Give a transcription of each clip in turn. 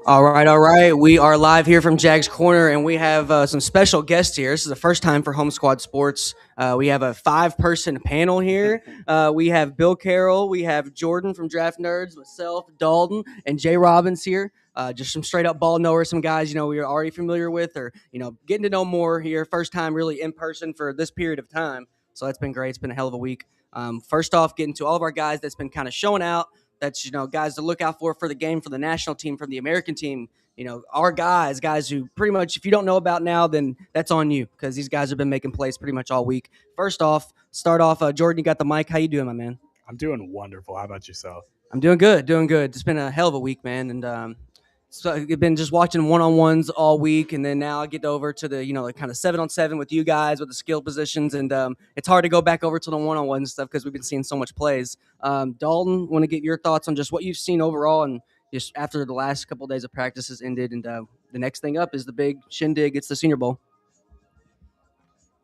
All right, all right. We are live here from Jags Corner, and we have some special guests here. This is the first time for Home Squad Sports. We have a five-person panel here. We have Bill Carroll, we have Jordan from Draft Nerds, myself, Dalton, and Jay Robbins here. Just some straight-up ball knowers, some guys we are already familiar with, or getting to know more here. First time really in person for this period of time, so that's been great. It's been a hell of a week. First off, getting to all of our guys that's been kind of showing out. That's guys to look out for the game, for the national team, from the American team. Our guys who pretty much, if you don't know about now, then that's on you because these guys have been making plays pretty much all week. First off, start off, Jordan, you got the mic. How you doing, my man? I'm doing wonderful. How about yourself? I'm doing good, doing good. It's been a hell of a week, man, and so I've been just watching one-on-ones all week, and then now I get over to the like kind of 7-on-7 with you guys with the skill positions, and it's hard to go back over to the one-on-one stuff because we've been seeing so much plays. Dalton, want to get your thoughts on just what you've seen overall, and just after the last couple of days of practice has ended, and the next thing up is the big shindig. It's the Senior Bowl.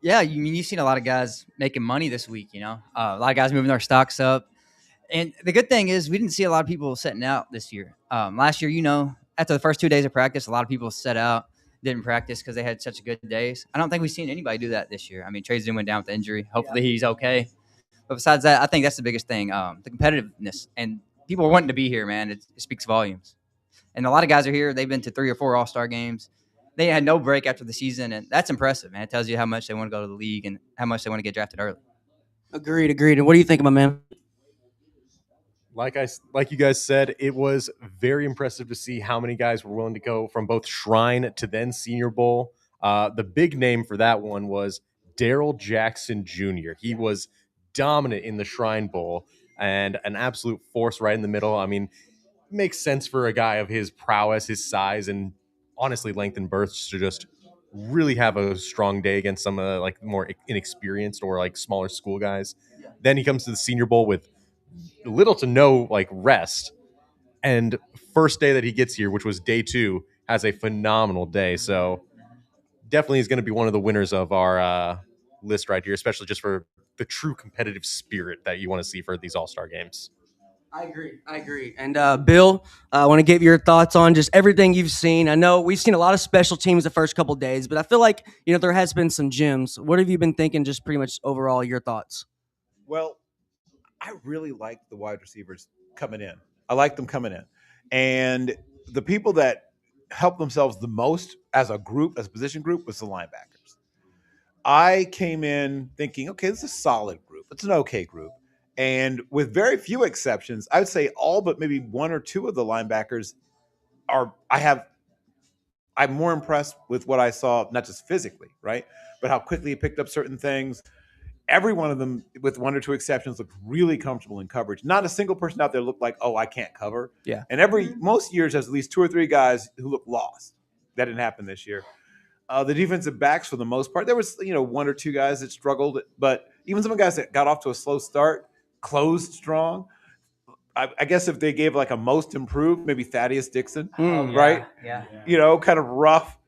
Yeah, you've seen a lot of guys making money this week. A lot of guys moving their stocks up. And the good thing is we didn't see a lot of people setting out this year. Last year, after the first 2 days of practice, a lot of people set out, didn't practice because they had such good days. I don't think we've seen anybody do that this year. I mean, Trey went down with injury. Hopefully he's okay. But besides that, I think that's the biggest thing, the competitiveness. And people are wanting to be here, man. It speaks volumes. And a lot of guys are here. They've been to 3 or 4 All-Star games. They had no break after the season, and that's impressive, man. It tells you how much they want to go to the league and how much they want to get drafted early. Agreed. And what do you think, my man? Like you guys said, it was very impressive to see how many guys were willing to go from both Shrine to then Senior Bowl. The big name for that one was Daryl Jackson Jr. He was dominant in the Shrine Bowl and an absolute force right in the middle. I mean, it makes sense for a guy of his prowess, his size, and honestly length and bursts to just really have a strong day against some like more inexperienced or like smaller school guys. Then he comes to the Senior Bowl with little to no like rest, and first day that he gets here, which was day 2, has a phenomenal day. So definitely is going to be one of the winners of our list right here, especially just for the true competitive spirit that you want to see for these all-star games. I agree. And Bill, I want to get your thoughts on just everything you've seen. I know we've seen a lot of special teams the first couple of days, but I feel like there has been some gems. What have you been thinking? Just pretty much overall, your thoughts. Well, I really like the wide receivers coming in. I like them coming in. And the people that helped themselves the most as a group, as a position group, was the linebackers. I came in thinking, okay, this is a solid group. It's an okay group. And with very few exceptions, I would say all but maybe 1 or 2 of the linebackers I'm more impressed with what I saw, not just physically, right? But how quickly he picked up certain things. Every one of them, with 1 or 2 exceptions, looked really comfortable in coverage. Not a single person out there looked like, oh, I can't cover. Yeah. And most years has at least 2 or 3 guys who look lost. That didn't happen this year. The defensive backs, for the most part, there was 1 or 2 guys that struggled, but even some guys that got off to a slow start closed strong. I guess if they gave like a most improved, maybe Thaddeus Dixon, right? Yeah. Kind of rough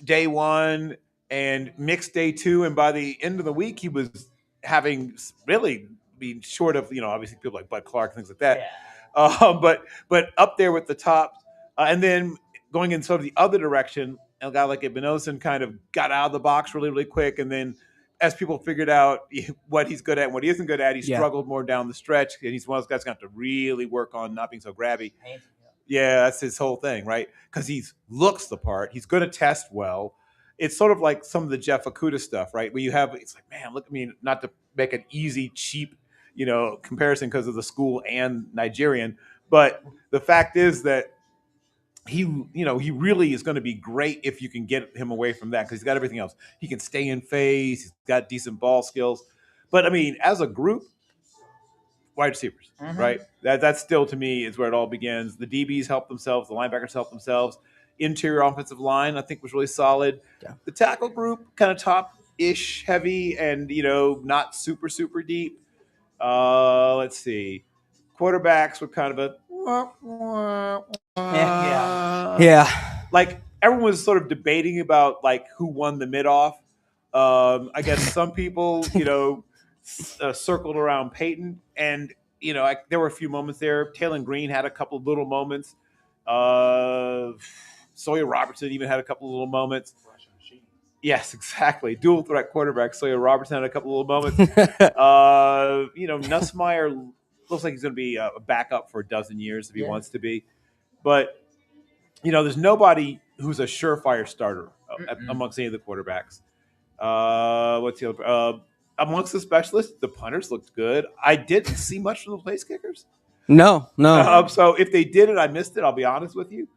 day 1 and mixed day 2, and by the end of the week, he was having really being short of obviously people like Bud Clark, things like that. Yeah. But up there with the top, and then going in sort of the other direction, a guy like Ibn kind of got out of the box really, really quick, and then as people figured out what he's good at and what he isn't good at, he struggled more down the stretch, and he's one of those guys going to have to really work on not being so grabby. Yeah, that's his whole thing, right? Because he looks the part. He's going to test well. It's sort of like some of the Jeff Okuda stuff, right? Where it's like, man, look, not to make an easy, cheap, comparison because of the school and Nigerian, but the fact is that he really is going to be great if you can get him away from that, because he's got everything else. He can stay in phase. He's got decent ball skills. But, as a group, wide receivers, right? That still, to me, is where it all begins. The DBs help themselves. The linebackers help themselves. Interior offensive line, I think, was really solid. Yeah. The tackle group, kind of top-ish heavy and, not super, super deep. Let's see. Quarterbacks were kind of a Yeah. Like everyone was sort of debating about like who won the mid-off. I guess some people, circled around Peyton, and there were a few moments there. Taylor Green had a couple of little moments. Sawyer Robertson even had a couple of little moments. Yes, exactly. Dual threat quarterback. Sawyer Robertson had a couple of little moments. Nussmeier looks like he's going to be a backup for a dozen years if he wants to be. But, there's nobody who's a surefire starter amongst any of the quarterbacks. What's the other? Amongst the specialists, the punters looked good. I didn't see much from the place kickers. No. So if they did it, I missed it. I'll be honest with you.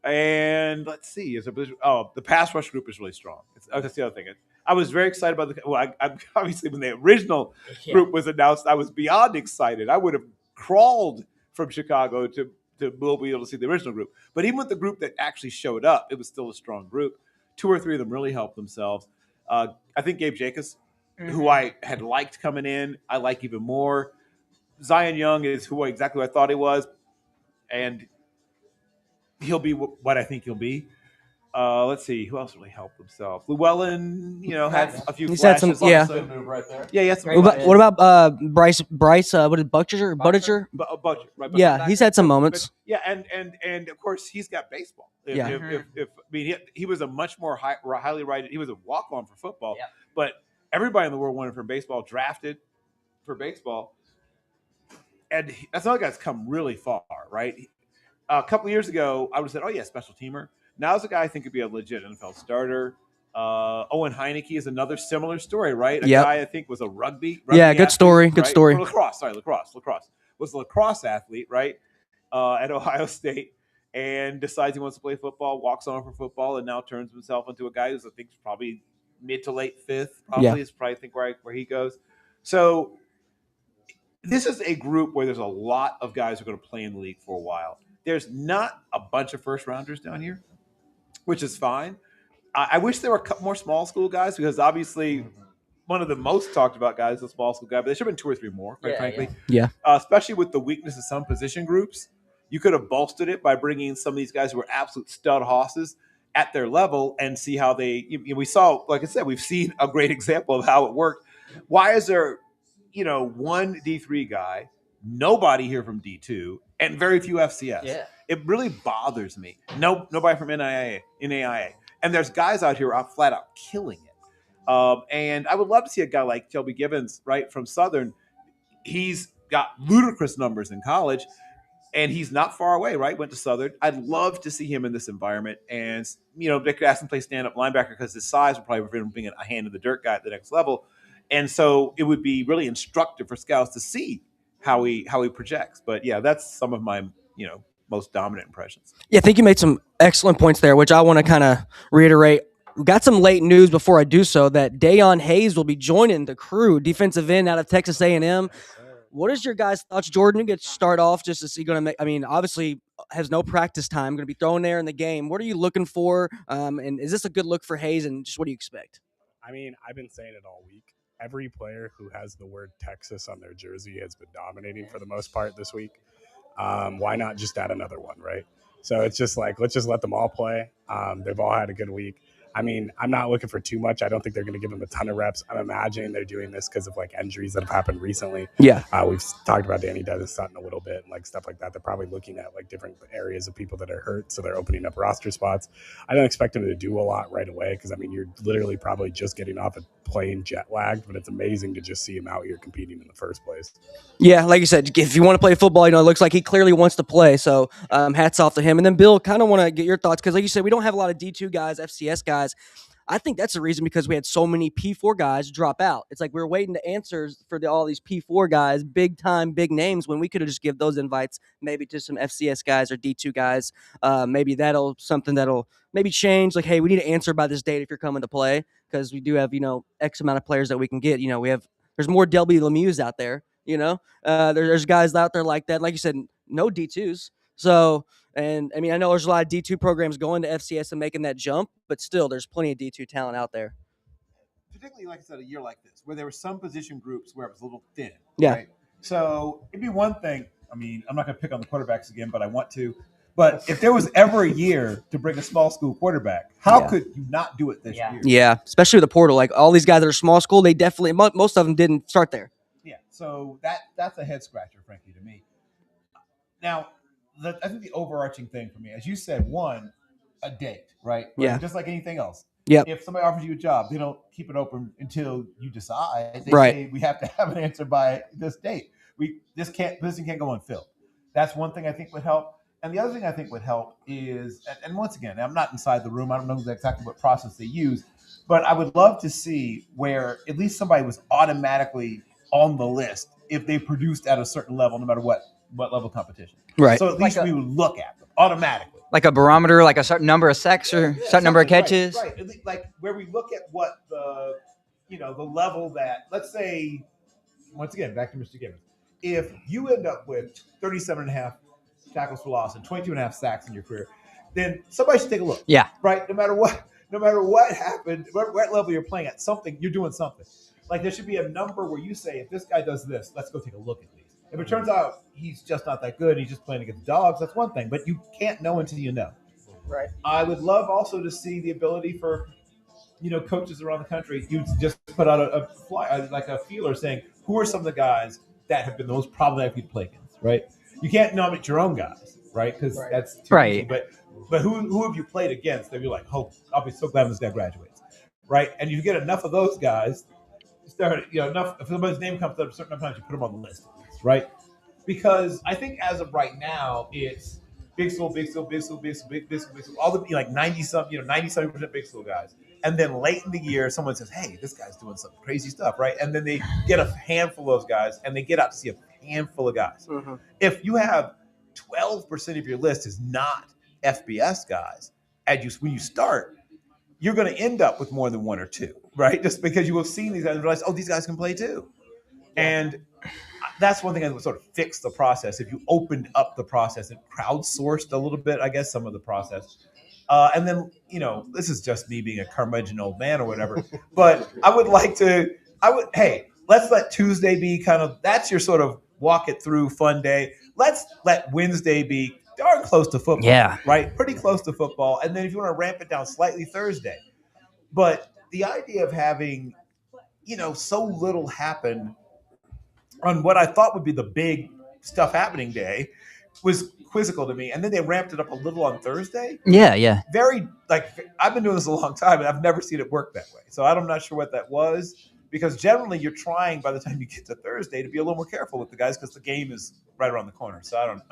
And let's see, the pass rush group is really strong. That's the other thing. I was very excited about I obviously when the original group was announced, I was beyond excited. I would have crawled from Chicago to be able to see the original group. But even with the group that actually showed up, it was still a strong group. 2 or 3 of them really helped themselves. I think Gabe Jacobs, who I had liked coming in, I like even more. Zion Young is exactly who I thought he was, and he'll be what I think he'll be. Let's see who else really helped himself. Llewellyn, had a few. He's had flashes. some, yeah. Move right there. Yeah, he had some. What about Bryce? What is Butcher? Butcher, right? Yeah, he's had some moments. Yeah, and of course he's got baseball. He was a much more highly rated. He was a walk-on for football, but everybody in the world wanted for baseball, drafted for baseball, and that's another guy that's come really far, right? A couple of years ago, I would have said, "Oh yeah, special teamer." Now, as a guy, I think could be a legit NFL starter. Owen Heineke is another similar story, right? A guy I think was a rugby good athlete, story. Good right? story. Or lacrosse was a lacrosse athlete, right? At Ohio State, and decides he wants to play football, walks on for football, and now turns himself into a guy who's I think probably mid to late fifth. Is probably I think where he goes. So this is a group where there's a lot of guys who are going to play in the league for a while. There's not a bunch of first rounders down here, which is fine. I wish there were a couple more small school guys because obviously one of the most talked about guys is a small school guy, but there should have been 2 or 3 more, quite frankly. Yeah. Especially with the weakness of some position groups. You could have bolstered it by bringing in some of these guys who were absolute stud hosses at their level and see how we saw, like I said, we've seen a great example of how it worked. Why is there, one D3 guy, nobody here from D2, and very few FCS? Yeah. It really bothers me. Nobody from NAIA. And there's guys out here flat out killing it. And I would love to see a guy like Shelby Gibbons, right, from Southern. He's got ludicrous numbers in college, and he's not far away, right? Went to Southern. I'd love to see him in this environment. And, they could ask him to play stand-up linebacker because his size would probably prevent him being a hand in the dirt guy at the next level. And so it would be really instructive for scouts to see how he projects. But, yeah, that's some of my, most dominant impressions. Yeah, I think you made some excellent points there, which I want to kind of reiterate. We got some late news before I do so that Dayon Hayes will be joining the crew, defensive end out of Texas A&M. What is your guys' thoughts, Jordan? You get to start off just to see going to make. I mean, obviously has no practice time, going to be thrown there in the game. What are you looking for? And is this a good look for Hayes? And just what do you expect? I mean, I've been saying it all week. Every player who has the word Texas on their jersey has been dominating for the most part this week. Why not just add another one, right? So it's just like, let's just let them all play. They've all had a good week. I mean, I'm not looking for too much. I don't think they're going to give him a ton of reps. I'm imagining they're doing this because of like injuries that have happened recently. Yeah. We've talked about Danny Sutton a little bit and like stuff like that. They're probably looking at like different areas of people that are hurt. So they're opening up roster spots. I don't expect them to do a lot right away because, I mean, you're literally probably just getting off a plane jet lagged, but it's amazing to just see him out here competing in the first place. Yeah, like you said, if you want to play football, it looks like he clearly wants to play. So hats off to him. And then, Bill, kind of want to get your thoughts because, like you said, we don't have a lot of D2 guys, FCS guys. I think that's the reason because we had so many P4 guys drop out. It's like we were waiting to answers for all these P4 guys, big time, big names, when we could have just give those invites maybe to some FCS guys or D2 guys. Maybe something that'll maybe change. Like, hey, we need to answer by this date if you're coming to play because we do have, X amount of players that we can get. There's more Delby Lemieux out there, there's guys out there like that. Like you said, no D2s. So, and I mean, I know there's a lot of D2 programs going to FCS and making that jump, but still, there's plenty of D2 talent out there. Particularly, like I said, a year like this, where there were some position groups where it was a little thin. Yeah. Right? So it'd be one thing. I mean, I'm not going to pick on the quarterbacks again, but I want to. But if there was ever a year to bring a small school quarterback, how could you not do it this year? Yeah, especially with the portal. Like all these guys that are small school, they definitely, most of them didn't start there. Yeah, so that's a head scratcher, frankly, to me. Now, I think the overarching thing for me, as you said, one, a date, right? Yeah. Just like anything else. Yep. If somebody offers you a job, they don't keep it open until you decide. They Right. say we have to have an answer by this date. This position can't go unfilled. That's one thing I think would help. And the other thing I think would help is, and once again, I'm not inside the room. I don't know exactly what process they use, but I would love to see where at least somebody was automatically on the list if they produced at a certain level, no matter what level of competition. Right. So at least we would look at them automatically. Like a barometer, like a certain number of sacks or certain number of catches. Right. Like where we look at what the level that, let's say, once again, back to Mr. Gibbons. If you end up with 37 and a half tackles for loss and 22 and a half sacks in your career, then somebody should take a look. Yeah. Right. No matter what happened, what level you're playing at, you're doing something. Like there should be a number where you say, if this guy does this, let's go take a look at these. If it turns out he's just not that good, he's just playing against dogs, that's one thing. But you can't know until you know. Right. I would love also to see the ability for, coaches around the country. You just put out a flyer, like a feeler, saying who are some of the guys that have been the most problematic to play against. Right. You can't nominate your own guys, right? Because that's too easy. But who have you played against that you're like, oh, I'll be so glad when this guy graduates, right? And you get enough of those guys. Enough. If somebody's name comes up a certain amount of times, you put them on the list, right? Because I think as of right now, it's big school, big school, big school, big school, big school, big school. All the 97% big school guys. And then late in the year, someone says, "Hey, this guy's doing some crazy stuff," right? And then they get a handful of those guys, and they get out to see a handful of guys. Mm-hmm. If you have 12% of your list is not FBS guys, when you start, you're going to end up with more than one or two, right? Just because you have seen these guys and realize, oh, these guys can play too. And that's one thing that would sort of fix the process. If you opened up the process and crowdsourced a little bit, I guess, some of the process. And then, this is just me being a curmudgeon old man or whatever, but hey, let's let Tuesday be that's your sort of walk it through fun day. Let's let Wednesday be darn close to football. Yeah. Right? Pretty close to football. And then if you want to ramp it down slightly, Thursday. But the idea of having, so little happen on what I thought would be the big stuff happening day was quizzical to me. And then they ramped it up a little on Thursday. Yeah. Very, I've been doing this a long time and I've never seen it work that way. So I'm not sure what that was, because generally you're trying by the time you get to Thursday to be a little more careful with the guys because the game is right around the corner. So I don't know.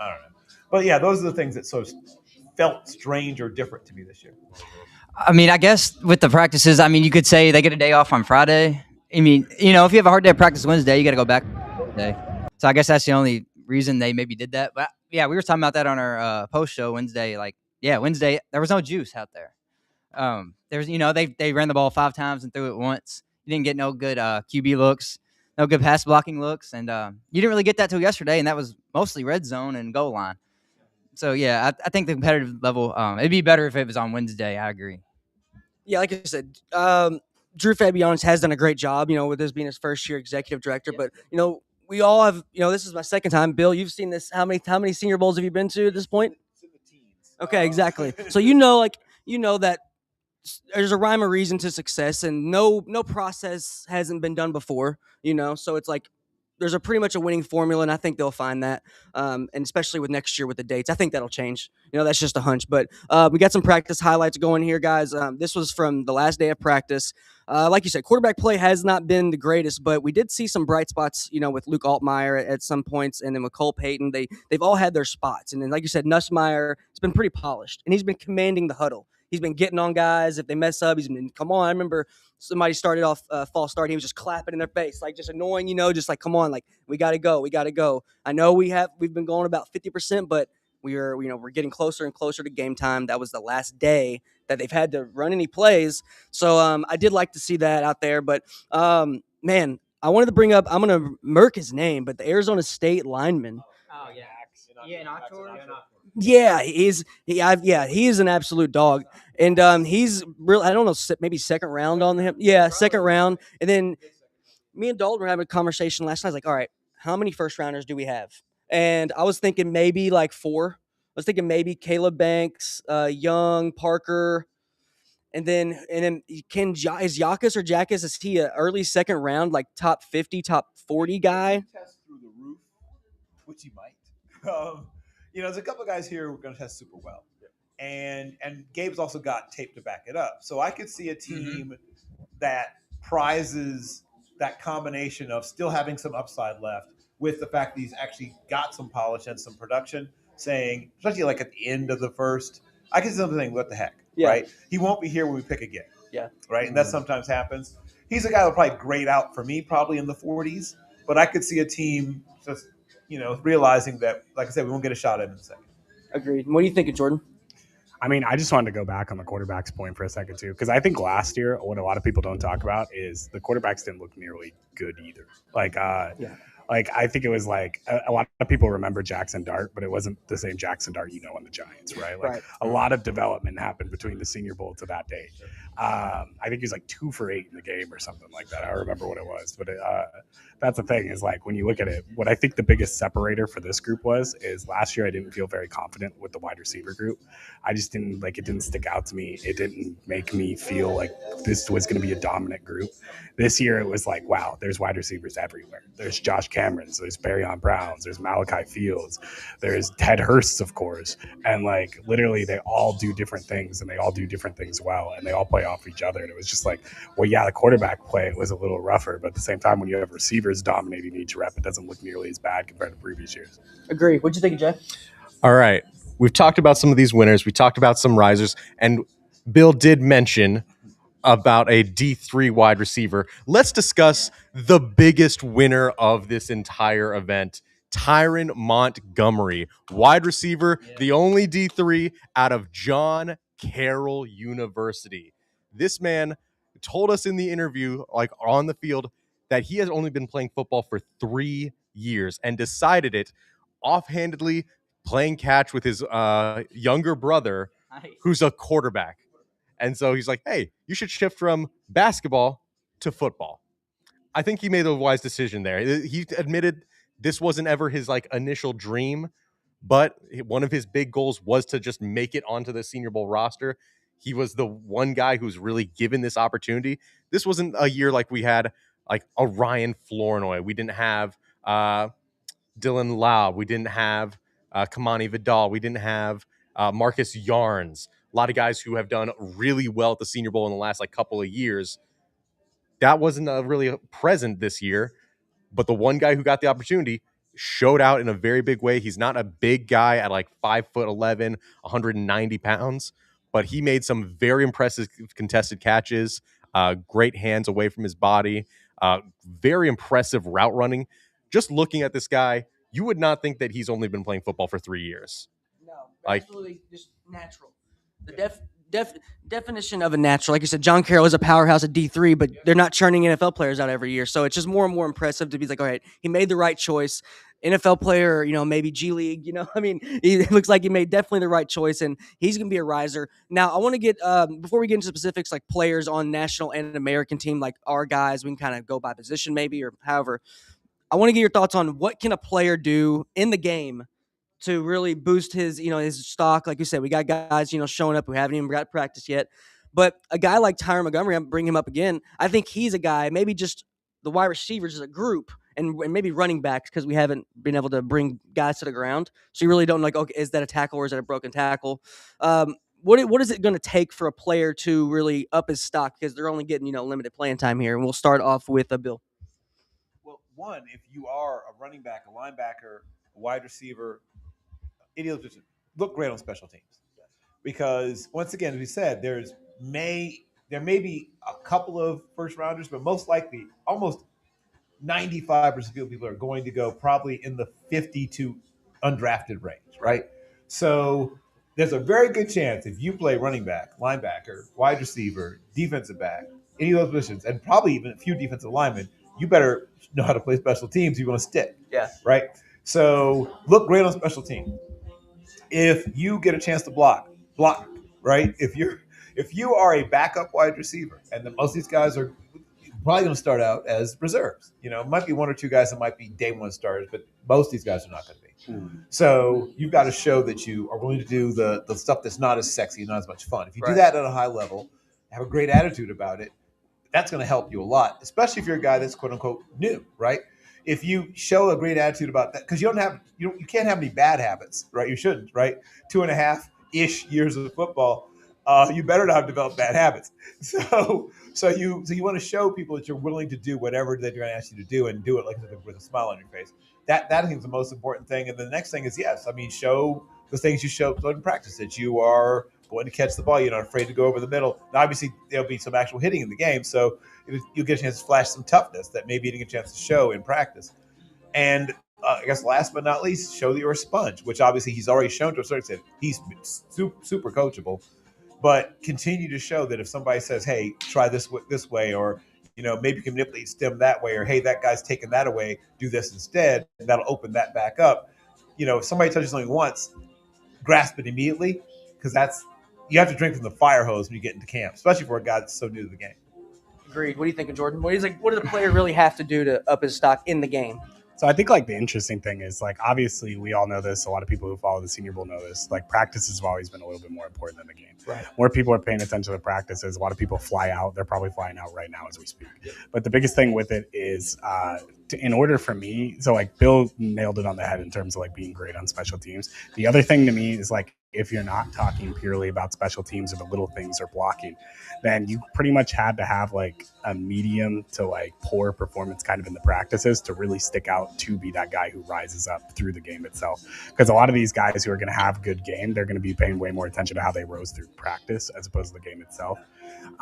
But yeah, those are the things that sort of felt strange or different to me this year. I mean, I guess with the practices, you could say they get a day off on Friday. If you have a hard day of practice Wednesday, you got to go back Wednesday. So I guess that's the only reason they maybe did that. But yeah, we were talking about that on our post show Wednesday. Wednesday, there was no juice out there. There's, they ran the ball 5 times and threw it once. You didn't get no good QB looks, no good pass blocking looks. And you didn't really get that till yesterday. And that was mostly red zone and goal line. So, yeah, I think the competitive level, it'd be better if it was on Wednesday. I agree. Yeah, like I said, Drew Fabianis has done a great job, with this being his first year executive director. But, we all have, this is my second time. Bill, you've seen this. How many Senior Bowls have you been to at this point? It's in the teens. Okay, exactly. So, that there's a rhyme or reason to success, and no process hasn't been done before, So it's like there's pretty much a winning formula, and I think they'll find that. And especially with next year with the dates, I think that'll change. That's just a hunch. But we got some practice highlights going here, guys. This was from the last day of practice. Like you said, quarterback play has not been the greatest, but we did see some bright spots, with Luke Altmaier at some points, and then with Cole Payton. They've all had their spots. And then, like you said, Nussmeier, it's been pretty polished, and he's been commanding the huddle. He's been getting on guys. If they mess up, he's been, come on. I remember somebody started off false start. He was just clapping in their face, just annoying, just like, come on, we got to go. I know we've been going about 50%, but we're getting closer and closer to game time. That was the last day that they've had to run any plays. So I did like to see that out there, but man, I wanted to bring up, I'm going to murk his name, but the Arizona State lineman. Oh, yeah. Yeah, he is an absolute dog, and he's real. I don't know, maybe second round on him. Yeah, second round. And then me and Dalton were having a conversation last night. I was like, all right, how many first rounders do we have? And I was thinking maybe 4. I was thinking maybe Caleb Banks, Young, Parker, and then is Yakus or Jackus? Is he an early second round, top 50, top 40 guy? Test through the roof, which he might. There's a couple of guys here who are going to test super well. and Gabe's also got tape to back it up. So I could see a team that prizes that combination of still having some upside left with the fact that he's actually got some polish and some production, saying, especially like at the end of the first, I can see something saying, what the heck, right? He won't be here when we pick again. Yeah. Right. And that sometimes happens. He's a guy that'll probably grade out for me, probably in the 40s, but I could see a team just, realizing that, like I said, we won't get a shot at him in a second. Agreed. What do you think of Jordan? I mean, I just wanted to go back on the quarterback's point for a second, too, because I think last year, what a lot of people don't talk about is the quarterbacks didn't look nearly good either. Like, I think it was like a lot of people remember Jackson Dart, but it wasn't the same Jackson Dart on the Giants, right? Like a lot of development happened between the Senior Bowl to that day. I think he was like 2 for 8 in the game or something like that. I don't remember what it was, but that's the thing is like when you look at it, what I think the biggest separator for this group is last year I didn't feel very confident with the wide receiver group. I just didn't it didn't stick out to me. It didn't make me feel like this was going to be a dominant group. This year it was like, wow, there's wide receivers everywhere. There's Josh Camerons, there's Barryon Browns, there's Malachi Fields, there's Ted Hursts, of course. And like literally they all do different things and they all do different things well and they all play off each other. And it was just like, well, yeah, the quarterback play was a little rougher, but at the same time, when you have receivers dominating each rep, it doesn't look nearly as bad compared to previous years. Agree. What'd you think, Jeff? All right. We've talked about some of these winners. We talked about some risers. And Bill did mention about a D3 wide receiver. Let's discuss the biggest winner of this entire event, Tyron Montgomery, wide receiver, the only D3 out of John Carroll University. This man told us in the interview, like on the field, that he has only been playing football for 3 years and decided it offhandedly playing catch with his younger brother, who's a quarterback. And so he's like, hey, you should shift from basketball to football. I think he made a wise decision there. He admitted this wasn't ever his like initial dream, but one of his big goals was to just make it onto the Senior Bowl roster. He was the one guy who's really given this opportunity. This wasn't a year like we had like a Ryan Flournoy. We didn't have Dylan Lau. We didn't have Kamani Vidal. We didn't have Marcus Yarns. A lot of guys who have done really well at the Senior Bowl in the last like couple of years. That wasn't really present this year, but the one guy who got the opportunity showed out in a very big way. He's not a big guy at like 5'11", 190 pounds, but he made some very impressive contested catches, great hands away from his body, very impressive route running. Just looking at this guy, you would not think that he's only been playing football for 3 years. No, Like- absolutely just natural. The definition of a natural, like you said, John Carroll is a powerhouse at D3, but they're not churning NFL players out every year. So it's just more and more impressive to be like, all right, he made the right choice. NFL player, maybe G League, it looks like he made definitely the right choice, and he's going to be a riser. Now, I want to get, before we get into specifics, like players on national and American team, like our guys, we can kind of go by position maybe, or however. I want to get your thoughts on what can a player do in the game to really boost his, his stock. Like you said, we got guys, showing up who haven't even got practice yet. But a guy like Tyron Montgomery, I'm bringing him up again. I think he's a guy, maybe just the wide receivers as a group and maybe running backs, because we haven't been able to bring guys to the ground. So you really don't know, like, okay, is that a tackle or is that a broken tackle? What is it going to take for a player to really up his stock, because they're only getting, limited playing time here? And we'll start off with Bill. Well, one, if you are a running back, a linebacker, a wide receiver, any of those, look great on special teams. Because once again, as we said, there may be a couple of first rounders, but most likely almost 95% of people are going to go probably in the 50 to undrafted range, right? So there's a very good chance if you play running back, linebacker, wide receiver, defensive back, any of those positions, and probably even a few defensive linemen, you better know how to play special teams if you want to stick. Yeah. Right? So look great on special teams. If you get a chance to block, right? If you are a backup wide receiver, and most of these guys are probably going to start out as reserves. It might be one or two guys that might be day one starters, but most of these guys are not going to be. So you've got to show that you are willing to do the stuff that's not as sexy, not as much fun. If you do that at a high level, have a great attitude about it, that's going to help you a lot, especially if you're a guy that's quote unquote new, right? If you show a great attitude about that, because you can't have any bad habits, right? You shouldn't, right? 2.5 ish years of football, you better not have developed bad habits. So you want to show people that you're willing to do whatever they're going to ask you to do, and do it like with a smile on your face. That I think is the most important thing. And the next thing is, yes, I mean, show the things you show in practice, that you are going to catch the ball. You're not afraid to go over the middle. Now, obviously, there'll be some actual hitting in the game, so you'll get a chance to flash some toughness that maybe you didn't get a chance to show in practice. And I guess last but not least, show that you're a sponge, which obviously he's already shown to a certain extent. He's super coachable, but continue to show that if somebody says, "Hey, try this way," or maybe you can manipulate stem that way, or "Hey, that guy's taking that away, do this instead," and that'll open that back up. If somebody touches something once, grasp it immediately, because you have to drink from the fire hose when you get into camp, especially for a guy that's so new to the game. Agreed. What do you think of Jordan? What does a player really have to do to up his stock in the game? So I think like the interesting thing is like obviously we all know this. A lot of people who follow the Senior Bowl know this. Like practices have always been a little bit more important than the game. Right. More people are paying attention to practices. A lot of people fly out. They're probably flying out right now as we speak. But the biggest thing with it is in order for me, so like Bill nailed it on the head in terms of like being great on special teams. The other thing to me is like if you're not talking purely about special teams or the little things or blocking, then you pretty much had to have like a medium to like poor performance kind of in the practices to really stick out to be that guy who rises up through the game itself. Because a lot of these guys who are going to have good game, they're going to be paying way more attention to how they rose through practice as opposed to the game itself.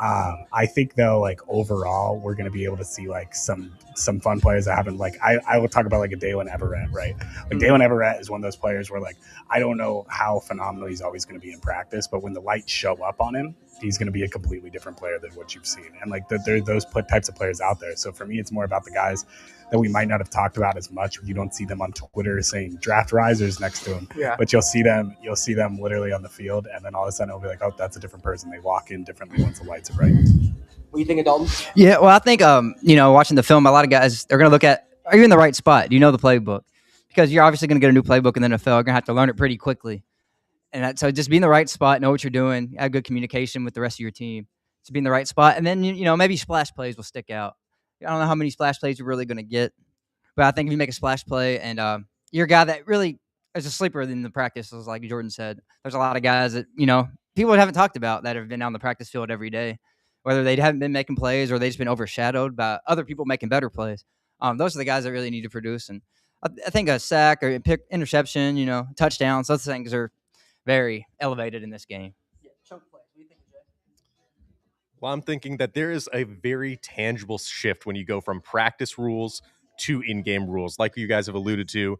I think though, like overall, we're going to be able to see like some fun players that haven't like I will talk about like a Dalen Everett, right? Like Dalen Everett is one of those players where like I don't know how phenomenal he's always going to be in practice, but when the lights show up on him, he's going to be a completely different player than what you've seen. And like there are those types of players out there. So for me, it's more about the guys that we might not have talked about as much. You don't see them on Twitter saying draft risers next to them, but you'll see them literally on the field, and then all of a sudden it'll be like, oh, that's a different person. They walk in differently once the lights are bright. What do you think of Dalton? Yeah, well, I think watching the film, a lot of guys they're going to look at, are you in the right spot? Do you know the playbook? Because you're obviously going to get a new playbook in the NFL. You're going to have to learn it pretty quickly. And so just be in the right spot, know what you're doing, have good communication with the rest of your team. To be in the right spot, and then maybe splash plays will stick out. I don't know how many splash plays you're really going to get, but I think if you make a splash play and you're a guy that really is a sleeper in the practices, like Jordan said, there's a lot of guys that people haven't talked about that have been on the practice field every day, whether they haven't been making plays or they've just been overshadowed by other people making better plays. Those are the guys that really need to produce, and I think a sack or pick interception, touchdowns, those things are very elevated in this game. Yeah, choke plays. What do you think of Jay? Well, I'm thinking that there is a very tangible shift when you go from practice rules to in-game rules. Like you guys have alluded to,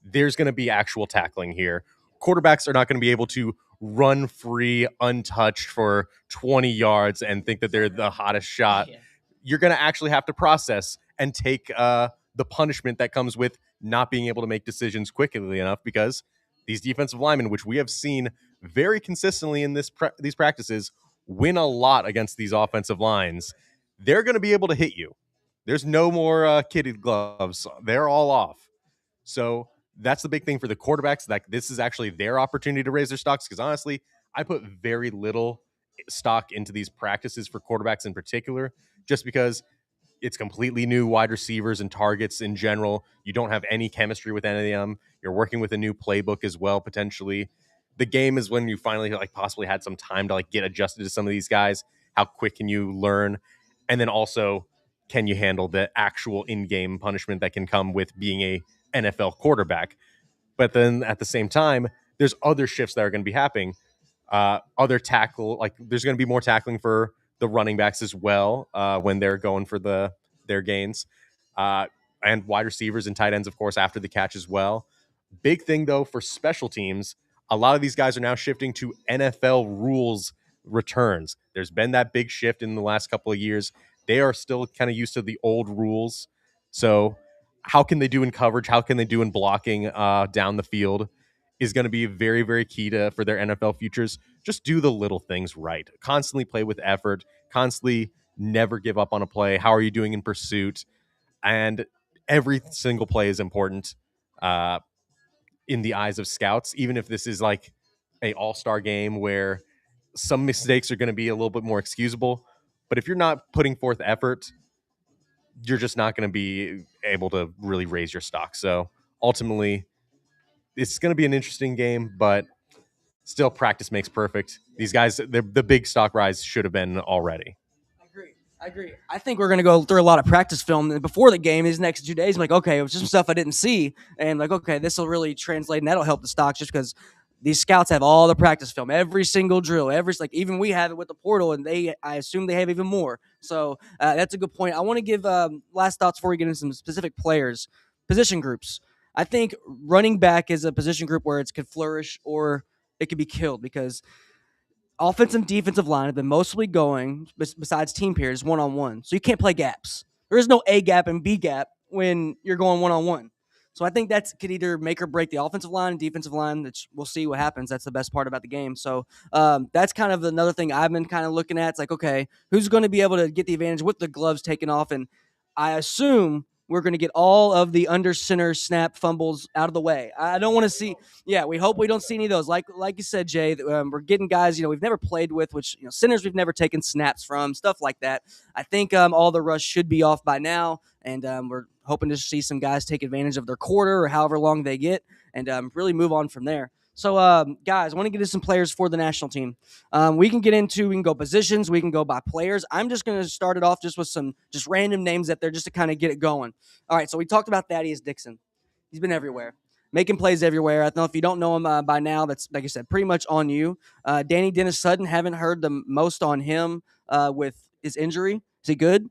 there's going to be actual tackling here. Quarterbacks are not going to be able to run free, untouched for 20 yards and think that they're the hottest shot. Yeah. You're going to actually have to process and take the punishment that comes with not being able to make decisions quickly enough, because these defensive linemen, which we have seen very consistently in these practices, win a lot against these offensive lines. They're going to be able to hit you. There's no more kitted gloves. They're all off. So that's the big thing for the quarterbacks. That this is actually their opportunity to raise their stocks. Because honestly, I put very little stock into these practices for quarterbacks in particular, just because it's completely new wide receivers and targets in general. You don't have any chemistry with any of them. You're working with a new playbook as well, potentially. The game is when you finally like possibly had some time to like get adjusted to some of these guys. How quick can you learn? And then also, can you handle the actual in-game punishment that can come with being a NFL quarterback? But then at the same time, there's other shifts that are going to be happening. Other tackle, like there's going to be more tackling for the running backs as well when they're going for their gains, and wide receivers and tight ends, of course, after the catch as well. Big thing though for special teams, a lot of these guys are now shifting to NFL rules returns. There's been that big shift in the last couple of years. They are still kind of used to the old rules. So how can they do in coverage? How can they do in blocking down the field is going to be very, very key for their NFL futures. Just do the little things right. Constantly play with effort. Constantly never give up on a play. How are you doing in pursuit? And every single play is important in the eyes of scouts, even if this is like a all-star game where some mistakes are going to be a little bit more excusable. But if you're not putting forth effort, you're just not going to be able to really raise your stock. So ultimately, it's going to be an interesting game, but still practice makes perfect. These guys, the big stock rise should have been already. I agree. I think we're going to go through a lot of practice film before the game. These next 2 days, I'm like, okay, it was just some stuff I didn't see, and like, okay, this will really translate, and that'll help the stocks just because these scouts have all the practice film, every single drill, even we have it with the portal, and I assume they have even more. So that's a good point. I want to give last thoughts before we get into some specific players, position groups. I think running back is a position group where it could flourish or it could be killed because offensive and defensive line have been mostly going, besides team peers, one-on-one. So you can't play gaps. There is no A gap and B gap when you're going one-on-one. So I think that could either make or break the offensive line and defensive line. Which we'll see what happens. That's the best part about the game. So that's kind of another thing I've been kind of looking at. It's like, okay, who's going to be able to get the advantage with the gloves taken off? And I assume we're going to get all of the under center snap fumbles out of the way. I don't want to see. Yeah, we hope we don't see any of those. Like you said, Jay, we're getting guys we've never played with, which centers we've never taken snaps from, stuff like that. I think all the rush should be off by now, and we're hoping to see some guys take advantage of their quarter or however long they get, and really move on from there. So, guys, I want to get into some players for the national team. We can go positions, we can go by players. I'm just going to start it off just with some just random names up there just to kind of get it going. All right, so we talked about Thaddeus Dixon. He's been everywhere, making plays everywhere. I don't know if you don't know him by now. That's, like I said, pretty much on you. Danny Dennis Sutton, haven't heard the most on him with his injury. Is he good?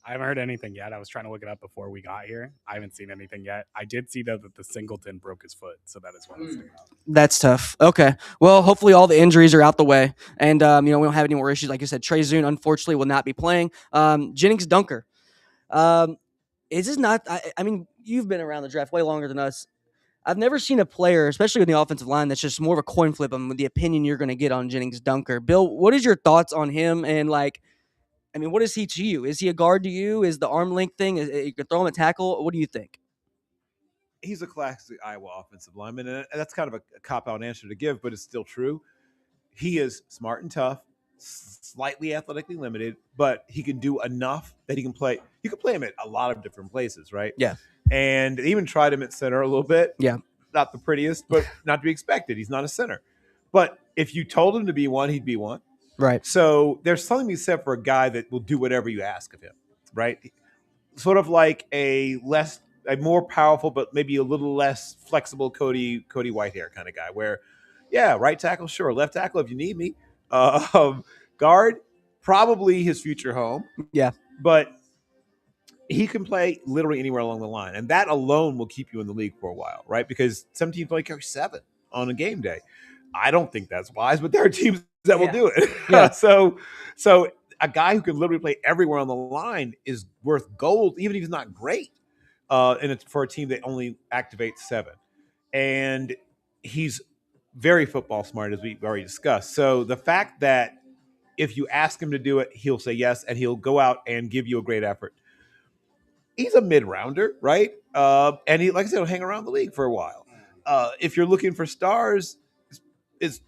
I haven't heard anything yet. I was trying to look it up before we got here. I haven't seen anything yet. I did see, though, that the Singleton broke his foot, so that is one that's sticking out. That's tough. Okay. Well, hopefully all the injuries are out the way, and we don't have any more issues. Like you said, Trey Zune, unfortunately, will not be playing. Jennings Dunker. Is this not? I mean, you've been around the draft way longer than us. I've never seen a player, especially in the offensive line, that's just more of a coin flip on the opinion you're going to get on Jennings Dunker. Bill, what is your thoughts on him? And what is he to you? Is he a guard to you? Is the arm length thing? You could throw him a tackle. What do you think? He's a classic Iowa offensive lineman, and that's kind of a cop-out answer to give, but it's still true. He is smart and tough, slightly athletically limited, but he can do enough that he can play. You can play him at a lot of different places, right? Yeah. And they even tried him at center a little bit. Yeah. Not the prettiest, but not to be expected. He's not a center. But if you told him to be one, he'd be one. Right. So there's something to be said for a guy that will do whatever you ask of him, right? Sort of like a more powerful, but maybe a little less flexible Cody Whitehair kind of guy where, yeah, right tackle, sure. Left tackle if you need me. Guard, probably his future home. Yeah. But he can play literally anywhere along the line. And that alone will keep you in the league for a while, right? Because some teams only carry 7 on a game day. I don't think that's wise, but there are teams that will do it. Yeah. So a guy who can literally play everywhere on the line is worth gold, even if he's not great. And it's for a team that only activates 7. And he's very football smart, as we've already discussed. So the fact that if you ask him to do it, he'll say yes, and he'll go out and give you a great effort. He's a mid-rounder, right? And he, like I said, will hang around the league for a while. If you're looking for stars,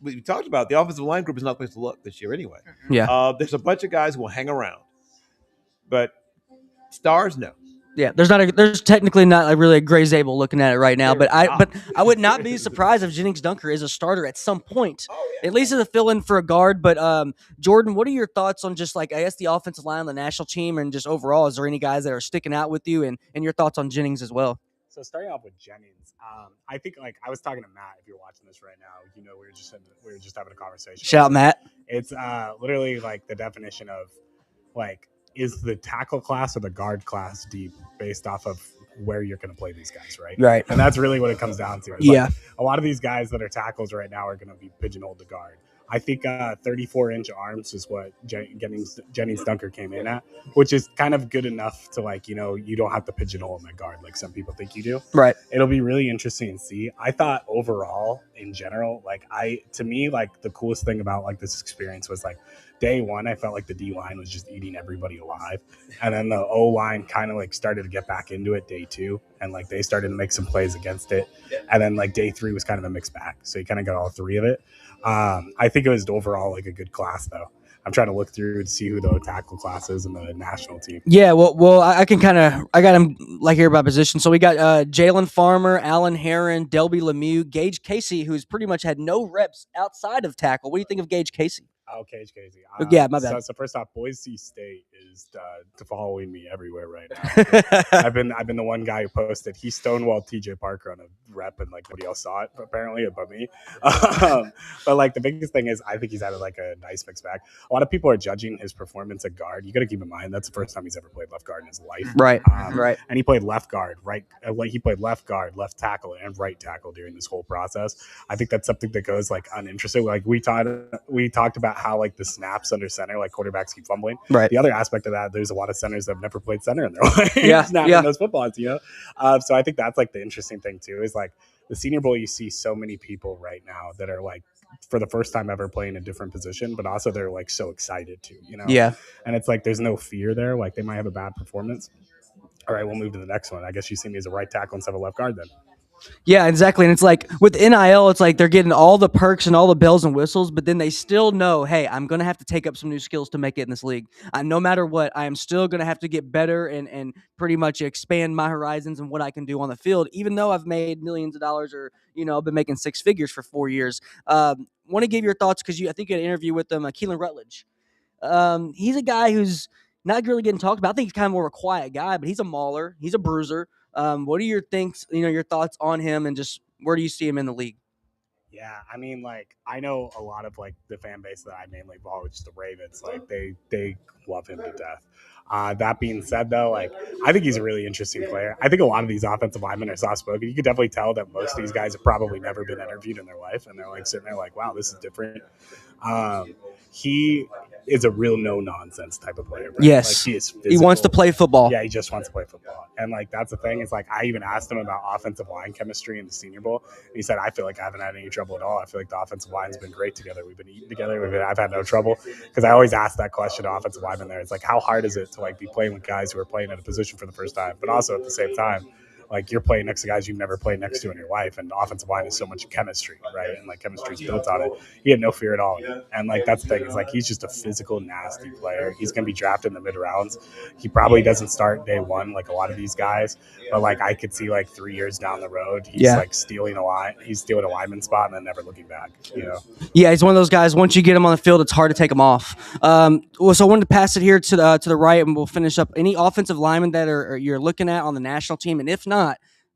we talked about the offensive line group is not the place to look this year anyway. Yeah. There's a bunch of guys who will hang around, but stars, no. Yeah, there's technically not really a Gray Zabel looking at it right now, but I would not be surprised if Jennings Dunker is a starter at some point, at least as a fill-in for a guard. But Jordan, what are your thoughts on just I guess the offensive line, the national team, and just overall? Is there any guys that are sticking out with you, and your thoughts on Jennings as well? So starting off with Jennings, I think I was talking to Matt. If you're watching this right now, we were just having a conversation. Shout out, Matt. It's literally the definition of is the tackle class or the guard class deep based off of where you're going to play these guys, right? Right. And that's really what it comes down to. It's a lot of these guys that are tackles right now are going to be pigeonholed to guard. I think 34-inch arms is what Jennings Dunker came in at, which is kind of good enough to you don't have to pigeonhole him at guard like some people think you do. Right. It'll be really interesting to see. I thought overall, in general, to me, the coolest thing about this experience was day one, I felt like the D line was just eating everybody alive, and then the O line kind of started to get back into it day 2, and they started to make some plays against it, and then day 3 was kind of a mixed bag. So you kind of got all 3 of it. I think it was overall a good class though. I'm trying to look through to see who the tackle class is in the national team. Yeah, well, I can I got him like here by position. So we got Jalen Farmer, Alan Heron, Delby Lemieux, Gage Casey, who's pretty much had no reps outside of tackle. What do you think of Gage Casey? Oh, Cage Casey. Yeah, my bad. So first off, Boise State is following me everywhere right now. I've been the one guy who posted he stonewalled TJ Parker on a rep and like nobody else saw it apparently but me. But like the biggest thing is I think he's had like a nice mixed bag. A lot of people are judging his performance at guard. You got to keep in mind that's the first time he's ever played left guard in his life. Right, right. And he played left guard, right? He played left guard, left tackle, and right tackle during this whole process. I think that's something that goes like uninteresting. Like we talked about how like the snaps under center, like quarterbacks keep fumbling. Right. The other aspect of that, there's a lot of centers that have never played center in their life. Yeah. Those footballs, So I think that's like the interesting thing too, is like the Senior Bowl, you see so many people right now that are like for the first time ever playing a different position, but also they're like so excited to, Yeah. And it's like there's no fear there. Like they might have a bad performance. All right, we'll move to the next one. I guess you see me as a right tackle instead of a left guard then. Yeah, exactly. And it's like with NIL, it's like they're getting all the perks and all the bells and whistles, but then they still know, hey, I'm going to have to take up some new skills to make it in this league. No matter what, I am still going to have to get better and pretty much expand my horizons and what I can do on the field, even though I've made millions of dollars or, I've been making six figures for 4 years. Want to give your thoughts because I think you had an interview with Keelan Rutledge. He's a guy who's not really getting talked about. I think he's kind of more of a quiet guy, but he's a mauler. He's a bruiser. What are your your thoughts on him, and just where do you see him in the league? Yeah, I mean, like I know a lot of like the fan base that I mainly follow, which is the Ravens. Like they love him to death. That being said, though, like I think he's a really interesting player. I think a lot of these offensive linemen are soft spoken. You could definitely tell that most of these guys have probably never been interviewed in their life, and they're like sitting there like, "Wow, this is different." He is a real no nonsense type of player. Right? Yes, like, he is physical. He wants to play football. Yeah, he just wants to play football, and like that's the thing. Is like I even asked him about offensive line chemistry in the Senior Bowl. And he said, "I feel like I haven't had any trouble at all. I feel like the offensive line's been great together. We've been eating together. I've had no trouble." Because I always ask that question to offensive linemen. There, it's like, how hard is it to like be playing with guys who are playing at a position for the first time, but also at the same time, like you're playing next to guys you've never played next to in your life, and the offensive line is so much chemistry, right? And like chemistry is built on it. He had no fear at all, and like that's the thing. Is like he's just a physical, nasty player. He's gonna be drafted in the mid rounds. He probably doesn't start day one like a lot of these guys, but like I could see like 3 years down the road, he's like stealing a line. He's stealing a lineman spot and then never looking back. Yeah, he's one of those guys. Once you get him on the field, it's hard to take him off. So I wanted to pass it here to the right, and we'll finish up. Any offensive linemen that you're looking at on the national team, and if not,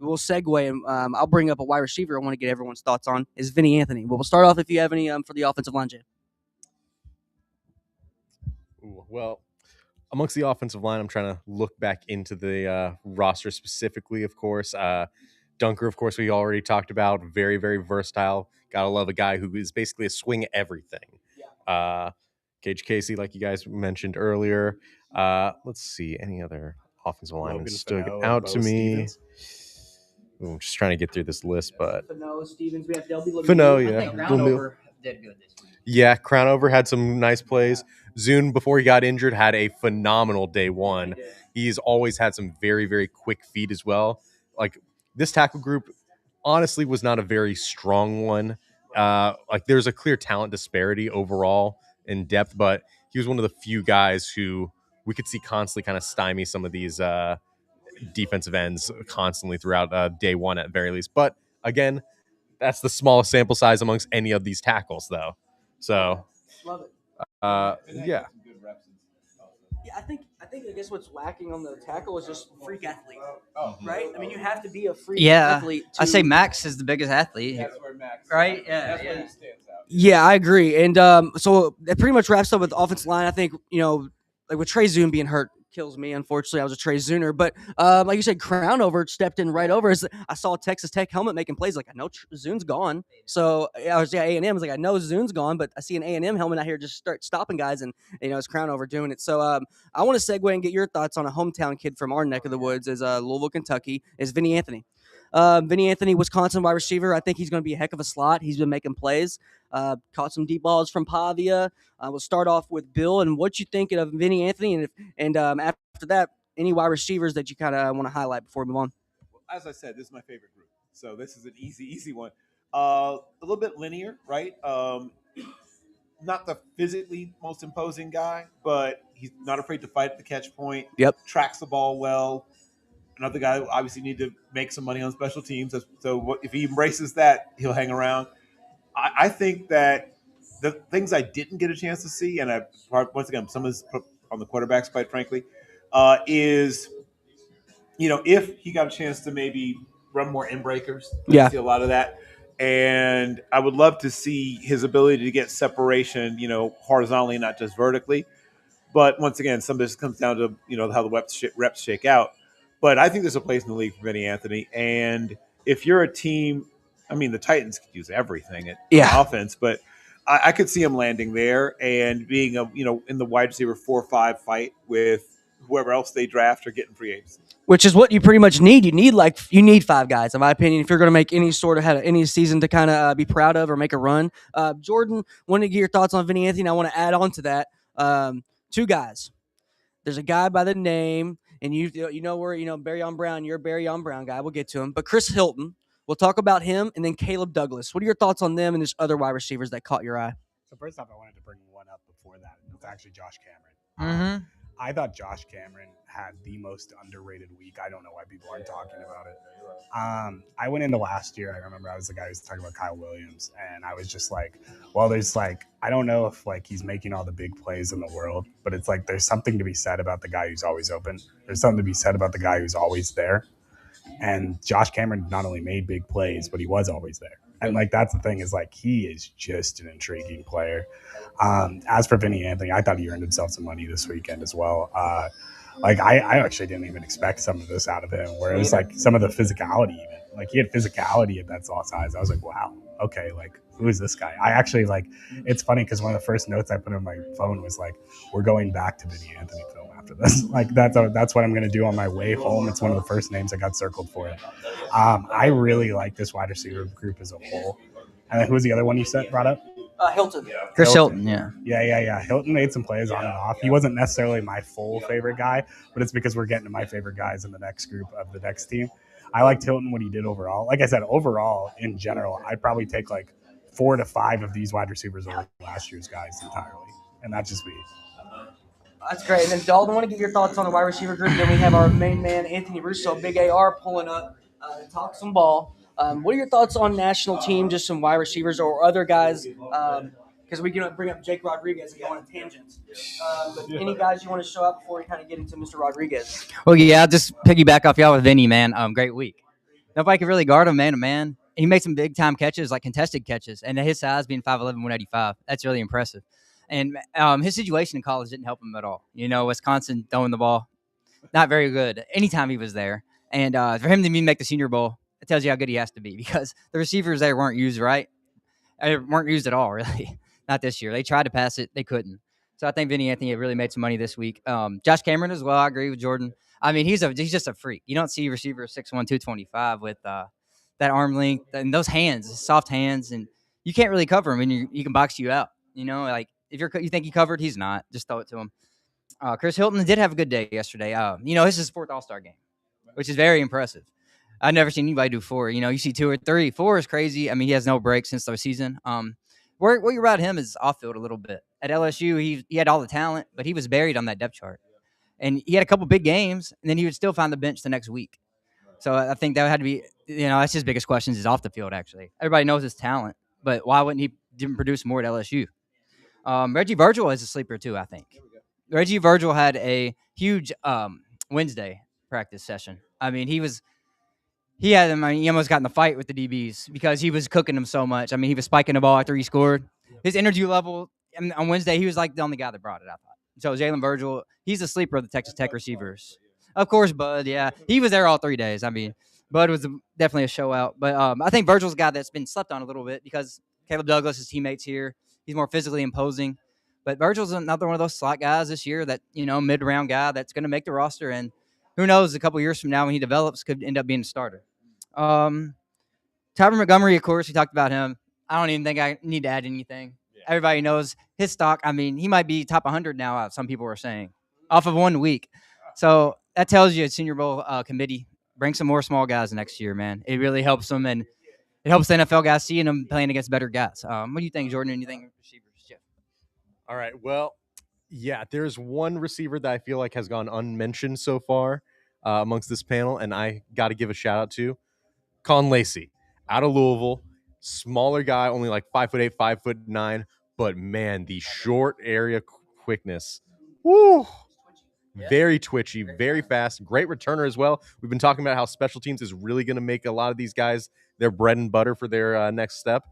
we'll segue and I'll bring up a wide receiver I want to get everyone's thoughts on is Vinny Anthony. But we'll start off if you have any for the offensive line, Jay. Well, amongst the offensive line, I'm trying to look back into the roster specifically, of course. Dunker, of course, we already talked about. Very, very versatile. Gotta love a guy who is basically a swing everything. Gage Casey, like you guys mentioned earlier. Let's see. Any other offensive linemen stood out to me? Ooh, I'm just trying to get through this list, but Fano, Stevens, we have Delby Lemieux. Fano, yeah. I think Crownover did good this week. Yeah, Crownover had some nice plays. Zune, before he got injured, had a phenomenal day one. He's always had some very, very quick feet as well. Like this tackle group, honestly, was not a very strong one. Like there's a clear talent disparity overall in depth, but he was one of the few guys who we could see constantly kind of stymie some of these defensive ends constantly throughout day one at very least. But again, that's the smallest sample size amongst any of these tackles, though. So, love it. Yeah. Yeah, I guess what's lacking on the tackle is just freak athlete, right? I mean, you have to be a freak athlete. I say Max is the biggest athlete. That's where Max, right? Yeah, where he stands out. Yeah, I agree. And so that pretty much wraps up with the offensive line. I think like with Trey Zune being hurt kills me. Unfortunately, I was a Trey Zuner, but like you said, Crownover stepped in right over. I saw a Texas Tech helmet making plays. Like I know Zune's gone, so I was A&M. I was like, I know Zune's gone, but I see an A&M helmet out here just start stopping guys, and it's Crownover doing it. So I want to segue and get your thoughts on a hometown kid from our neck of the woods, is Louisville, Kentucky, is Vinny Anthony. Vinny Anthony, Wisconsin wide receiver. I think he's going to be a heck of a slot. He's been making plays. Caught some deep balls from Pavia. We'll start off with Bill and what you think of Vinny Anthony, and after that, any wide receivers that you kind of want to highlight before we move on. Well, as I said, this is my favorite group, so this is an easy one. A little bit linear, right? not the physically most imposing guy, but he's not afraid to fight at the catch point. Yep. Tracks the ball well. Another guy who obviously need to make some money on special teams. So if he embraces that, he'll hang around. I think that the things I didn't get a chance to see, and once again, some of this on the quarterbacks, quite frankly, is if he got a chance to maybe run more in breakers, Yeah. see a lot of that. And I would love to see his ability to get separation, horizontally, not just vertically. But once again, some of this comes down to how the reps shake out. But I think there's a place in the league for Vinny Anthony. And if you're a team, I mean, the Titans could use everything on offense, but I could see him landing there and being in the wide receiver 4-5 fight with whoever else they draft or get in free agency. Which is what you pretty much need. You need 5 guys, in my opinion, if you're going to make any sort of any season to kind of be proud of or make a run. Jordan, want to get your thoughts on Vinny Anthony? I want to add on to that. 2 guys. There's a guy by the name, and Barry on Brown. You're a Barry on Brown guy. We'll get to him. But Chris Hilton, we'll talk about him, and then Caleb Douglas. What are your thoughts on them and these other wide receivers that caught your eye? So first off, I wanted to bring one up before that. It's actually Josh Cameron. Mm-hmm. I thought Josh Cameron had the most underrated week. I don't know why people aren't talking about it. I went into last year. I remember I was the guy who was talking about Kyle Williams, and I was just like, well, I don't know if he's making all the big plays in the world, but it's like there's something to be said about the guy who's always open. There's something to be said about the guy who's always there. And Josh Cameron not only made big plays, but he was always there. And that's the thing is he is just an intriguing player. As for Vinny Anthony, I thought he earned himself some money this weekend as well. I actually didn't even expect some of this out of him, where it was some of the physicality even. He had physicality at that small size. I was like, wow, okay, who is this guy? I actually it's funny because one of the first notes I put on my phone was we're going back to Vinny Anthony film after this. That's what I'm going to do on my way home. It's one of the first names I got circled for it. I really like this wide receiver group as a whole. And then who was the other one you brought up? Hilton. Chris Hilton, yeah. Yeah. Hilton made some plays on and off. He wasn't necessarily my full favorite guy, but it's because we're getting to my favorite guys in the next group of the next team. I liked Hilton, what he did overall. Like I said, overall, in general, I'd probably take 4 to 5 of these wide receivers over last year's guys entirely. And that's just me. That's great. And then, Dalton, I want to get your thoughts on the wide receiver group. Then we have our main man, Anthony Russo, Big AR, pulling up to talk some ball. What are your thoughts on national team, just some wide receivers or other guys? Because we can bring up Jake Rodriguez and go on a tangent. But any guys you want to show up before we kind of get into Mr. Rodriguez? Well, yeah, I'll just piggyback off y'all with Vinny, man. Great week. Nobody could really guard him man to man. He made some big time catches, contested catches, and his size being 5'11", 185, that's really impressive. And his situation in college didn't help him at all. Wisconsin throwing the ball, not very good. Anytime he was there, and for him to make the Senior Bowl, it tells you how good he has to be because the receivers there weren't used right. They weren't used at all, really. Not this year. They tried to pass it, they couldn't. So I think Vinny Anthony really made some money this week. Josh Cameron as well. I agree with Jordan. I mean, he's just a freak. You don't see receivers 6'1", 225 with that arm length and those hands, soft hands, and you can't really cover him, and he can box you out. If you think he covered, he's not. Just throw it to him. Chris Hilton did have a good day yesterday. This is his 4th All-Star game, which is very impressive. I've never seen anybody do 4. You see 2 or 3. 4 is crazy. I mean, he has no break since the season. Where you ride him is off field a little bit. At LSU, he had all the talent, but he was buried on that depth chart. And he had a couple big games, and then he would still find the bench the next week. So I think that had to be, that's his biggest questions is off the field, actually. Everybody knows his talent, but why wouldn't he didn't produce more at LSU? Reggie Virgil is a sleeper, too, I think. Reggie Virgil had a huge Wednesday practice session. I mean, he almost got in the fight with the DBs because he was cooking them so much. I mean, he was spiking the ball after he scored. His energy level on Wednesday, he was the only guy that brought it, I thought. So Jalen Virgil, he's a sleeper of the Texas Tech receivers. Of course, Bud, yeah. He was there all 3 days. I mean, Bud was definitely a show out. But I think Virgil's a guy that's been slept on a little bit because Caleb Douglas, his teammates here, he's more physically imposing. But Virgil's another one of those slot guys this year that, mid-round guy that's going to make the roster. And who knows, a couple years from now when he develops, could end up being a starter. Tyler Montgomery, of course, we talked about him. I don't even think I need to add anything. Yeah. Everybody knows his stock. I mean, he might be top 100 now, some people are saying, off of 1 week. So that tells you Senior Bowl committee, bring some more small guys next year, man. It really helps them, and it helps the NFL guys seeing them playing against better guys. What do you think, Jordan? Anything receivers? Jeff? All right. Well, yeah, there's one receiver that I feel like has gone unmentioned so far amongst this panel, and I got to give a shout out to Con Lacey out of Louisville. Smaller guy, only like 5'8", 5'9", but man, the short area quickness. Woo! Very twitchy, very fast, great returner as well. We've been talking about how special teams is really going to make a lot of these guys their bread and butter for their next step.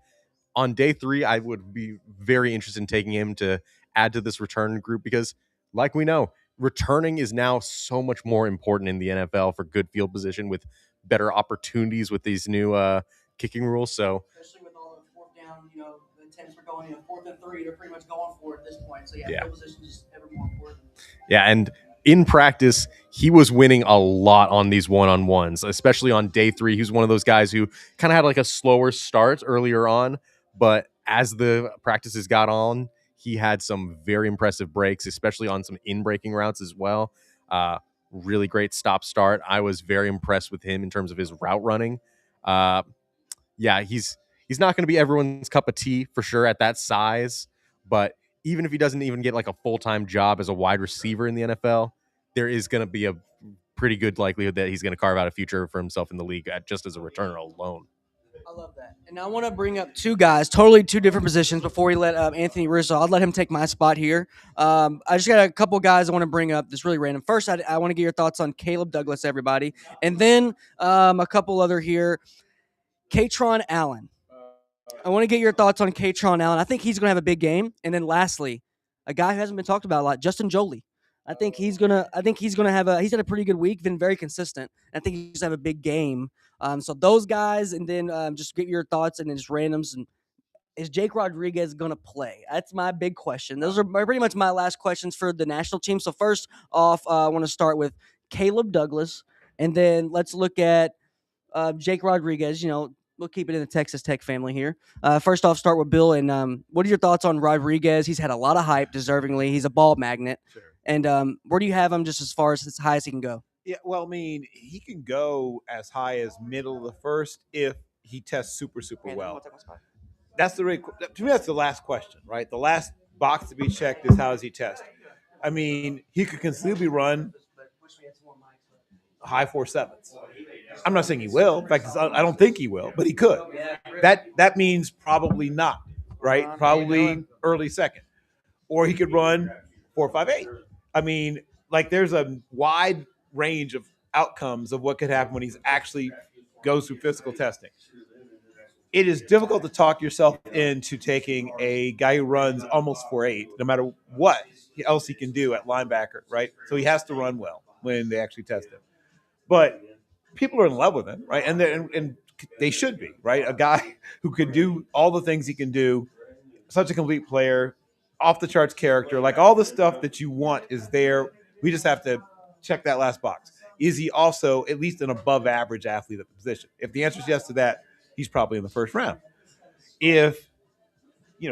On day 3, I would be very interested in taking him to add to this return group because, like we know, returning is now so much more important in the NFL for good field position with better opportunities with these new kicking rules. So, Especially with all the fourth down, the attempts for going 4th and 3, they're pretty much going for it at this point. So Yeah. field position is ever more important. yeah, and in practice, he was winning a lot on these one-on-ones, especially on day 3. He was one of those guys who kind of had like a slower start earlier on, but as the practices got on, he had some very impressive breaks, especially on some in-breaking routes as well. Really great stop-start. I was very impressed with him in terms of his route running. Yeah, he's not going to be everyone's cup of tea for sure at that size, but even if he doesn't even get like a full-time job as a wide receiver in the NFL, there is going to be a pretty good likelihood that he's going to carve out a future for himself in the league just as a returner alone. I love that. And I want to bring up two guys, totally two different positions before we let Anthony Rizzo. I'll let him take my spot here. I just got a couple guys I want to bring up that's really random. First, I want to get your thoughts on Caleb Douglas, everybody. And then a couple other here. Katron Allen. I want to get your thoughts on Katron Allen. I think he's going to have a big game. And then lastly, a guy who hasn't been talked about a lot, Justin Jolie. I think he's gonna have he's had a pretty good week, been very consistent. I think he's gonna have a big game. So those guys, and then just get your thoughts and then just randoms. And is Jake Rodriguez gonna play? That's my big question. Those are pretty much my last questions for the national team. So first off, I want to start with Caleb Douglas, and then let's look at Jake Rodriguez. We'll keep it in the Texas Tech family here. First off, start with Bill. And what are your thoughts on Rodriguez? He's had a lot of hype, deservingly. He's a ball magnet. Sure. And where do you have him just as far as high as he can go? Yeah, well, I mean, he can go as high as middle of the first if he tests super well. That's to me, that's the last question, right? The last box to be checked is how does he test? I mean, he could conceivably run high 4.7s. I'm not saying he will. In fact, I don't think he will, but he could. That means probably not, right? Probably early second. Or he could run 4.58. I mean, like there's a wide range of outcomes of what could happen when he's actually goes through physical testing. It is difficult to talk yourself into taking a guy who runs almost 4.8, no matter what else he can do at linebacker, right? So he has to run well when they actually test him. But people are in love with him, right? And they should be, right? A guy who can do all the things he can do, such a complete player, off the charts character, like all the stuff that you want is there. We just have to check that last box. Is he also at least an above average athlete at the position? If the answer is yes to that, he's probably in the first round. If,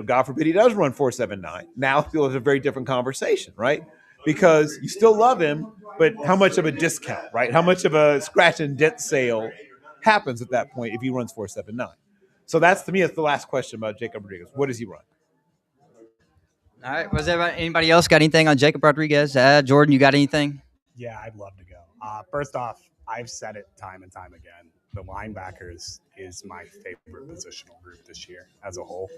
God forbid he does run 4.79, now it's a very different conversation, right? Because you still love him, but how much of a discount, right? How much of a scratch and dent sale happens at that point if he runs 4.79? So that's, to me, that's the last question about Jacob Rodriguez. What does he run? All right. Was there anybody else got anything on Jacob Rodriguez? Jordan, you got anything? Yeah, I'd love to go. First off, I've said it time and time again. The linebackers is my favorite positional group this year as a whole.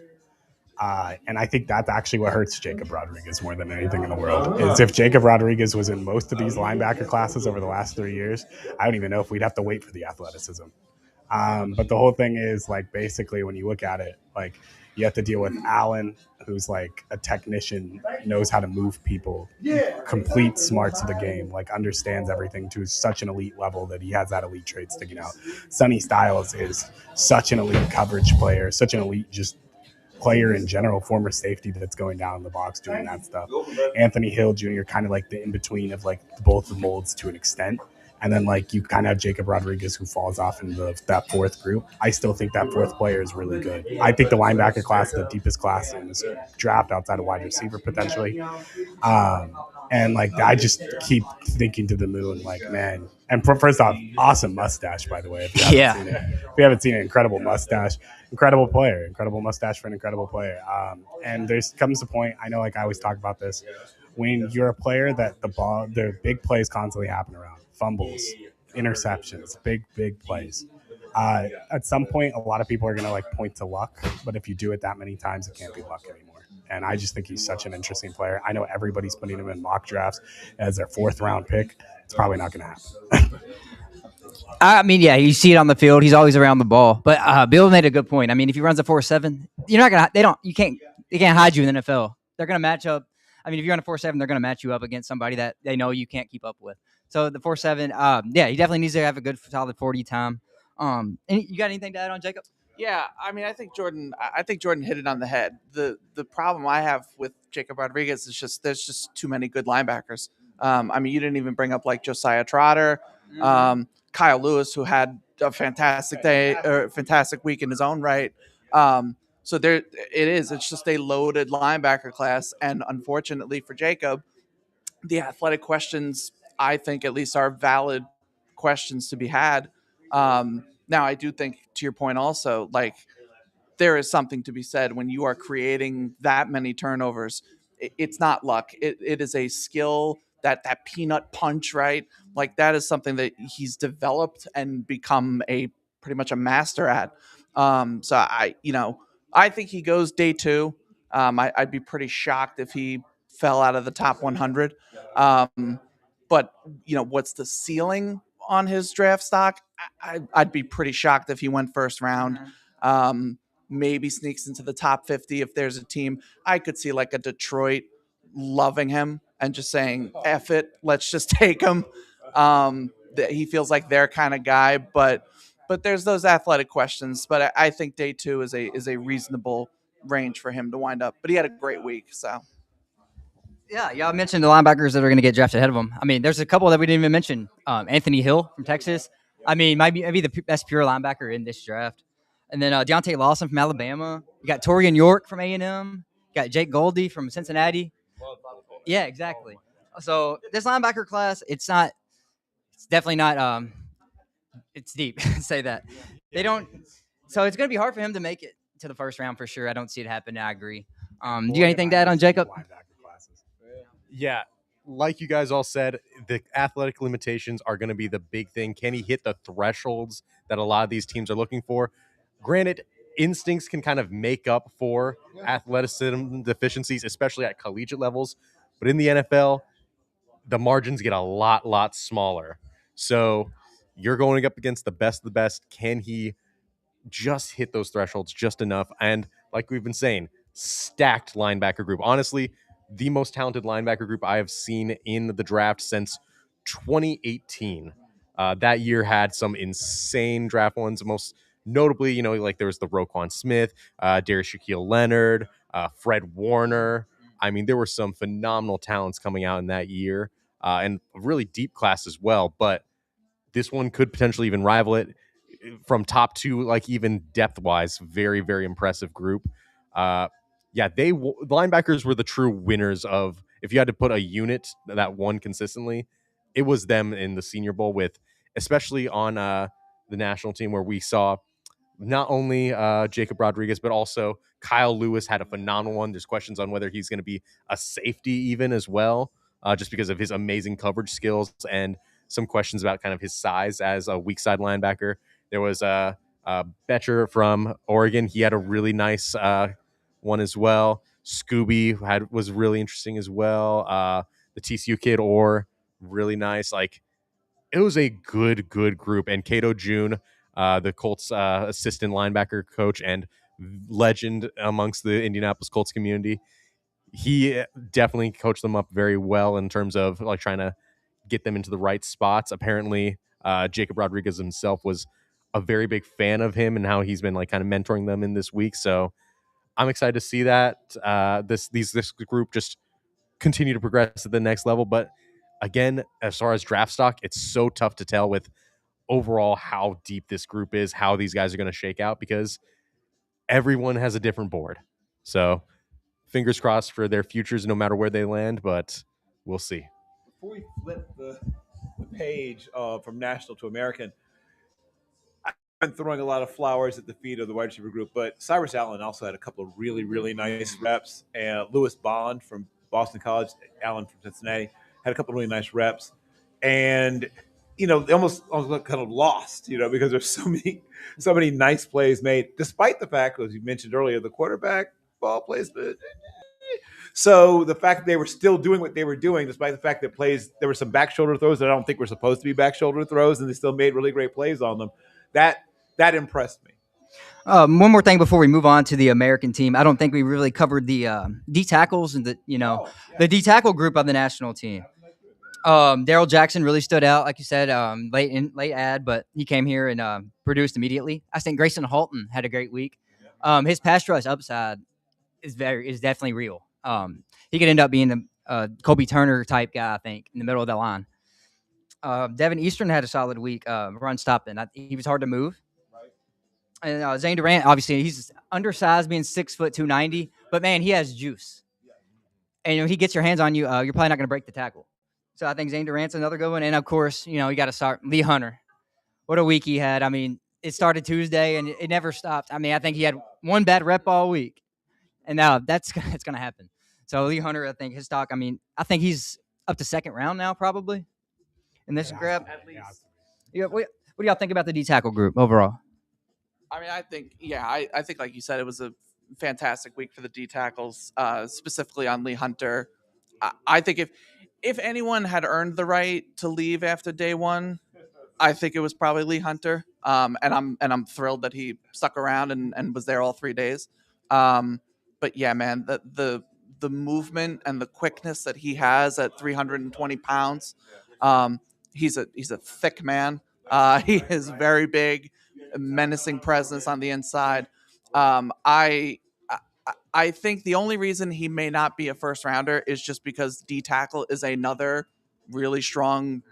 And I think that's actually what hurts Jacob Rodriguez more than anything in the world. Is if Jacob Rodriguez was in most of these linebacker classes over the last 3 years, I don't even know if we'd have to wait for the athleticism. But the whole thing is, like, basically when you look at it, like, you have to deal with Allen, who's like a technician, knows how to move people, complete smarts of the game, like understands everything to such an elite level that he has that elite trait sticking out. Sonny Styles is such an elite coverage player, such an elite just player in general, former safety that's going down in the box doing that stuff. Anthony Hill Jr. kind of like the in-between of like both the molds to an extent. And then like you kind of have Jacob Rodriguez who falls off in that fourth group. I still think that fourth player is really good. I think the linebacker class is the deepest class in this draft outside of wide receiver potentially. And like I just keep thinking to the moon, like, man. And first off, awesome mustache, by the way. If you haven't seen it, incredible mustache, incredible player, incredible mustache for an incredible player. And there's comes a point. I know, like I always talk about this, when you're a player that the big plays constantly happen around, fumbles, interceptions, big plays. At some point, a lot of people are going to like point to luck, but if you do it that many times, it can't be luck anymore. And I just think he's such an interesting player. I know everybody's putting him in mock drafts as their 4th round pick. It's probably not going to happen. I mean, yeah, you see it on the field. He's always around the ball. But Bill made a good point. I mean, if he runs a 4.7, you're not gonna. They can't hide you in the NFL. They're gonna match up. I mean, if you're on a 4.7, they're gonna match you up against somebody that they know you can't keep up with. So the 4.7, yeah, he definitely needs to have a good solid 40 time. And you got anything to add on, Jacob? Yeah, I mean, I think Jordan hit it on the head. The problem I have with Jacob Rodriguez is just there's just too many good linebackers. I mean, you didn't even bring up like Josiah Trotter, Kyle Lewis, who had a fantastic day or fantastic week in his own right. So there it is. It's just a loaded linebacker class, and unfortunately for Jacob, the athletic questions I think at least are valid questions to be had. Now, I do think, to your point also, like there is something to be said when you are creating that many turnovers. It's not luck. It is a skill, that peanut punch, right? Like that is something that he's developed and become a pretty much a master at. So I think he goes day 2. I'd be pretty shocked if he fell out of the top 100. But what's the ceiling on his draft stock? I'd be pretty shocked if he went first round. Maybe sneaks into the top 50 if there's a team. I could see like a Detroit loving him and just saying, F it, let's just take him. He feels like their kind of guy, but there's those athletic questions. But I think day 2 is a reasonable range for him to wind up. But he had a great week, so. Yeah, y'all mentioned the linebackers that are going to get drafted ahead of him. I mean, there's a couple that we didn't even mention. Anthony Hill from Texas. I mean, might be the best pure linebacker in this draft. And then Deontay Lawson from Alabama. You got Torian York from A&M. You got Jake Goldie from Cincinnati. Yeah, exactly. So this linebacker class, it's definitely not. It's deep. Say that. They don't. So it's going to be hard for him to make it to the first round for sure. I don't see it happen. I agree. Do you got anything to add on, Jacob? Yeah, like you guys all said, the athletic limitations are going to be the big thing. Can he hit the thresholds that a lot of these teams are looking for? Granted, instincts can kind of make up for athleticism deficiencies, especially at collegiate levels. But in the NFL, the margins get a lot smaller. So you're going up against the best of the best. Can he just hit those thresholds just enough? And like we've been saying, stacked linebacker group. Honestly, the most talented linebacker group I have seen in the draft since 2018. That year had some insane draft ones. Most notably, like there was the Roquan Smith, Darius Shaquille Leonard, Fred Warner. I mean, there were some phenomenal talents coming out in that year, and a really deep class as well. But this one could potentially even rival it from top 2, like even depth-wise. Very, very impressive group. Yeah, the linebackers were the true winners of, if you had to put a unit that won consistently, it was them in the Senior Bowl, with especially on the national team, where we saw not only Jacob Rodriguez, but also Kyle Lewis had a phenomenal one. There's questions on whether he's going to be a safety even as well, just because of his amazing coverage skills, and some questions about kind of his size as a weak side linebacker. There was Betcher from Oregon. He had a really nice one as well. Scooby was really interesting as well. The TCU kid, or really nice. Like, it was a good group. And Cato June, the Colts assistant linebacker coach and legend amongst the Indianapolis Colts community, he definitely coached them up very well in terms of like trying to get them into the right spots. Apparently, Jacob Rodriguez himself was a very big fan of him and how he's been like kind of mentoring them in this week. So I'm excited to see that this group just continue to progress to the next level. But again, as far as draft stock, it's so tough to tell with overall how deep this group is, how these guys are going to shake out, because everyone has a different board. So fingers crossed for their futures no matter where they land, but we'll see. Before we flip the page from national to American, I've been throwing a lot of flowers at the feet of the wide receiver group, but Cyrus Allen also had a couple of really, really nice reps. And Lewis Bond from Boston College, Allen from Cincinnati, had a couple of really nice reps. And they almost kind of lost, because there's so many nice plays made, despite the fact, as you mentioned earlier, the quarterback ball placement. So the fact that they were still doing what they were doing, despite the fact that there were some back shoulder throws that I don't think were supposed to be back shoulder throws, and they still made really great plays on them. That impressed me. One more thing before we move on to the American team. I don't think we really covered the D tackles and the D tackle group of the national team. Daryl Jackson really stood out, like you said, late ad, but he came here and produced immediately. I think Grayson Halton had a great week. His pass rush upside is definitely real. He could end up being a Kobe Turner type guy, I think, in the middle of the line. Devin Eastern had a solid week, run stopping. He was hard to move. And Zane Durant, obviously, he's undersized, being 6 foot 290, but man, he has juice. And he gets your hands on you, you're probably not going to break the tackle. So I think Zane Durant's another good one. And of course, you got to start Lee Hunter. What a week he had. I mean, it started Tuesday and it never stopped. I mean, I think he had one bad rep all week, and now it's going to happen. So Lee Hunter, I think his stock. I mean, I think he's up to second round now, probably in this grab. At least. Yeah. What do y'all think about the D tackle group overall? I mean, I think like you said, it was a fantastic week for the D tackles, specifically on Lee Hunter. I think if anyone had earned the right to leave after day one, I think it was probably Lee Hunter. And I'm thrilled that he stuck around and was there all 3 days. But yeah, man, the movement and the quickness that he has at 320 pounds, he's a thick man. He is very big, menacing presence on the inside. I think the only reason he may not be a first rounder is just because D tackle is another really strong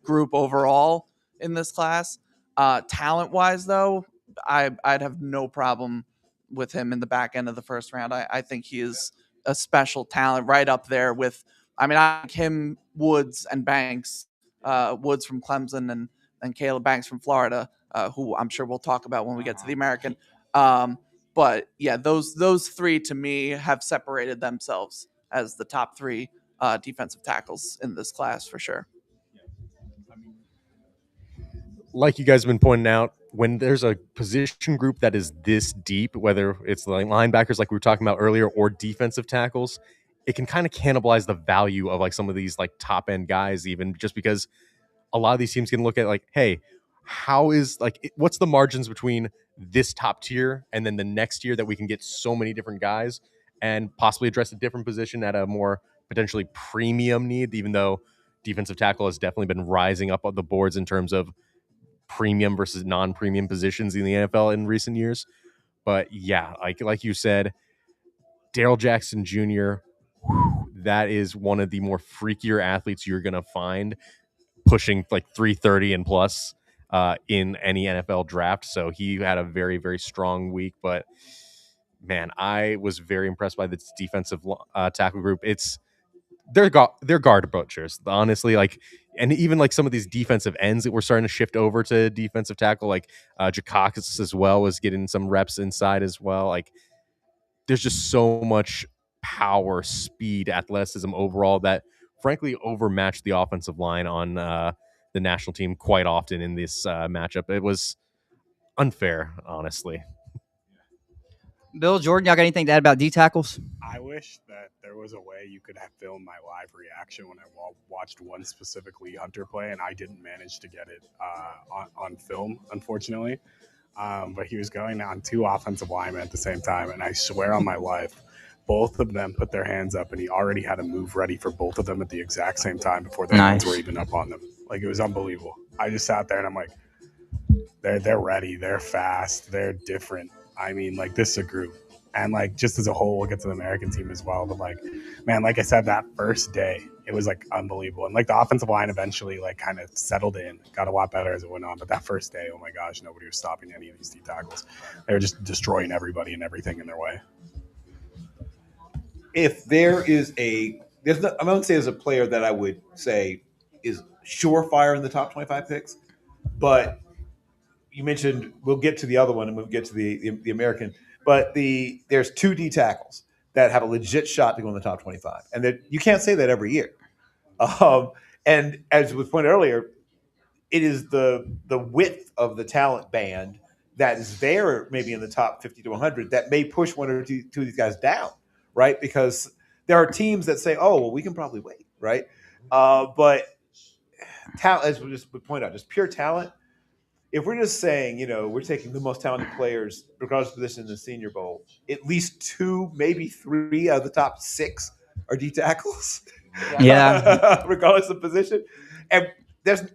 group overall in this class. Talent wise, though, I'd have no problem with him in the back end of the first round. I think he is a special talent right up there with, I think him, Woods, and Banks, Woods from Clemson and Caleb Banks from Florida, who I'm sure we'll talk about when we get to the American. But yeah, those three to me have separated themselves as the top three defensive tackles in this class for sure. Like you guys have been pointing out, when there's a position group that is this deep, whether it's like linebackers like we were talking about earlier or defensive tackles, it can kind of cannibalize the value of like some of these like top end guys, even just because a lot of these teams can look at like, hey, what's the margins between this top tier and then the next tier that we can get so many different guys and possibly address a different position at a more potentially premium need, even though defensive tackle has definitely been rising up on the boards in terms of premium versus non-premium positions in the NFL in recent years. But yeah, like you said, Daryl Jackson Jr., that is one of the more freakier athletes you're going to find, pushing like 330 and plus in any NFL draft. So he had a very, very strong week. But man, I was very impressed by this defensive tackle group. They're guard butchers, honestly. Like, and even like some of these defensive ends that we're starting to shift over to defensive tackle, like Jakakis as well was getting some reps inside as well. Like, there's just so much power, speed, athleticism overall that frankly overmatched the offensive line on the national team quite often in this matchup. It was unfair, honestly. Bill, Jordan, y'all got anything to add about D tackles? I wish that there was a way you could have filmed my live reaction when I watched one specific Lee Hunter play, and I didn't manage to get it on film, unfortunately. But he was going on two offensive linemen at the same time, and I swear on my life, both of them put their hands up, and he already had a move ready for both of them at the exact same time before their hands were even up on them. Like, it was unbelievable. I just sat there, and I'm like, they're ready, they're fast, they're different. I mean, like, this is a group. And, like, just as a whole, we'll get to the American team as well. But, like, man, like I said, that first day, it was like unbelievable. And like the offensive line eventually like kind of settled in, got a lot better as it went on. But that first day, oh my gosh, nobody was stopping any of these D tackles. They were just destroying everybody and everything in their way. If there is I don't say there's a player that I would say is surefire in the top 25 picks, but you mentioned we'll get to the other one and we'll get to the American, but there's two D tackles that have a legit shot to go in the top 25, and that you can't say that every year. And as was pointed earlier, it is the width of the talent band that is there, maybe in the top 50 to 100, that may push one or two of these guys down, right? Because there are teams that say, "Oh, well, we can probably wait," right? But talent, as we just would point out, just pure talent. If we're just saying, we're taking the most talented players, regardless of position in the Senior Bowl, at least 2, maybe 3 out of the top 6 are D tackles. Yeah. Regardless of position. And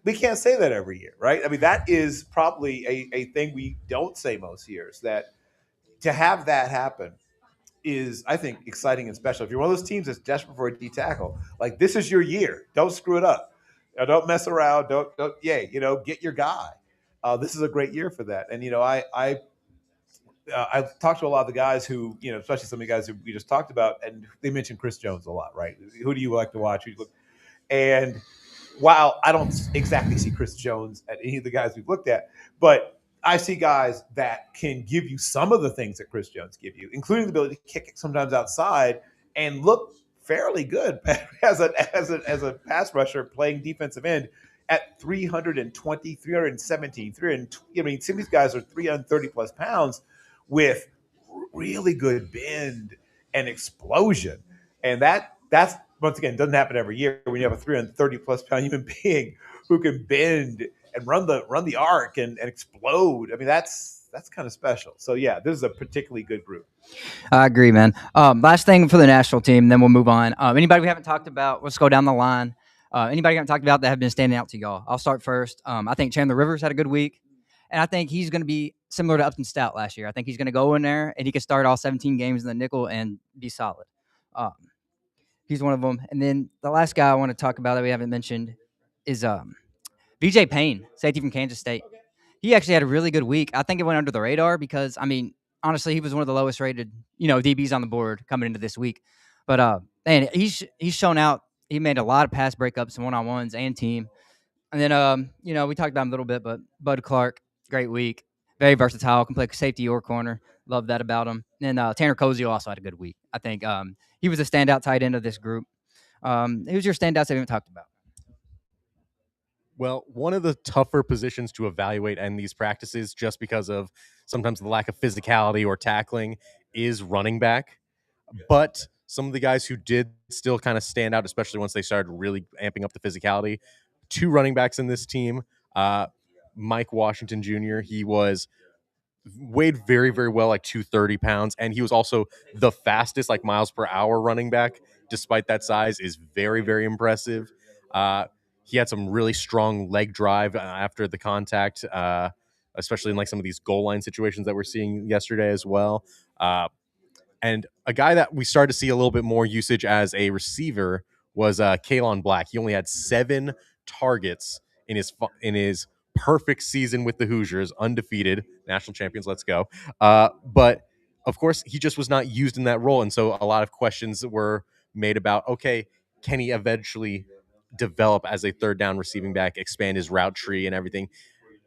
we can't say that every year, right? I mean, that is probably a thing we don't say most years, that to have that happen is, I think, exciting and special. If you're one of those teams that's desperate for a D tackle, like, this is your year. Don't screw it up. Don't mess around. Don't get your guy. This is a great year for that. And, I've talked to a lot of the guys who, especially some of the guys who we just talked about, and they mentioned Chris Jones a lot, right? Who do you like to watch? And while I don't exactly see Chris Jones at any of the guys we've looked at, but I see guys that can give you some of the things that Chris Jones give you, including the ability to kick it sometimes outside and look fairly good as a pass rusher playing defensive end at 320, 317, 320. I mean, some of these guys are 330 plus pounds with really good bend and explosion. And that's once again doesn't happen every year when you have a 330 plus pound human being who can bend and run the arc and explode. I mean, that's kind of special. So yeah, this is a particularly good group. I agree, man. Last thing for the national team, then we'll move on. Anybody we haven't talked about, let's go down the line. Anybody we haven't talked about that have been standing out to y'all? I'll start first. I think Chandler Rivers had a good week, and I think he's going to be similar to Upton Stout last year. I think he's going to go in there, and he can start all 17 games in the nickel and be solid. He's one of them. And then the last guy I want to talk about that we haven't mentioned is VJ Payne, safety from Kansas State. He actually had a really good week. I think it went under the radar because, honestly, he was one of the lowest rated, DBs on the board coming into this week. But man, he's shown out. He made a lot of pass breakups and one-on-ones and team. And then we talked about him a little bit, but Bud Clark, great week, very versatile, can play safety or corner. Love that about him. And Tanner Kozio also had a good week. I think he was a standout tight end of this group. Who's your standouts that we haven't talked about? Well, one of the tougher positions to evaluate in these practices, just because of sometimes the lack of physicality or tackling, is running back. But some of the guys who did still kind of stand out, especially once they started really amping up the physicality, 2 running backs in this team. Mike Washington Jr., he weighed very, very well, like 230 pounds. And he was also the fastest, like miles per hour running back, despite that size, is very, very impressive. He had some really strong leg drive after the contact, especially in like some of these goal line situations that we're seeing yesterday as well. And a guy that we started to see a little bit more usage as a receiver was Kalon Black. He only had 7 targets in his perfect season with the Hoosiers, undefeated, national champions, let's go. But, of course, he just was not used in that role. And so a lot of questions were made about, okay, can he eventually develop as a third down receiving back, expand his route tree and everything?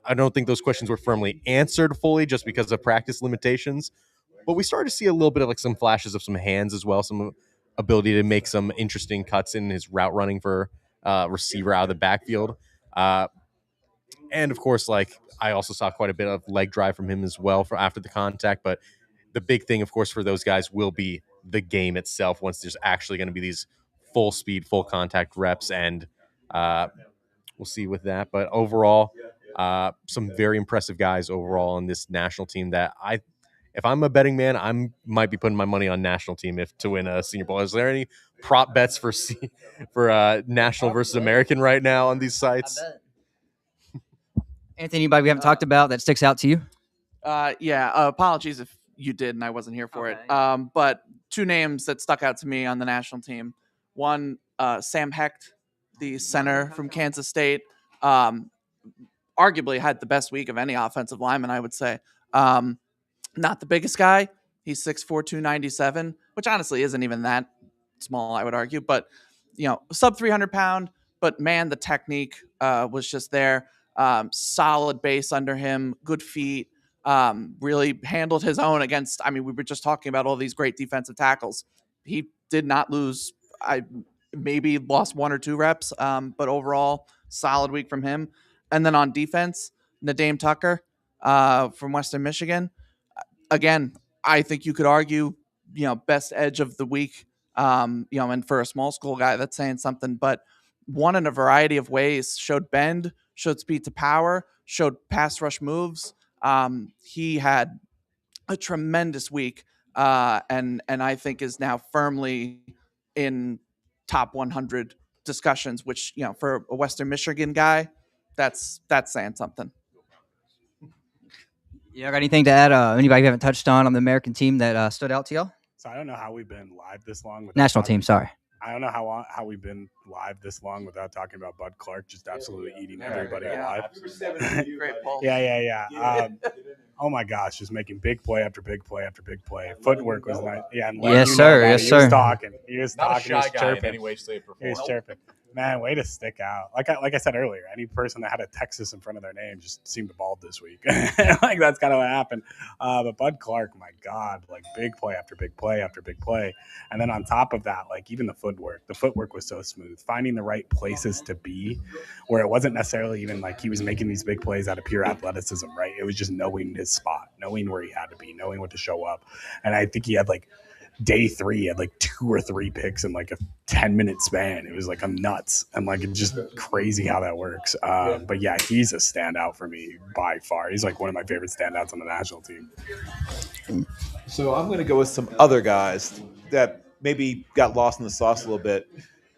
I don't think those questions were firmly answered fully just because of practice limitations. But we started to see a little bit of like some flashes of some hands as well, some ability to make some interesting cuts in his route running for receiver out of the backfield. And of course, like I also saw quite a bit of leg drive from him as well for after the contact. But the big thing, of course, for those guys will be the game itself once there's actually going to be these full speed, full contact reps. And we'll see with that. But overall, some very impressive guys overall on this national team that if I'm a betting man, I might be putting my money on national team to win a Senior Bowl. Is there any prop bets for national versus American right now on these sites? Anthony, anybody we haven't talked about that sticks out to you? Apologies if you did and I wasn't here for it. But 2 names that stuck out to me on the national team. One, Sam Hecht, the center from Kansas State, arguably had the best week of any offensive lineman, I would say. Not the biggest guy. He's 6'4", 297, which honestly isn't even that small, I would argue. But, sub 300-pound. But, man, the technique was just there. Solid base under him, good feet. Really handled his own against, we were just talking about all these great defensive tackles. He did not lose. I maybe lost 1 or 2 reps, but overall, solid week from him. And then on defense, Nadeem Tucker from Western Michigan. Again, I think you could argue, best edge of the week, and for a small school guy, that's saying something, but won in a variety of ways, showed bend, showed speed to power, showed pass rush moves. He had a tremendous week, and I think is now firmly in top 100 discussions, which, for a Western Michigan guy, that's saying something. You got anything to add? Anybody you haven't touched on the American team that stood out to y'all? So I don't know how we've been live this long. National team, sorry. I don't know how we've been live this long without talking about Bud Clark just absolutely eating everybody alive. Great ball. Yeah. Oh my gosh, just making big play after big play after big play. Footwork was nice. Yeah, and yes, sir. Yes, sir. He was talking. Not a shy he was guy chirping. in any way, shape, or form. He was chirping. Man, way to stick out. Like I said earlier, any person that had a Texas in front of their name just seemed to bald this week. Like that's kind of what happened. But Bud Clark, my God, like big play after big play after big play. And then on top of that, like even the footwork was so smooth. Finding the right places to be where it wasn't necessarily even like he was making these big plays out of pure athleticism, right? It was just knowing his spot, knowing where he had to be, knowing when to show up. And I think he had like day 3 had like 2 or 3 picks in like a 10-minute span. It was like I'm nuts. I'm like it's just crazy how that works. But yeah, he's a standout for me by far. He's like one of my favorite standouts on the national team. So I'm going to go with some other guys that maybe got lost in the sauce a little bit.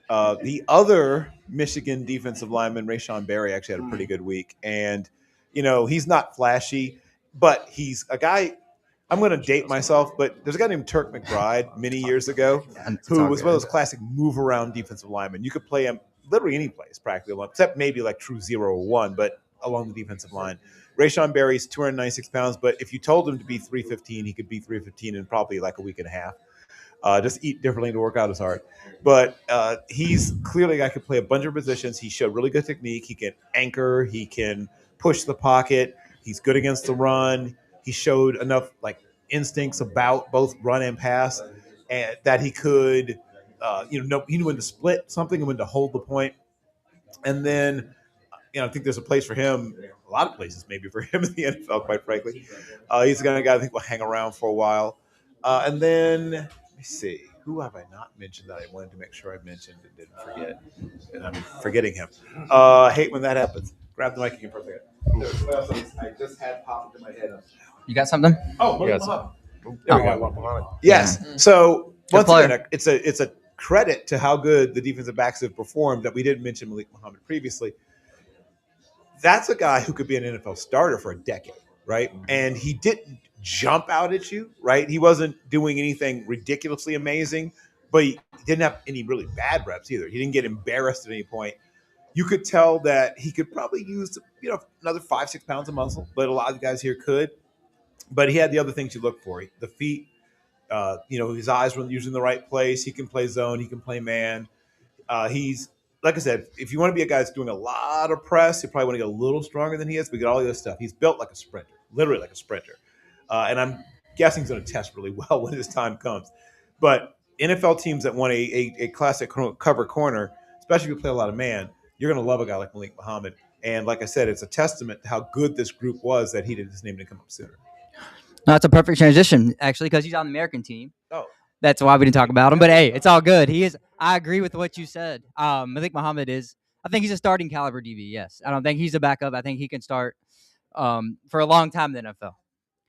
The other Michigan defensive lineman, Rashawn Berry, actually had a pretty good week. And, he's not flashy, but he's a guy – I'm going to date myself, but there's a guy named Turk McBride many years ago who was one of those classic move-around defensive linemen. You could play him literally any place practically, except maybe like true 0 or 1, but along the defensive line. Rashawn Berry's 296 pounds, but if you told him to be 315, he could be 315 in probably like a week and a half. Just eat differently to work out is hard. But he's clearly a guy who can play a bunch of positions. He showed really good technique. He can anchor. He can push the pocket. He's good against the run. He showed enough like instincts about both run and pass, and that he could, he knew when to split something and when to hold the point. And then, I think there's a place for him, a lot of places maybe for him in the NFL, quite frankly. He's the kind of guy I think will hang around for a while. And then, let me see, who have I not mentioned that I wanted to make sure I mentioned and didn't forget? And I'm forgetting him. I hate when that happens. Grab the mic again for a second. I just had popped into my head. You got something? Oh, There we go. yes. So once player. again, it's a credit to how good the defensive backs have performed that we didn't mention Malik Muhammad previously. That's a guy who could be an NFL starter for a decade, right? And he didn't jump out at you, right? He wasn't doing anything ridiculously amazing, but he didn't have any really bad reps either. He didn't get embarrassed at any point. You could tell that he could probably use, another 5-6 pounds of muscle, but a lot of the guys here could. But he had the other things you look for. The feet, his eyes were usually in the right place. He can play zone. He can play man. He's, like I said, if you want to be a guy that's doing a lot of press, you probably want to get a little stronger than he is. But get all the other stuff. He's built like a sprinter, literally like a sprinter. And I'm guessing he's going to test really well when his time comes. But NFL teams that want a classic cover corner, especially if you play a lot of man, you're going to love a guy like Malik Muhammad. And like I said, it's a testament to how good this group was that his name didn't come up sooner. No, it's a perfect transition, actually, because he's on the American team. Oh. That's why we didn't talk about him. But, hey, it's all good. I agree with what you said. Malik Muhammad I think he's a starting caliber DB, yes. I don't think he's a backup. I think he can start for a long time in the NFL.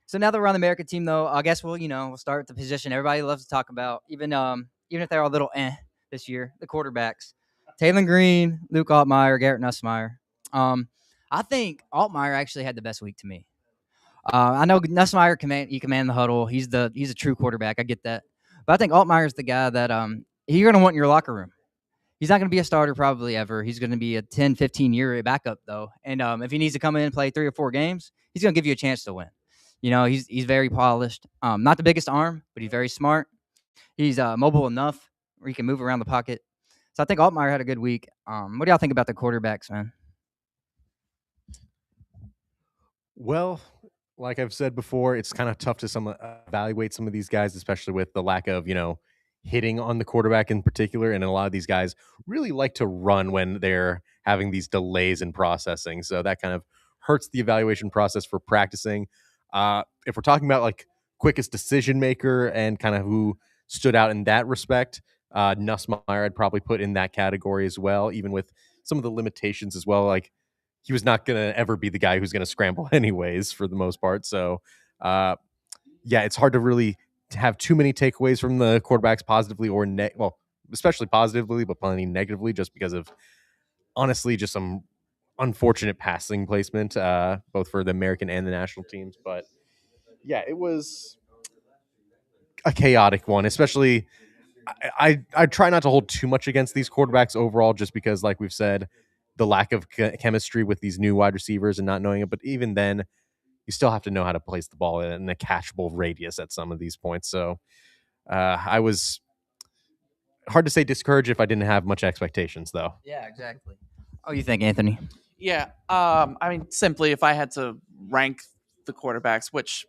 So now that we're on the American team, though, I guess we'll start with the position everybody loves to talk about, even if they're a little this year, the quarterbacks. Taylor Green, Luke Altmaier, Garrett Nussmeier. I think Altmaier actually had the best week to me. I know Nussmeier command the huddle. He's a true quarterback. I get that. But I think Altmaier's the guy that you're going to want in your locker room. He's not going to be a starter probably ever. He's going to be a 10, 15-year backup, though. And if he needs to come in and play 3 or 4 games, he's going to give you a chance to win. He's very polished. Not the biggest arm, but he's very smart. He's mobile enough where he can move around the pocket. So I think Altmaier had a good week. What do y'all think about the quarterbacks, man? Well, like I've said before, it's kind of tough to evaluate some of these guys, especially with the lack of, hitting on the quarterback in particular. And a lot of these guys really like to run when they're having these delays in processing. So that kind of hurts the evaluation process for practicing. If we're talking about like quickest decision maker and kind of who stood out in that respect, Nussmeier I'd probably put in that category as well, even with some of the limitations as well. Like, he was not going to ever be the guy who's going to scramble anyways for the most part. So, it's hard to really have too many takeaways from the quarterbacks positively or especially positively, but plenty negatively, just because of honestly just some unfortunate passing placement, both for the American and the national teams. But yeah, it was a chaotic one, especially. I try not to hold too much against these quarterbacks overall, just because, like we've said, the lack of chemistry with these new wide receivers and not knowing it. But even then, you still have to know how to place the ball in a catchable radius at some of these points. So I was hard to say discouraged if I didn't have much expectations, though. Yeah, exactly. Oh, you think, Anthony? Yeah. I mean, simply if I had to rank the quarterbacks, which,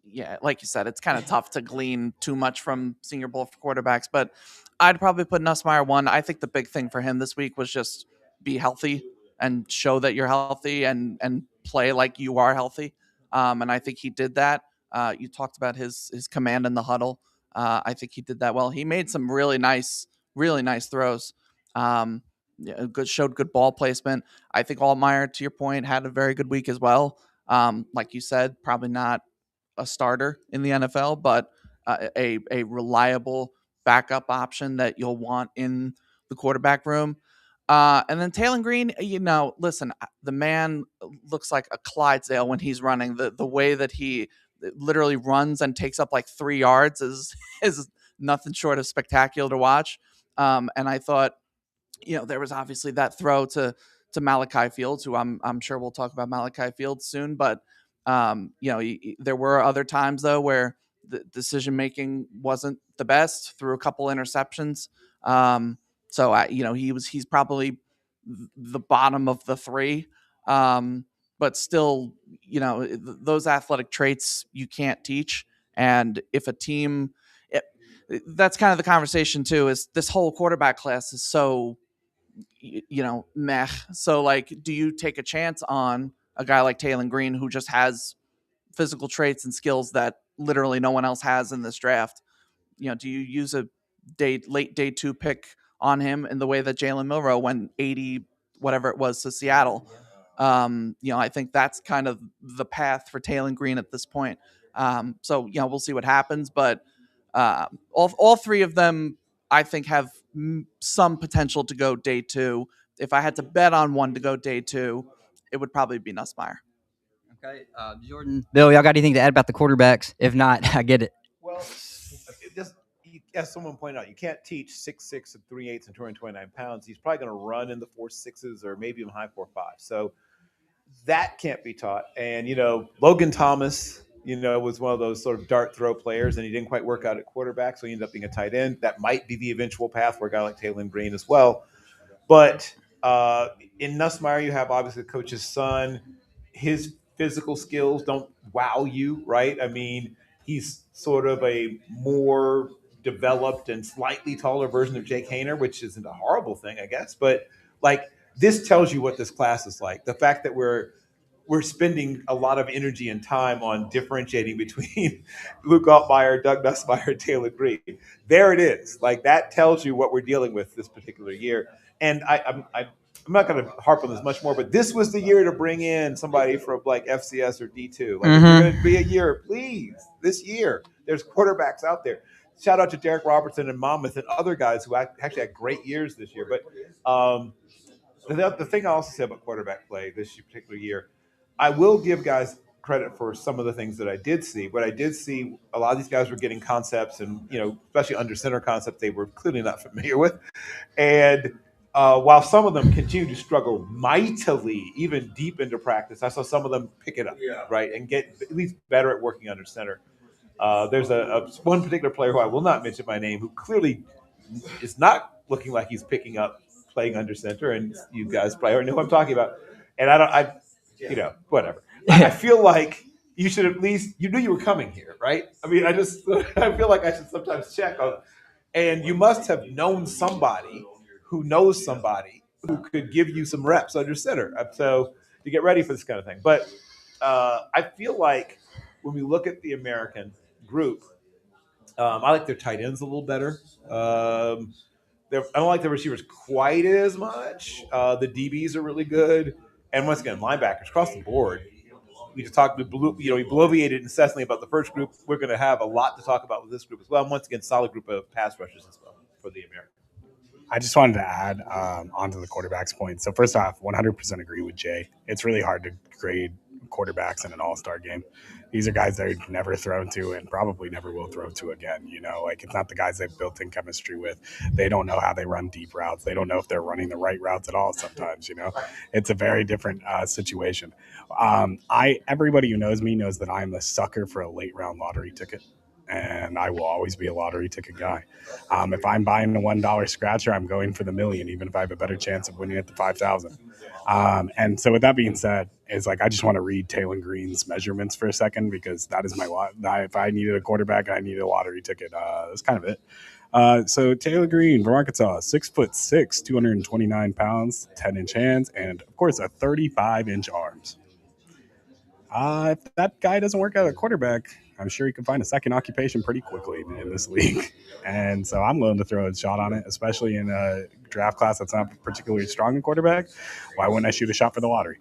yeah, like you said, it's kind of tough to glean too much from Senior Bowl for quarterbacks, but I'd probably put Nussmeier 1. I think the big thing for him this week was just be healthy and show that you're healthy and play like you are healthy. And I think he did that. You talked about his command in the huddle. I think he did that well. He made some really nice throws. Showed good ball placement. I think Altmaier, to your point, had a very good week as well. Like you said, probably not a starter in the NFL, but a reliable backup option that you'll want in the quarterback room. And then Taylor Green, listen, the man looks like a Clydesdale when he's running. The way that he literally runs and takes up like 3 yards is nothing short of spectacular to watch. And I thought, there was obviously that throw to Malachi Fields, who I'm sure we'll talk about Malachi Fields soon. But there were other times though where the decision making wasn't the best, through a couple interceptions. He's probably the bottom of the 3. But still, those athletic traits you can't teach. And if a team, that's kind of the conversation too, is this whole quarterback class is so meh. So like, do you take a chance on a guy like Taylor Green, who just has physical traits and skills that literally no one else has in this draft? Do you use a late day 2 pick on him in the way that Jalen Milroe went 80, whatever it was, to Seattle? I think that's kind of the path for Taylor Green at this point. We'll see what happens, but all 3 of them, I think, have some potential to go day 2. If I had to bet on one to go day 2, it would probably be Nussmeier. Okay, Jordan, Bill, y'all got anything to add about the quarterbacks? If not, I get it. Well, as someone pointed out, you can't teach 6'6" and 3/8 and 229 pounds. He's probably going to run in the 4.6s or maybe even high 4.5. So that can't be taught. And, Logan Thomas, was one of those sort of dart throw players, and he didn't quite work out at quarterback, so he ended up being a tight end. That might be the eventual path for a guy like Taylor Green as well. But in Nussmeier, you have obviously the coach's son. His physical skills don't wow you, right? I mean, he's sort of a more developed and slightly taller version of Jake Haener, which isn't a horrible thing, I guess. But like, this tells you what this class is like. The fact that we're spending a lot of energy and time on differentiating between Luke Altmaier, Doug Nussmeier, and Taylor Green. There it is. Like, that tells you what we're dealing with this particular year. And I'm not going to harp on this much more, but this was the year to bring in somebody from like FCS or D2. Like, if you're going to be a year, please, this year, there's quarterbacks out there. Shout out to Derek Robertson and Monmouth and other guys who actually had great years this year. But the thing I also say about quarterback play this particular year, I will give guys credit for some of the things that I did see. What I did see, a lot of these guys were getting concepts, and especially under center concepts they were clearly not familiar with. And while some of them continue to struggle mightily, even deep into practice, I saw some of them pick it up, right, and get at least better at working under center. There's a one particular player who I will not mention by name who clearly is not looking like he's picking up playing under center, and you guys probably already know who I'm talking about. And whatever. I feel like you should at least you knew you were coming here, right? I mean, I feel like I should sometimes check on, and you must have known somebody who knows somebody who could give you some reps under center. So to get ready for this kind of thing, but I feel like when we look at the American group, I like their tight ends a little better. I don't like the receivers quite as much. The DBs are really good, and once again, linebackers across the board. We just talked. We bloviated incessantly about the first group. We're going to have a lot to talk about with this group as well. And once again, solid group of pass rushers as well for the American. I just wanted to add onto the quarterback's point. So first off, 100% agree with Jay. It's really hard to grade quarterbacks in an all-star game. These are guys they've never thrown to and probably never will throw to again. It's not the guys they've built in chemistry with. They don't know how they run deep routes. They don't know if they're running the right routes at all sometimes, It's a very different situation. Everybody who knows me knows that I'm a sucker for a late-round lottery ticket. And I will always be a lottery ticket guy. If I'm buying a $1 scratcher, I'm going for the million, even if I have a better chance of winning at the 5,000. And so with that being said, I just want to read Taylor Green's measurements for a second, because that is my lot. If I needed a quarterback and I needed a lottery ticket, that's kind of it. So Taylor Green from Arkansas, 6'6", 229 pounds, 10-inch hands, and of course a 35-inch arms. If that guy doesn't work out at quarterback, I'm sure he can find a second occupation pretty quickly in this league. And so I'm willing to throw a shot on it, especially in a draft class that's not particularly strong in quarterback. Why wouldn't I shoot a shot for the lottery?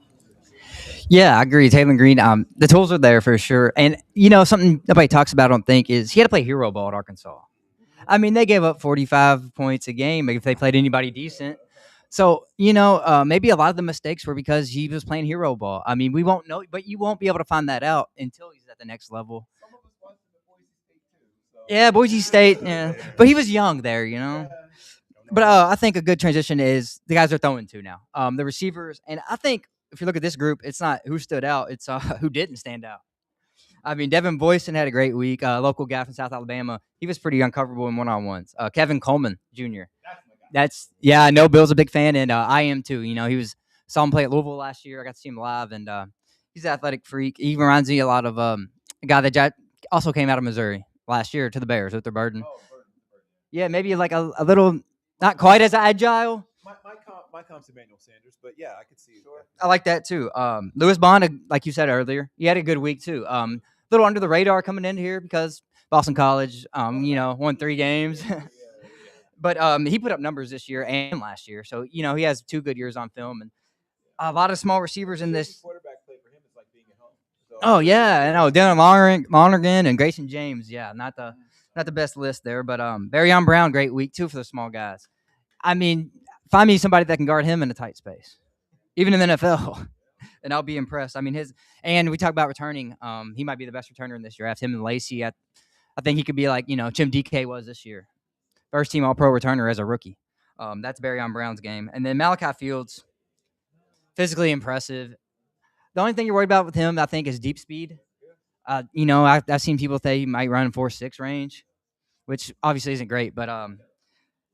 Yeah, I agree. Taylor Green, the tools are there for sure. And, something nobody talks about, I don't think, is he had to play hero ball at Arkansas. I mean, they gave up 45 points a game if they played anybody decent. So, maybe a lot of the mistakes were because he was playing hero ball. I mean, we won't know, but you won't be able to find that out until he's at the next level. Yeah, Boise State. Yeah, but he was young there, But I think a good transition is the guys they're throwing to now, the receivers. And I think if you look at this group, it's not who stood out; it's who didn't stand out. I mean, Devin Boyson had a great week. Local guy from South Alabama. He was pretty uncoverable in one-on-ones. Kevin Coleman Jr. I know Bill's a big fan, and I am too. Saw him play at Louisville last year. I got to see him live, and he's an athletic freak. He reminds me a lot of a guy that also came out of Missouri last year to the Bears with their Burden. Yeah, maybe like a little, not quite as agile. My comp's Emmanuel Sanders, but yeah, I could see it. I like that too. Lewis Bond, like you said earlier, he had a good week too. Little under the radar coming in here because Boston College, won 3 games. But he put up numbers this year and last year. So, he has 2 good years on film. And a lot of small receivers in this. Quarterback play for him is like being at home. So, oh, yeah. I know. Dylan Lonergan and Grayson James. Yeah, not the best list there. But Barryon Brown, great week too for the small guys. I mean, find me somebody that can guard him in a tight space, even in the NFL. And I'll be impressed. I mean, and we talk about returning. He might be the best returner in this draft. Him and Lacey. I think he could be like, Jim DK was this year. First team All-Pro returner as a rookie. That's Barryon Brown's game. And then Malachi Fields, physically impressive. The only thing you're worried about with him, I think, is deep speed. I've seen people say he might run in 4.6 range, which obviously isn't great. But,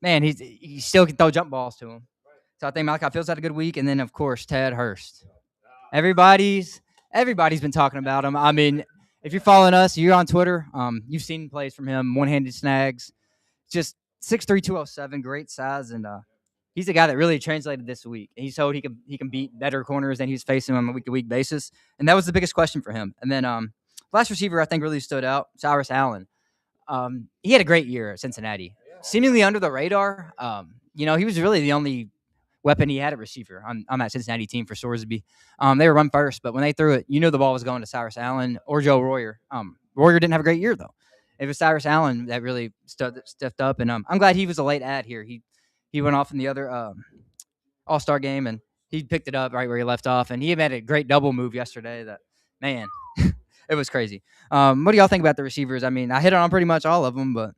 man, he still can throw jump balls to him. So I think Malachi Fields had a good week. And then, of course, Ted Hurst. Everybody's been talking about him. I mean, if you're following us, you're on Twitter, you've seen plays from him, one-handed snags. Just 6'3", 207, great size, and he's a guy that really translated this week. He showed he can beat better corners than he was facing on a week-to-week basis, and that was the biggest question for him. And then last receiver I think really stood out, Cyrus Allen. He had a great year at Cincinnati, seemingly under the radar. He was really the only weapon he had at receiver on that Cincinnati team for Sorsby. They were run first, but when they threw it, the ball was going to Cyrus Allen or Joe Royer. Royer didn't have a great year, though. It was Cyrus Allen that really stepped up, and I'm glad he was a late ad here. He went off in the other All-Star game, and he picked it up right where he left off, and he made a great double move yesterday that Man, it was crazy. What do y'all think about the receivers? I mean, I hit on pretty much all of them, but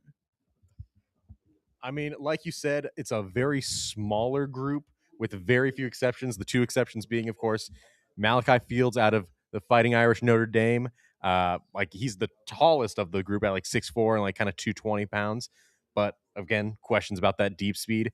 I mean, like you said, it's a very smaller group with very few exceptions. The two exceptions being, of course, Malachi Fields out of the Fighting Irish Notre Dame. Like he's the tallest of the group at like 6'4" and like kind of 220 pounds. But again, questions about that deep speed.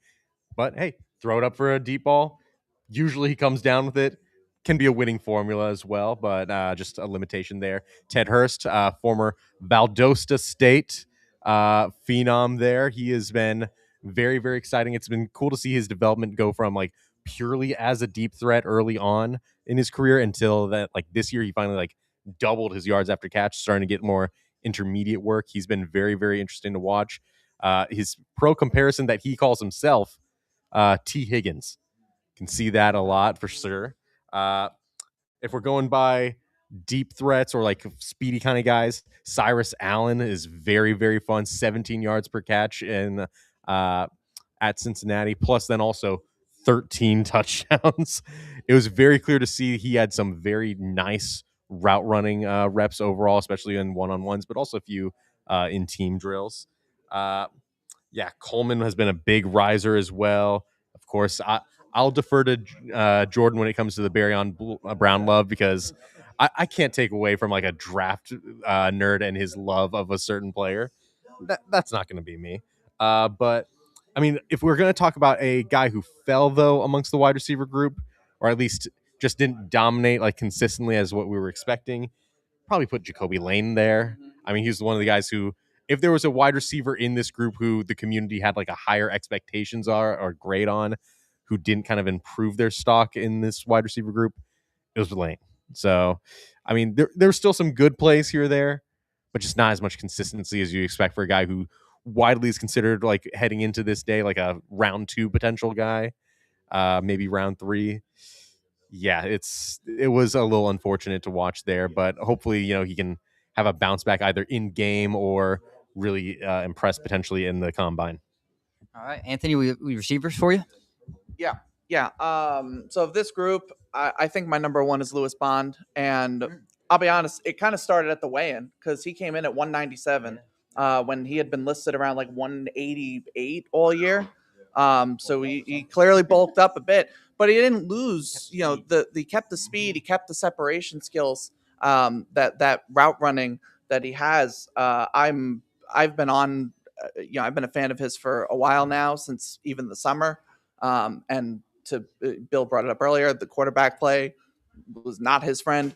But hey, throw it up for a deep ball. Usually he comes down with it. Can be a winning formula as well, but just a limitation there. Ted Hurst, former Valdosta State phenom there. He has been very, very exciting. It's been cool to see his development go from like purely as a deep threat early on in his career until that like this year he finally like doubled his yards after catch, starting to get more intermediate work. He's been very, very interesting to watch. His pro comparison that he calls himself T. Higgins. Can see that a lot for sure. If we're going by deep threats or like speedy kind of guys, Cyrus Allen is very, very fun. 17 yards per catch in at Cincinnati, plus then also 13 touchdowns. It was very clear to see he had some very nice route running reps overall, especially in one-on-ones, but also a few in team drills. Yeah, Coleman has been a big riser as well. Of course, I'll defer to Jordan when it comes to the Brown love because I can't take away from like a draft nerd and his love of a certain player. That's not going to be me. But I mean, if we're going to talk about a guy who fell though amongst the wide receiver group, or at least just didn't dominate like consistently as what we were expecting, probably put Jacoby Lane there. I mean, he's one of the guys who, if there was a wide receiver in this group who the community had like a higher expectations or grade on, who didn't kind of improve their stock in this wide receiver group, it was Lane. So, I mean, there's still some good plays here or there, but just not as much consistency as you expect for a guy who widely is considered like heading into this day like a round 2 potential guy, maybe round 3. Yeah, it was a little unfortunate to watch there, but hopefully, he can have a bounce back either in game or really impress potentially in the combine. all right, Anthony, we receivers for you. Yeah. So of this group, I think my number one is Lewis Bond, and I'll be honest, it kind of started at the weigh-in because he came in at 197 when he had been listed around like 188 all year. So he clearly bulked up a bit, but he didn't lose. He kept the speed, he kept the separation skills, that route running that he has. I've been on, I've been a fan of his for a while now, since even the summer. And to Bill brought it up earlier, the quarterback play was not his friend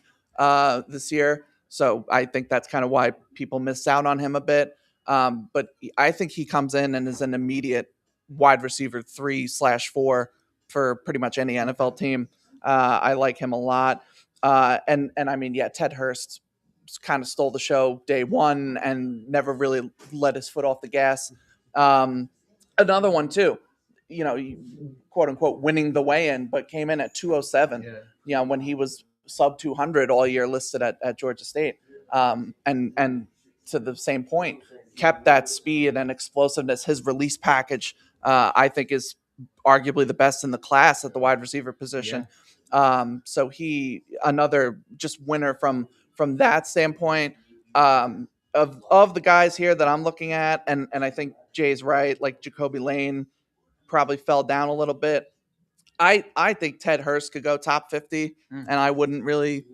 this year. So I think that's kind of why people missed out on him a bit. But I think he comes in and is an immediate wide receiver 3/4 for pretty much any NFL team. I like him a lot. And I mean, yeah, Ted Hurst kind of stole the show day one and never really let his foot off the gas. Another one too, quote unquote winning the weigh-in, but came in at 207. When he was sub 200 all year listed at Georgia State. And to the same point, kept that speed and explosiveness. His release package, I think, is arguably the best in the class at the wide receiver position. So he another just winner from that standpoint. Of the guys here that I'm looking at, and I think Jay's right, like Jacoby Lane probably fell down a little bit. I think Ted Hurst could go top 50, and I wouldn't really,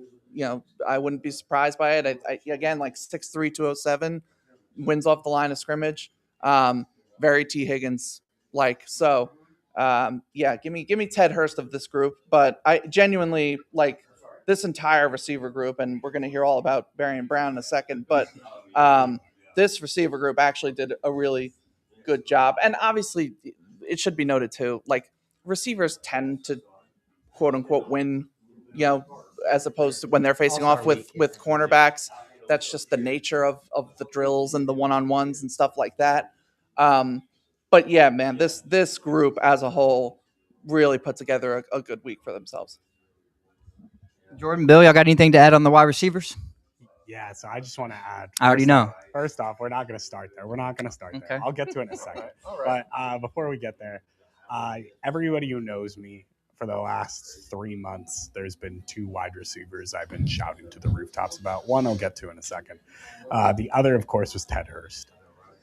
I wouldn't be surprised by it. Again, like 6'3", 207, wins off the line of scrimmage. Very T. Higgins like. So, yeah, give me Ted Hurst of this group. But I genuinely like this entire receiver group, and we're going to hear all about Barry and Brown in a second. But this receiver group actually did a really good job. And obviously, it should be noted too, like receivers tend to quote unquote win, as opposed to when they're facing off with cornerbacks. That's just the nature of the drills and the one-on-ones and stuff like that. But yeah, man, this group as a whole really put together a good week for themselves. Jordan, Bill, y'all got anything to add on the wide receivers? Yeah, so I just want to add. I already know. First off, we're not going to start there. Okay. I'll get to it in a second. All right. But before we get there, everybody who knows me for the last 3 months, there's been 2 wide receivers I've been shouting to the rooftops about. One I'll get to in a second. The other, of course, was Ted Hurst.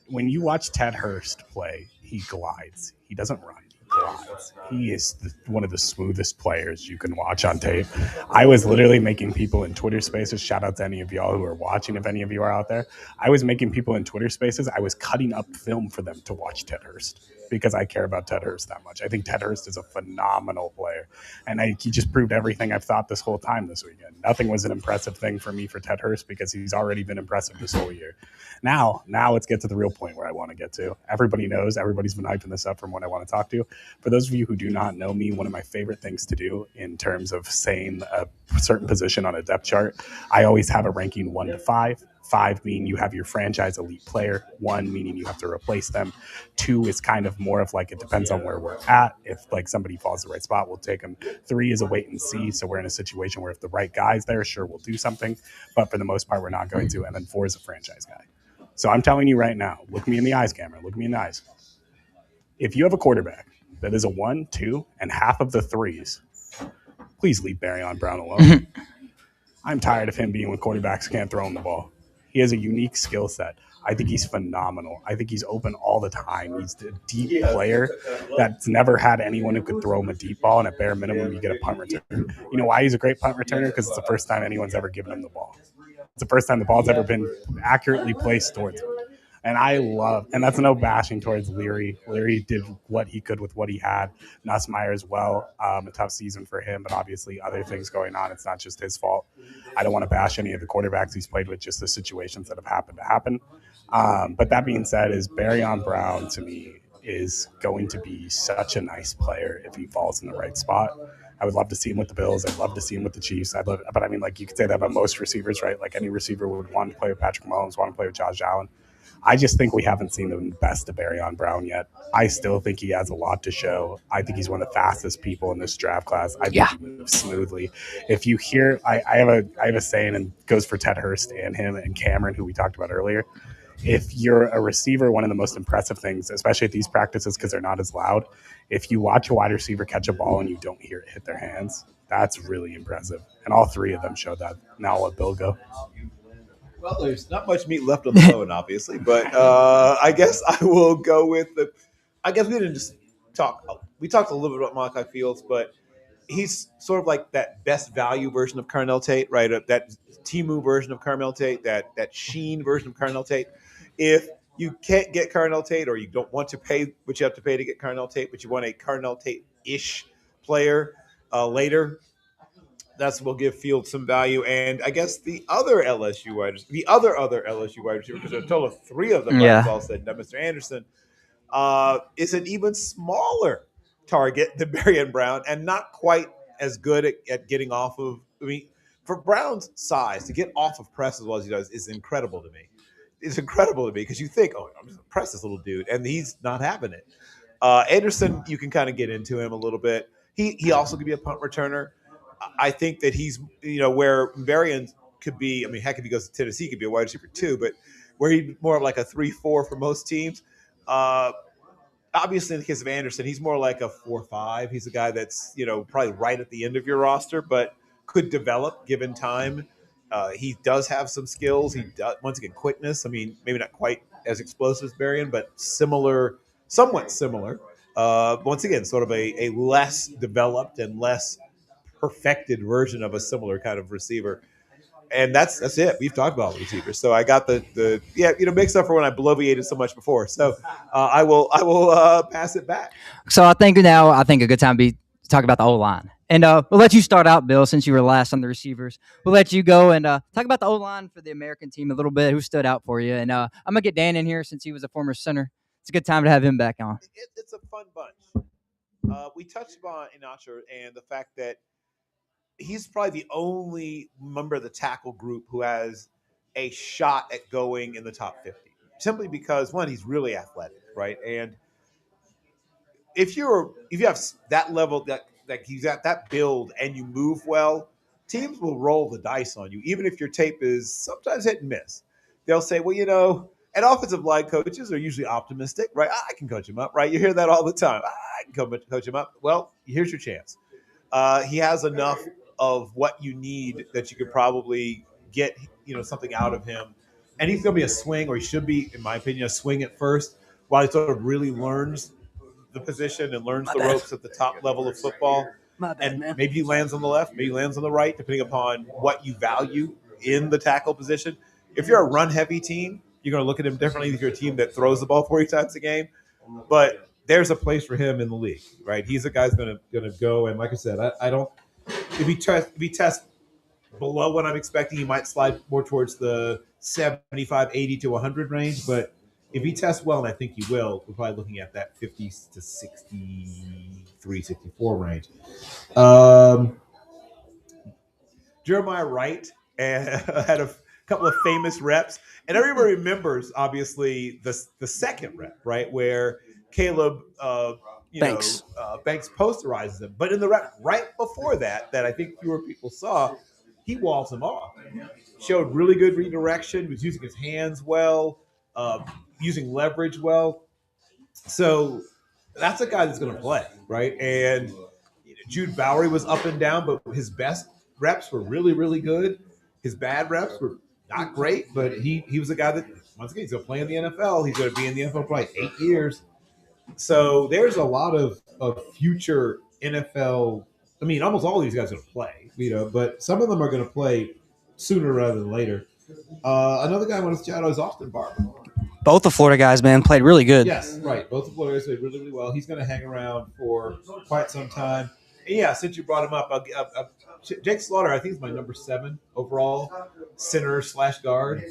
When you watch Ted Hurst play, he glides. He doesn't run. He glides. He is one of the smoothest players you can watch on tape. I was literally making people in Twitter Spaces. Shout out to any of y'all who are watching. If any of you are out there, I was making people in Twitter Spaces. I was cutting up film for them to watch Ted Hurst because I care about Ted Hurst that much. I think Ted Hurst is a phenomenal player, and he just proved everything I've thought this whole time this weekend. Nothing was an impressive thing for me for Ted Hurst because he's already been impressive this whole year. Now let's get to the real point where I want to get to. Everybody knows, everybody's been hyping this up from what I want to talk to. For those of you who do not know me, one of my favorite things to do in terms of saying a certain position on a depth chart, I always have a ranking 1 to 5. 5 meaning you have your franchise elite player. 1 meaning you have to replace them. 2 is kind of more of like it depends on where we're at. If like somebody falls the right spot, we'll take them. 3 is a wait and see. So we're in a situation where if the right guy's there, sure, we'll do something. But for the most part, we're not going to. And then 4 is a franchise guy. So I'm telling you right now, look me in the eyes, Cameron. Look me in the eyes. If you have a quarterback that is a 1, 2, and half of the 3s, please leave Barryon Brown alone. I'm tired of him being when quarterbacks can't throw him the ball. He has a unique skill set. I think he's phenomenal. I think he's open all the time. He's a deep player that's never had anyone who could throw him a deep ball, and at bare minimum, you get a punt returner. You know why he's a great punt returner? Because it's the first time anyone's ever given him the ball. It's the first time the ball's ever been accurately placed towards him. And I love, and that's no bashing towards Leary. Leary did what he could with what he had. Nussmeier as well, a tough season for him, but obviously other things going on. It's not just his fault. I don't want to bash any of the quarterbacks he's played with, just the situations that have happened to happen. But that being said, is Barryon Brown to me is going to be such a nice player if he falls in the right spot. I would love to see him with the Bills. I'd love to see him with the Chiefs. But I mean, like you could say that about most receivers, right? Like any receiver would want to play with Patrick Mahomes, want to play with Josh Allen. I just think we haven't seen the best of Barryon Brown yet. I still think he has a lot to show. I think he's one of the fastest people in this draft class. I think he moves smoothly. If you hear, I have a saying, and it goes for Ted Hurst and him and Cameron, who we talked about earlier. If you're a receiver, one of the most impressive things, especially at these practices because they're not as loud, if you watch a wide receiver catch a ball and you don't hear it hit their hands, that's really impressive. And all 3 of them showed that. Now I'll let Bill go. Well, there's not much meat left on the bone, obviously, but I guess I will go with the. I guess we didn't just talk. We talked a little bit about Malachi Fields, but he's sort of like that best value version of Carnell Tate, right? That Timu version of Carnell Tate, that Sheen version of Carnell Tate. If you can't get Carnell Tate, or you don't want to pay what you have to pay to get Carnell Tate, but you want a Carnell Tate-ish player later, that's will give Fields some value. And I guess the other LSU wide receiver, because there's a total of 3 of them, like Paul said, Mr. Anderson, is an even smaller target than Barryon Brown and not quite as good at getting off of. I mean, for Brown's size, to get off of press as well as he does is incredible to me. It's incredible to me because you think, oh, I'm just going to press this little dude, and he's not having it. Anderson, you can kind of get into him a little bit. He also could be a punt returner. I think that he's, where Barryon could be, I mean, heck, if he goes to Tennessee, he could be a wide receiver too, but where he's more of like a 3-4 for most teams. Obviously, in the case of Anderson, he's more like a 4-5. He's a guy that's, probably right at the end of your roster, but could develop given time. He does have some skills. He does, once again, quickness. I mean, maybe not quite as explosive as Barryon, but somewhat similar. Once again, sort of a less developed and less perfected version of a similar kind of receiver. And that's it. We've talked about receivers. So I got the mixed up for when I bloviated so much before. So I will pass it back. So I think a good time to talk about the O-line. And we'll let you start out, Bill, since you were last on the receivers. We'll let you go and talk about the O-line for the American team a little bit, who stood out for you. And I'm going to get Dan in here since he was a former center. It's a good time to have him back on. It's a fun bunch. We touched upon Inacho and the fact that he's probably the only member of the tackle group who has a shot at going in the top 50. Simply because, one, he's really athletic, right? And if you have that level, that he's at that build and you move well, teams will roll the dice on you, even if your tape is sometimes hit and miss. They'll say, well, and offensive line coaches are usually optimistic, right? I can coach him up, right? You hear that all the time. I can coach him up. Well, here's your chance. he has enough of what you need that you could probably get something out of him. And he's going to be a swing, or he should be, in my opinion, a swing at first, while he sort of really learns the position and learns the ropes at the top level of football. And maybe he lands on the left, maybe he lands on the right, depending upon what you value in the tackle position. If you're a run-heavy team, you're going to look at him differently if you're a team that throws the ball 40 times a game. But there's a place for him in the league, right? He's a guy's going to go. And like I said, I don't. If he tests below what I'm expecting, he might slide more towards the 75, 80 to 100 range. But if he tests well, and I think he will, we're probably looking at that 50 to 63, 64 range. Jeremiah Wright had a couple of famous reps, and everybody remembers obviously the second rep, right, where Caleb Banks posterizes him. But in the rep right before that I think fewer people saw, he walls him off. Showed really good redirection, was using his hands well, using leverage well. So that's a guy that's going to play, right? And Jude Bowery was up and down, but his best reps were really, really good. His bad reps were not great, but he was a guy that, once again, he's going to play in the NFL. He's going to be in the NFL for like 8 years. So there's a lot of future NFL. I mean, almost all of these guys are going to play, but some of them are going to play sooner rather than later. Another guy I want to shout out is Austin Barber. Both the Florida guys, man, played really good. Yes, right. Both the Florida guys played really, really well. He's going to hang around for quite some time. And yeah, since you brought him up, Jake Slaughter, I think, is my number 7 overall center / guard.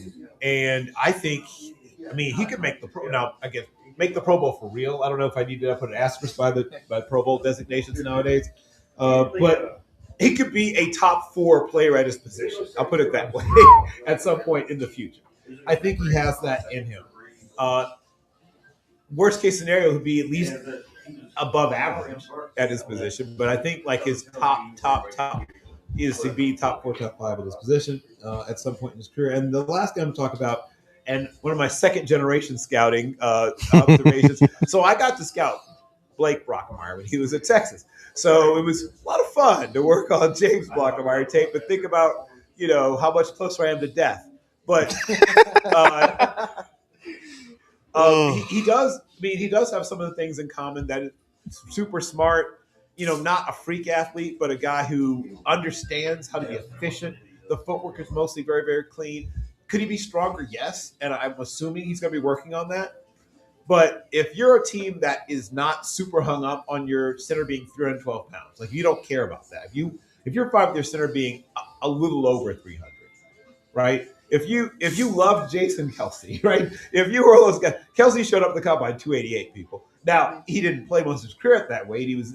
And I think, he could make the Pro. Now, again, make the Pro Bowl for real. I don't know if I need to put an asterisk by Pro Bowl designations nowadays. But he could be a top 4 player at his position. I'll put it that way at some point in the future. I think he has that in him. Worst case scenario would be at least above average at his position, but I think like his top is to be top 4, top 5 at his position at some point in his career. And the last guy I'm talking about, and one of my second generation scouting observations. So I got to scout Blake Brockemeyer when he was at Texas. So it was a lot of fun to work on James Brockemeyer tape, but think about how much closer I am to death. But he does. He does have some of the things in common. That is super smart. Not a freak athlete, but a guy who understands how to be efficient. The footwork is mostly very, very clean. Could he be stronger? Yes, and I'm assuming he's going to be working on that. But if you're a team that is not super hung up on your center being 312 pounds, like you don't care about that. If you're fine with your center being a little over 300, right? If you love Jason Kelsey, right? If you were all those guys, Kelsey showed up at the combine 288 people. Now he didn't play most of his career at that weight. He was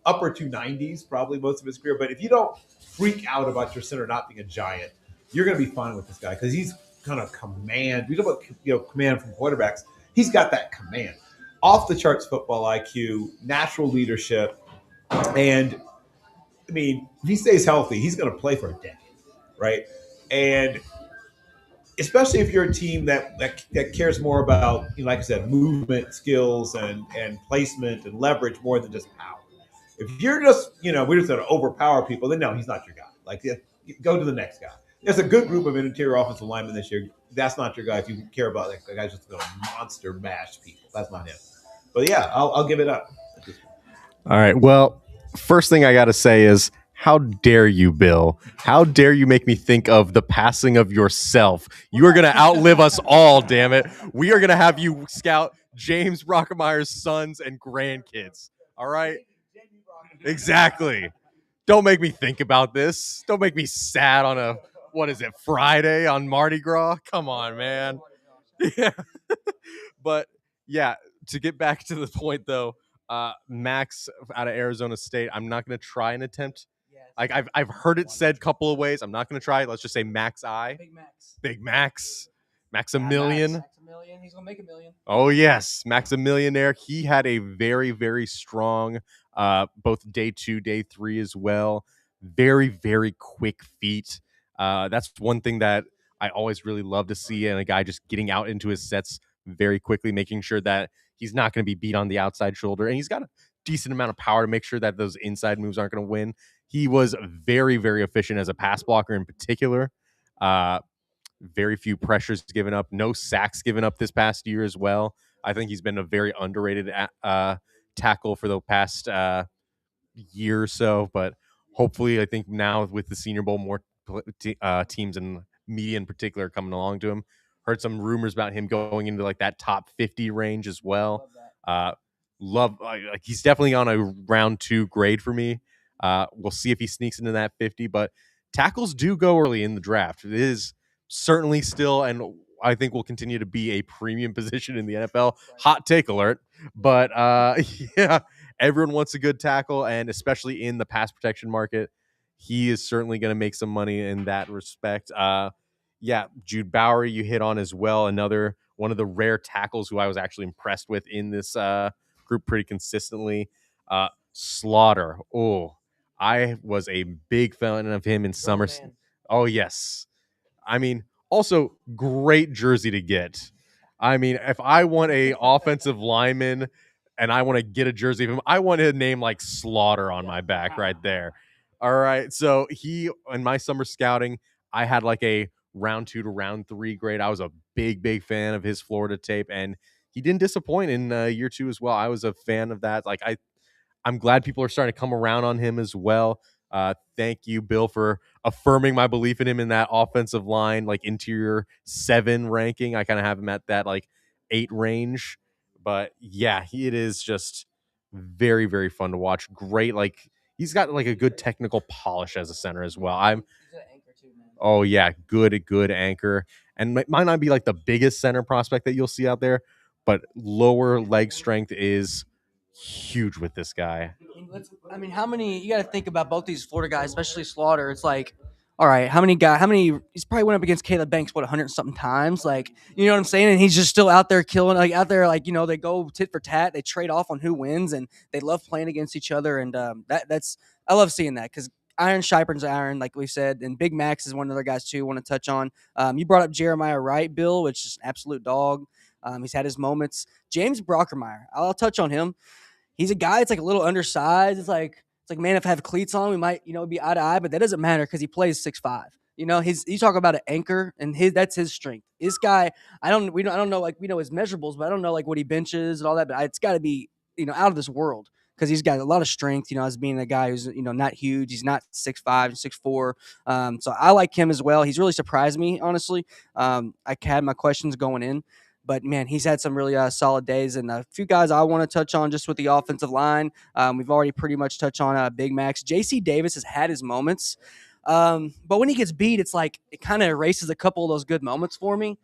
upper 290s probably most of his career. But if you don't freak out about your center not being a giant, you're going to be fine with this guy because he's kind of command. We talk about command from quarterbacks. He's got that command, off the charts football IQ, natural leadership, and if he stays healthy, he's going to play for a decade, right? And especially if you're a team that cares more about, like I said, movement skills and placement and leverage more than just power. If you're just, we're just going to overpower people, then no, he's not your guy. Like, go to the next guy. There's a good group of interior offensive linemen this year. That's not your guy if you care about the guy's just going to monster mash people. That's not him. But yeah, I'll give it up. All right. Well, first thing I got to say is, how dare you, Bill? How dare you make me think of the passing of yourself? You are going to outlive us all, damn it. We are going to have you scout James Brockemeyer's sons and grandkids. All right? Exactly. Don't make me think about this. Don't make me sad on a, Friday on Mardi Gras? Come on, man. Yeah. But, yeah, to get back to the point, though, Max out of Arizona State, I'm not going to try and attempt. Like I've heard it said a couple of ways. I'm not going to try it. Let's just say Max I. Big Max. Maximilian. Maximilian. He's going to make $1 million. Oh, yes. Maximillionaire. He had a very, very strong both day 2, day 3 as well. Very, very quick feet. That's one thing that I always really love to see, and a guy just getting out into his sets very quickly, making sure that he's not going to be beat on the outside shoulder. And he's got decent amount of power to make sure that those inside moves aren't going to win. He was very, very efficient as a pass blocker in particular. Very few pressures given up, no sacks given up this past year as well. I think he's been a very underrated tackle for the past year or so, but hopefully, I think now with the Senior Bowl, more teams and media in particular coming along to him. Heard some rumors about him going into like that top 50 range as well. Like he's definitely on a round 2 grade for me. We'll see if he sneaks into that 50, but tackles do go early in the draft. It is certainly still, and I think will continue to be, a premium position in the NFL. Hot take alert, but yeah, everyone wants a good tackle, and especially in the pass protection market, he is certainly going to make some money in that respect. Yeah, Jude Bowery, you hit on as well. Another one of the rare tackles who I was actually impressed with in this group pretty consistently. Slaughter. Oh, I was a big fan of him in summer. Oh, yes. I mean, also great jersey to get. I mean, if I want a offensive lineman and I want to get a jersey of him, I want a name like Slaughter on my back right there. All right. So he, in my summer scouting, I had like a round 2 to round 3 grade. I was a big, big fan of his Florida tape, and he didn't disappoint in year 2 as well. I was a fan of that. Like I'm glad people are starting to come around on him as well. Thank you, Bill, for affirming my belief in him in that offensive line, like interior 7 ranking. I kind of have him at that like 8 range. But yeah, it is just very, very fun to watch. Great. Like he's got like a good technical polish as a center as well. Oh yeah, good anchor. And might not be like the biggest center prospect that you'll see out there, but lower leg strength is huge with this guy. I mean, how many you got to think about both these Florida guys, especially Slaughter. It's like, all right, how many? He's probably went up against Caleb Banks 100 something times, like you know what I'm saying, and he's just still out there killing, like out there, like they go tit for tat, they trade off on who wins, and they love playing against each other, and that's I love seeing that because Iron sharpens iron, like we said, and Big Max is one of the other guys too. Want to touch on? You brought up Jeremiah Wright, Bill, which is an absolute dog. He's had his moments. James Brockermeyer, I'll touch on him. He's a guy that's like a little undersized. It's like man, if I have cleats on, we might be eye to eye, but that doesn't matter because he plays 6'5". You talk about an anchor, and that's his strength. This guy, I don't know, like we know his measurables, but I don't know like what he benches and all that. But it's got to be out of this world because he's got a lot of strength. As being a guy who's not huge. He's not 6'5", 6'4". So I like him as well. He's really surprised me, honestly. I had my questions going in. But, man, he's had some really solid days. And a few guys I want to touch on just with the offensive line. We've already pretty much touched on Big Max. J.C. Davis has had his moments. But when he gets beat, it's like it kind of erases a couple of those good moments for me.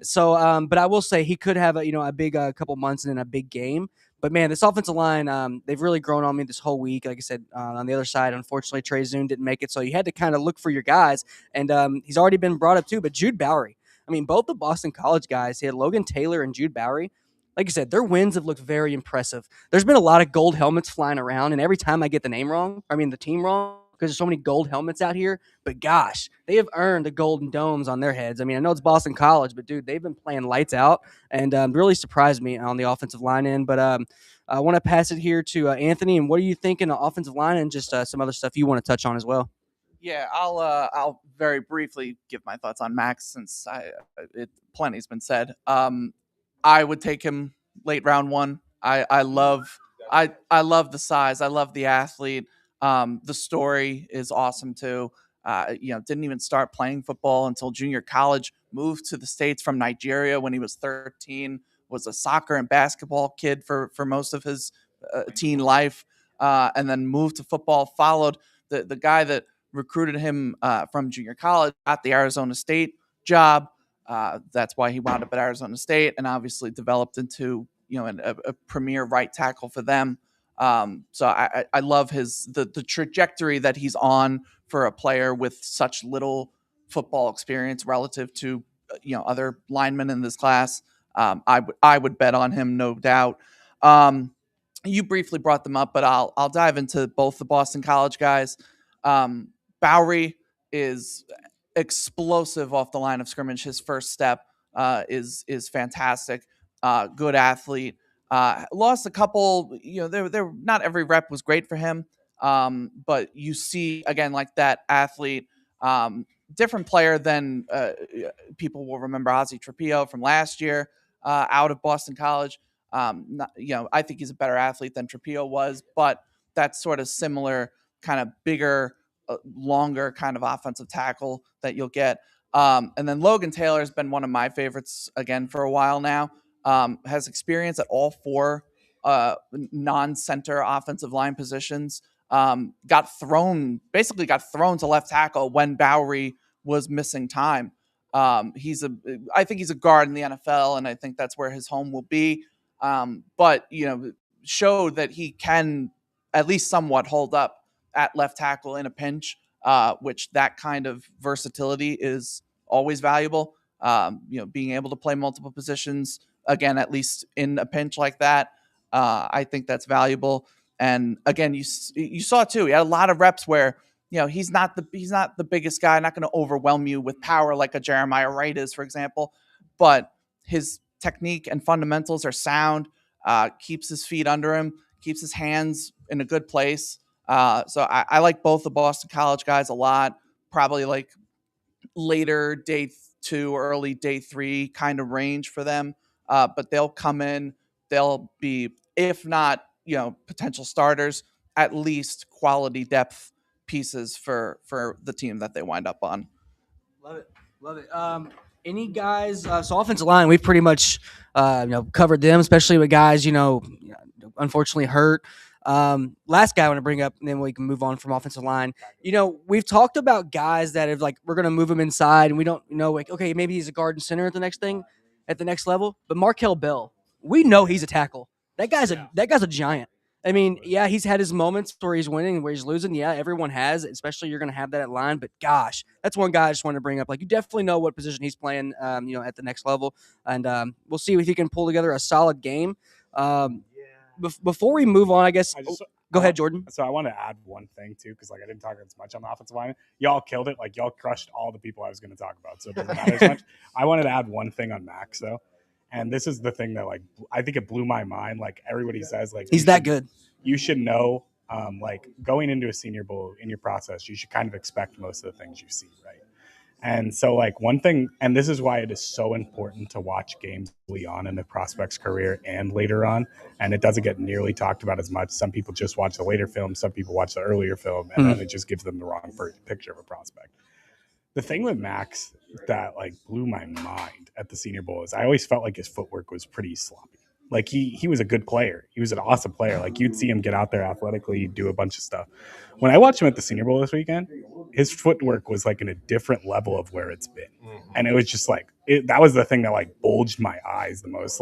So, but I will say he could have a big couple months and then a big game. But, man, this offensive line, they've really grown on me this whole week. Like I said, on the other side, unfortunately, Trey Zune didn't make it. So you had to kind of look for your guys. And he's already been brought up too. But Jude Bowery. I mean, both the Boston College guys, he had Logan Taylor and Jude Bowery. Like I said, their wins have looked very impressive. There's been a lot of gold helmets flying around, and every time I get the team wrong, because there's so many gold helmets out here. But gosh, they have earned the golden domes on their heads. I mean, I know it's Boston College, but dude, they've been playing lights out, and really surprised me on the offensive line end. But I want to pass it here to Anthony. And what are you thinking of offensive line and just some other stuff you want to touch on as well? Yeah, I'll very briefly give my thoughts on Max since plenty's been said. I would take him late round 1. I love the size. I love the athlete. The story is awesome too. Didn't even start playing football until junior college. Moved to the States from Nigeria when he was 13. Was a soccer and basketball kid for most of his teen life, and then moved to football. Followed the guy that recruited him from junior college, got the Arizona State job. That's why he wound up at Arizona State, and obviously developed into a premier right tackle for them. So I love the trajectory that he's on for a player with such little football experience relative to other linemen in this class. I would bet on him, no doubt. You briefly brought them up, but I'll dive into both the Boston College guys. Bowery is explosive off the line of scrimmage. His first step is fantastic. Good athlete. Lost a couple. There not every rep was great for him. But you see again like that athlete, different player than people will remember Ozzie Trapillo from last year out of Boston College. I think he's a better athlete than Trapillo was, but that's sort of similar, kind of bigger, longer kind of offensive tackle that you'll get. And then Logan Taylor has been one of my favorites again for a while now. Has experience at all four non-center offensive line positions. Basically got thrown to left tackle when Bowery was missing time. I think he's a guard in the NFL, and I think that's where his home will be. But showed that he can at least somewhat hold up at left tackle in a pinch, which that kind of versatility is always valuable. Being able to play multiple positions again, at least in a pinch like that, I think that's valuable. And again, you saw too, he had a lot of reps where he's not the biggest guy, not going to overwhelm you with power like a Jeremiah Wright is, for example, but his technique and fundamentals are sound. Keeps his feet under him, keeps his hands in a good place. So I like both the Boston College guys a lot. Probably like later day 2, early day 3 kind of range for them. But they'll come in, they'll be, if not, potential starters, at least quality depth pieces for the team that they wind up on. Love it. Any guys? So offensive line, we've pretty much covered them, especially with guys unfortunately hurt. Last guy I want to bring up, and then we can move on from offensive line. We've talked about guys that have we're going to move him inside, and we don't know okay, maybe he's a guard and center at the next level. But Markel Bell, we know he's a tackle. That guy's a giant. I mean, yeah, he's had his moments where he's winning and where he's losing. Yeah, everyone has, especially you're going to have that at line. But gosh, that's one guy I just wanted to bring up. You definitely know what position he's playing, at the next level. And we'll see if he can pull together a solid game. Before we move on, I guess. Go ahead, Jordan. So I want to add one thing too, because I didn't talk as much on the offensive line. Y'all killed it. Y'all crushed all the people I was going to talk about. So it doesn't matter as much. I wanted to add one thing on Max though. And this is the thing that I think it blew my mind. Everybody says he's that good. You should know, going into a Senior Bowl in your process, you should kind of expect most of the things you see, right? And so one thing, and this is why it is so important to watch games early on in the prospect's career and later on. And it doesn't get nearly talked about as much. Some people just watch the later film. Some people watch the earlier film, and then it just gives them the wrong picture of a prospect. The thing with Max that blew my mind at the Senior Bowl is I always felt like his footwork was pretty sloppy. He was a good player. He was an awesome player. You'd see him get out there athletically, do a bunch of stuff. When I watched him at the Senior Bowl this weekend, his footwork was in a different level of where it's been. And it was just that was the thing that bulged my eyes the most.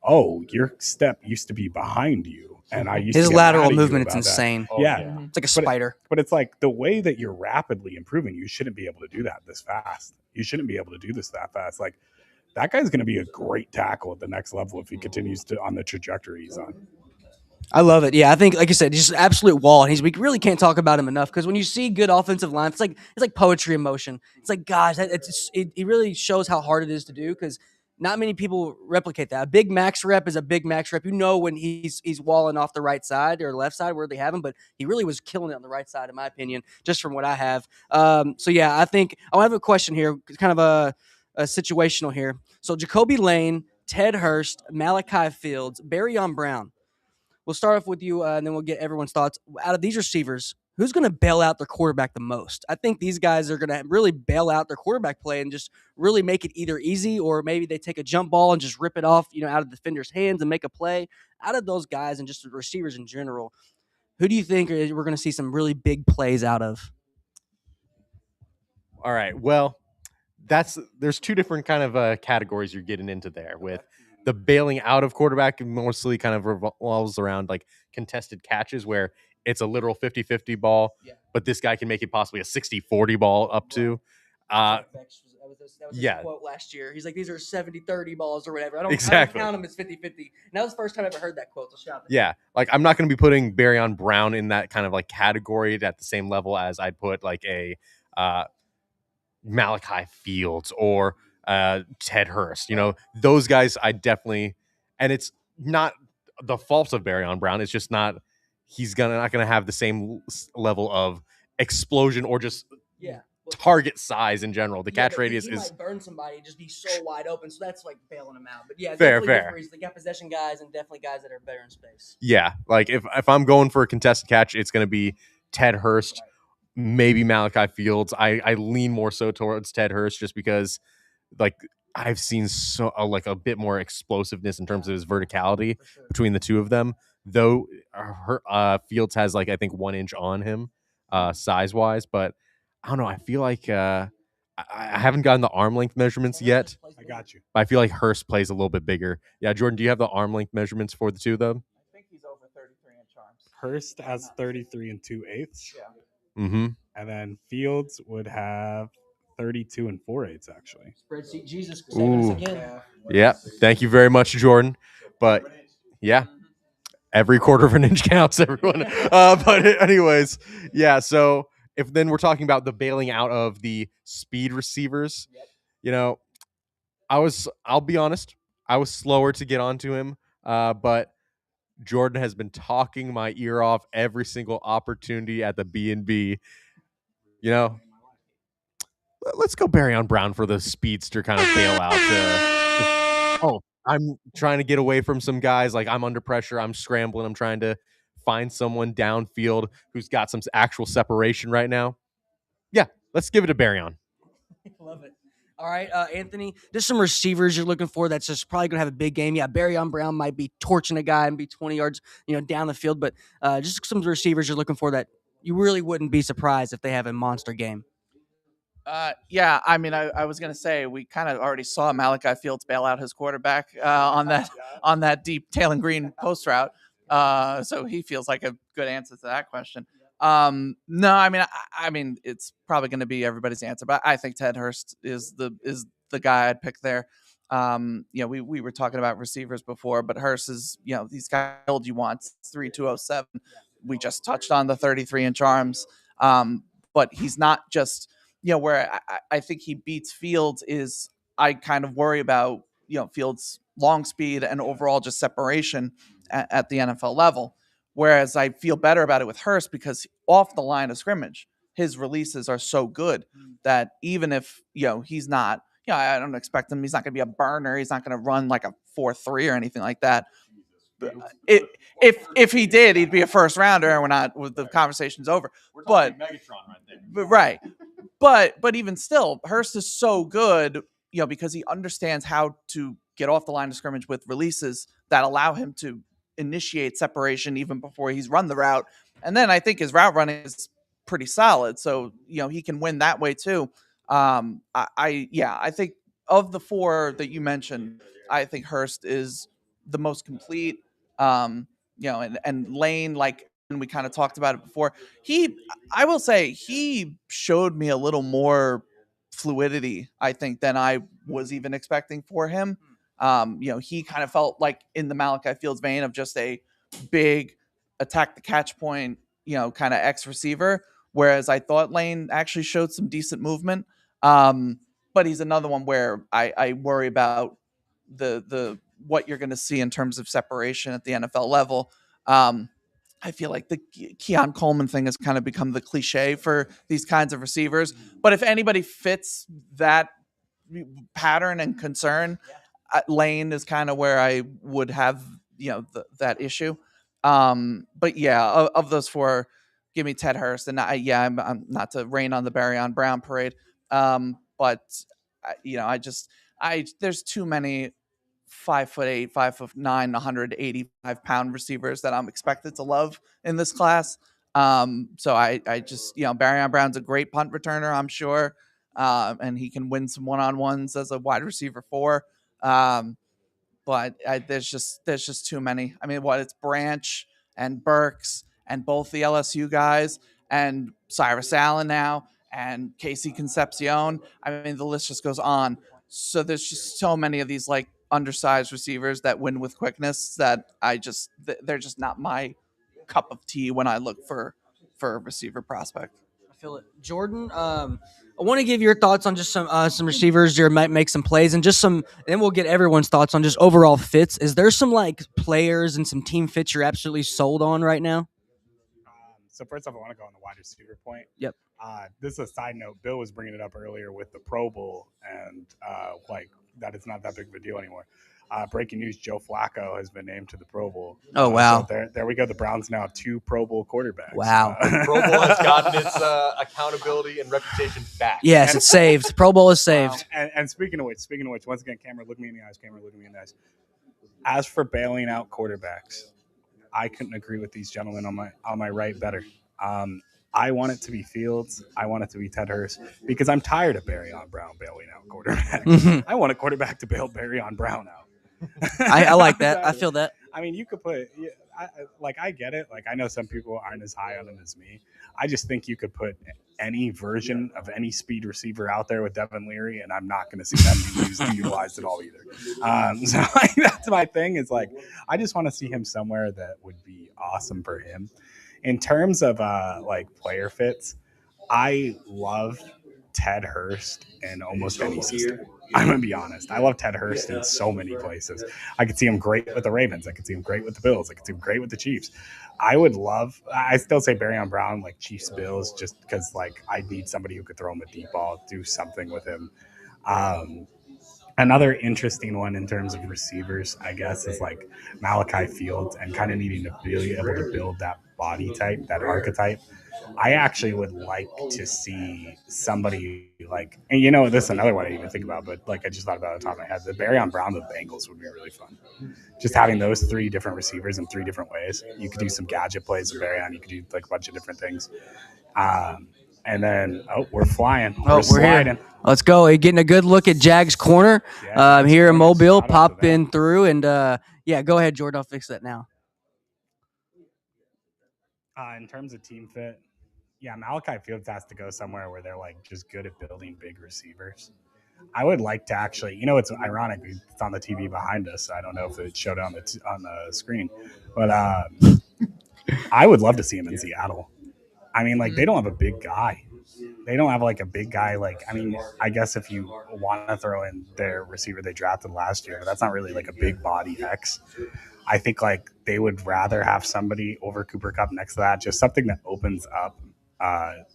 Oh, your step used to be behind you. And I used his to get lateral mad at you movement, about it's that. insane. Yeah. It's like a spider. But it's the way that you're rapidly improving, you shouldn't be able to do that this fast. You shouldn't be able to do this that fast. That guy's going to be a great tackle at the next level if he continues on the trajectory he's on. I love it. Yeah, I think, like you said, he's just an absolute wall. And we really can't talk about him enough because when you see good offensive line, it's like poetry in motion. It's gosh, it really shows how hard it is to do because not many people replicate that. A big max rep is a big max rep. When he's walling off the right side or left side where they have him, but he really was killing it on the right side, in my opinion, just from what I have. So yeah, I think I have a question here, kind of a situational here. So Jacoby Lane, Ted Hurst, Malachi Fields, Barryon Brown. We'll start off with you, and then we'll get everyone's thoughts. Out of these receivers, who's going to bail out their quarterback the most? I think these guys are going to really bail out their quarterback play and just really make it either easy or maybe they take a jump ball and just rip it off, out of the defender's hands and make a play. Out of those guys and just the receivers in general, who do you think we're going to see some really big plays out of? All right. Well, there's two different kind of categories you're getting into there with the bailing out of quarterback mostly kind of revolves around contested catches where it's a literal 50-50 ball, but this guy can make it possibly a 60-40 ball up to. That was his quote last year. He's these are 70-30 balls or whatever. I don't count them as 50-50. And that was the first time I ever heard that quote. So shout out. Yeah. I'm not going to be putting Barryon Brown in that kind of category at the same level as I'd put a Malachi Fields or Ted Hurst. Those guys I definitely, and it's not the fault of Barryon Brown. It's just not not gonna have the same level of explosion or just target size in general. The catch radius he is might burn somebody, just be so wide open. So that's like bailing him out. But yeah, Fair, definitely fair. different. They got possession guys and definitely guys that are better in space. yeah. Like if I'm going for a contested catch, it's gonna be Ted Hurst, maybe Malachi Fields. I lean more so towards Ted Hurst just because like I've seen like a bit more explosiveness in terms of his verticality between the two of them. Though Fields has like I think 1 inch on him size wise, but I don't know. I feel like I haven't gotten the arm length measurements yet. I got you. But I feel like Hurst plays a little bit bigger. Yeah, Jordan, do you have the arm length measurements for the two of them? I think he's over 33-inch arms. Hurst has 33 and 2/8. Yeah. Mm-hmm. And then Fields would have 32 and 4/8 actually. Spreadsheet Jesus saving us Ooh. again. Yeah. Thank you very much, Jordan. But yeah, every quarter of an inch counts, everyone. But anyways, yeah. So if then we're talking about the bailing out of the speed receivers, you know, I'll be honest, I was slower to get onto him, but Jordan has been talking my ear off every single opportunity at the B&B. You know, let's go Barryon Brown for the speedster kind of bailout. I'm trying to get away from some guys. Like I'm under pressure. I'm scrambling. I'm trying to find someone downfield who's got some actual separation right now. Yeah, let's give it to Barryon. Love it. All right, Anthony, just some receivers you're looking for that's just probably going to have a big game. Yeah, Barryon Brown might be torching a guy and be 20 yards, down the field, but just some receivers you're looking for that you really wouldn't be surprised if they have a monster game. Yeah, I mean, I was gonna say we kind of already saw Malachi Fields bail out his quarterback on that deep Taylor Green post route, so he feels like a good answer to that question. No, I mean, it's probably going to be everybody's answer, but I think Ted Hurst is the guy I'd pick there. We were talking about receivers before, but Hurst is these guys build you want 3.207. We just touched on the 33-inch arms, but he's not just where I think he beats Fields is I kind of worry about Fields' long speed and overall just separation at the NFL level. Whereas I feel better about it with Hurst because off the line of scrimmage, his releases are so good that even if he's not, I don't expect him. He's not going to be a burner. He's not going to run like a 4.3 or anything like that. If he did, he'd be a first rounder, and we're not. The conversation's over. But Megatron right there. Right. But even still, Hurst is so good, because he understands how to get off the line of scrimmage with releases that allow him to initiate separation even before he's run the route. And then I think his route running is pretty solid. So, he can win that way too. I think of the four that you mentioned, I think Hurst is the most complete. And Lane, like, and we kind of talked about it before. I will say he showed me a little more fluidity, I think, than I was even expecting for him. He kind of felt like in the Malachi Fields vein of just a big attack the catch point, kind of X receiver. Whereas I thought Lane actually showed some decent movement. But he's another one where I worry about the what you're going to see in terms of separation at the NFL level. I feel like the Keon Coleman thing has kind of become the cliche for these kinds of receivers. But if anybody fits that pattern and concern, Lane is kind of where I would have, that issue. But yeah, of those four, give me Ted Hurst. And I'm not to rain on the Barryon Brown parade. But there's too many 5'8", 5'9", 185-pound receivers that I'm expected to love in this class. So I just, Barryon Brown's a great punt returner, I'm sure. And he can win some one-on-ones as a wide receiver 4. But there's just too many. I mean, it's Branch and Burks and both the LSU guys and Cyrus Allen now and Casey Concepcion. I mean, the list just goes on. So there's just so many of these like undersized receivers that win with quickness that they're just not my cup of tea when I look for a receiver prospect. feel it. Jordan, I want to give your thoughts on just some receivers that might make some plays and just some. Then we'll get everyone's thoughts on just overall fits. Is there some like players and some team fits you're absolutely sold on right now? So first off, I want to go on the wide receiver point. Yep. This is a side note. Bill was bringing it up earlier with the Pro Bowl and like that it's not that big of a deal anymore. Breaking news: Joe Flacco has been named to the Pro Bowl. Oh wow! So there we go. The Browns now have 2 Pro Bowl quarterbacks. Wow. Pro Bowl has gotten its accountability and reputation back. Yes, it's saved. Pro Bowl is saved. And speaking of which, once again, Cameron, look me in the eyes. Cameron, look me in the eyes. As for bailing out quarterbacks, I couldn't agree with these gentlemen on my right better. I want it to be Fields. I want it to be Ted Hurst because I'm tired of Barryon Brown bailing out quarterbacks. Mhm. I want a quarterback to bail Barryon Brown out. I like that. I feel that. I mean, you could put I get it. Like I know some people aren't as high on him as me. I just think you could put any version of any speed receiver out there with Devin Leary, and I'm not going to see them be utilized at all either. So like, that's my thing. Is like I just want to see him somewhere that would be awesome for him. In terms of like player fits, I love Ted Hurst in almost any system. I'm going to be honest. I love Ted Hurst in so many places. I could see him great with the Ravens. I could see him great with the Bills. I could see him great with the Chiefs. I still say Barryon Brown, like Chiefs Bills, just because like I need somebody who could throw him a deep ball, do something with him. Another interesting one in terms of receivers, I guess, is like Malachi Fields and kind of needing to be able to build that body type, that archetype. I actually would like to see somebody like, and you know, this is another one I didn't even think about, but like I just thought about it on top of my head. The Barryon Brown with the Bengals would be really fun. Just having those 3 different receivers in 3 different ways. You could do some gadget plays with Barryon. You could do like a bunch of different things. And then, we're flying. We're here. Let's go. Getting a good look at Jags corner here in Mobile, popping through. And yeah, go ahead, Jordan. I'll fix that now. In terms of team fit, yeah, Malachi Fields has to go somewhere where they're like just good at building big receivers. I would like to actually, you know, it's ironic. It's on the TV behind us. I don't know if it showed on the screen, but I would love to see him in Seattle. I mean, like, they don't have a big guy. They don't have, like, a big guy. Like, I mean, I guess if you want to throw in their receiver they drafted last year, but that's not really, like, a big body X. I think, like, they would rather have somebody over Cooper Kupp next to that, just something that opens up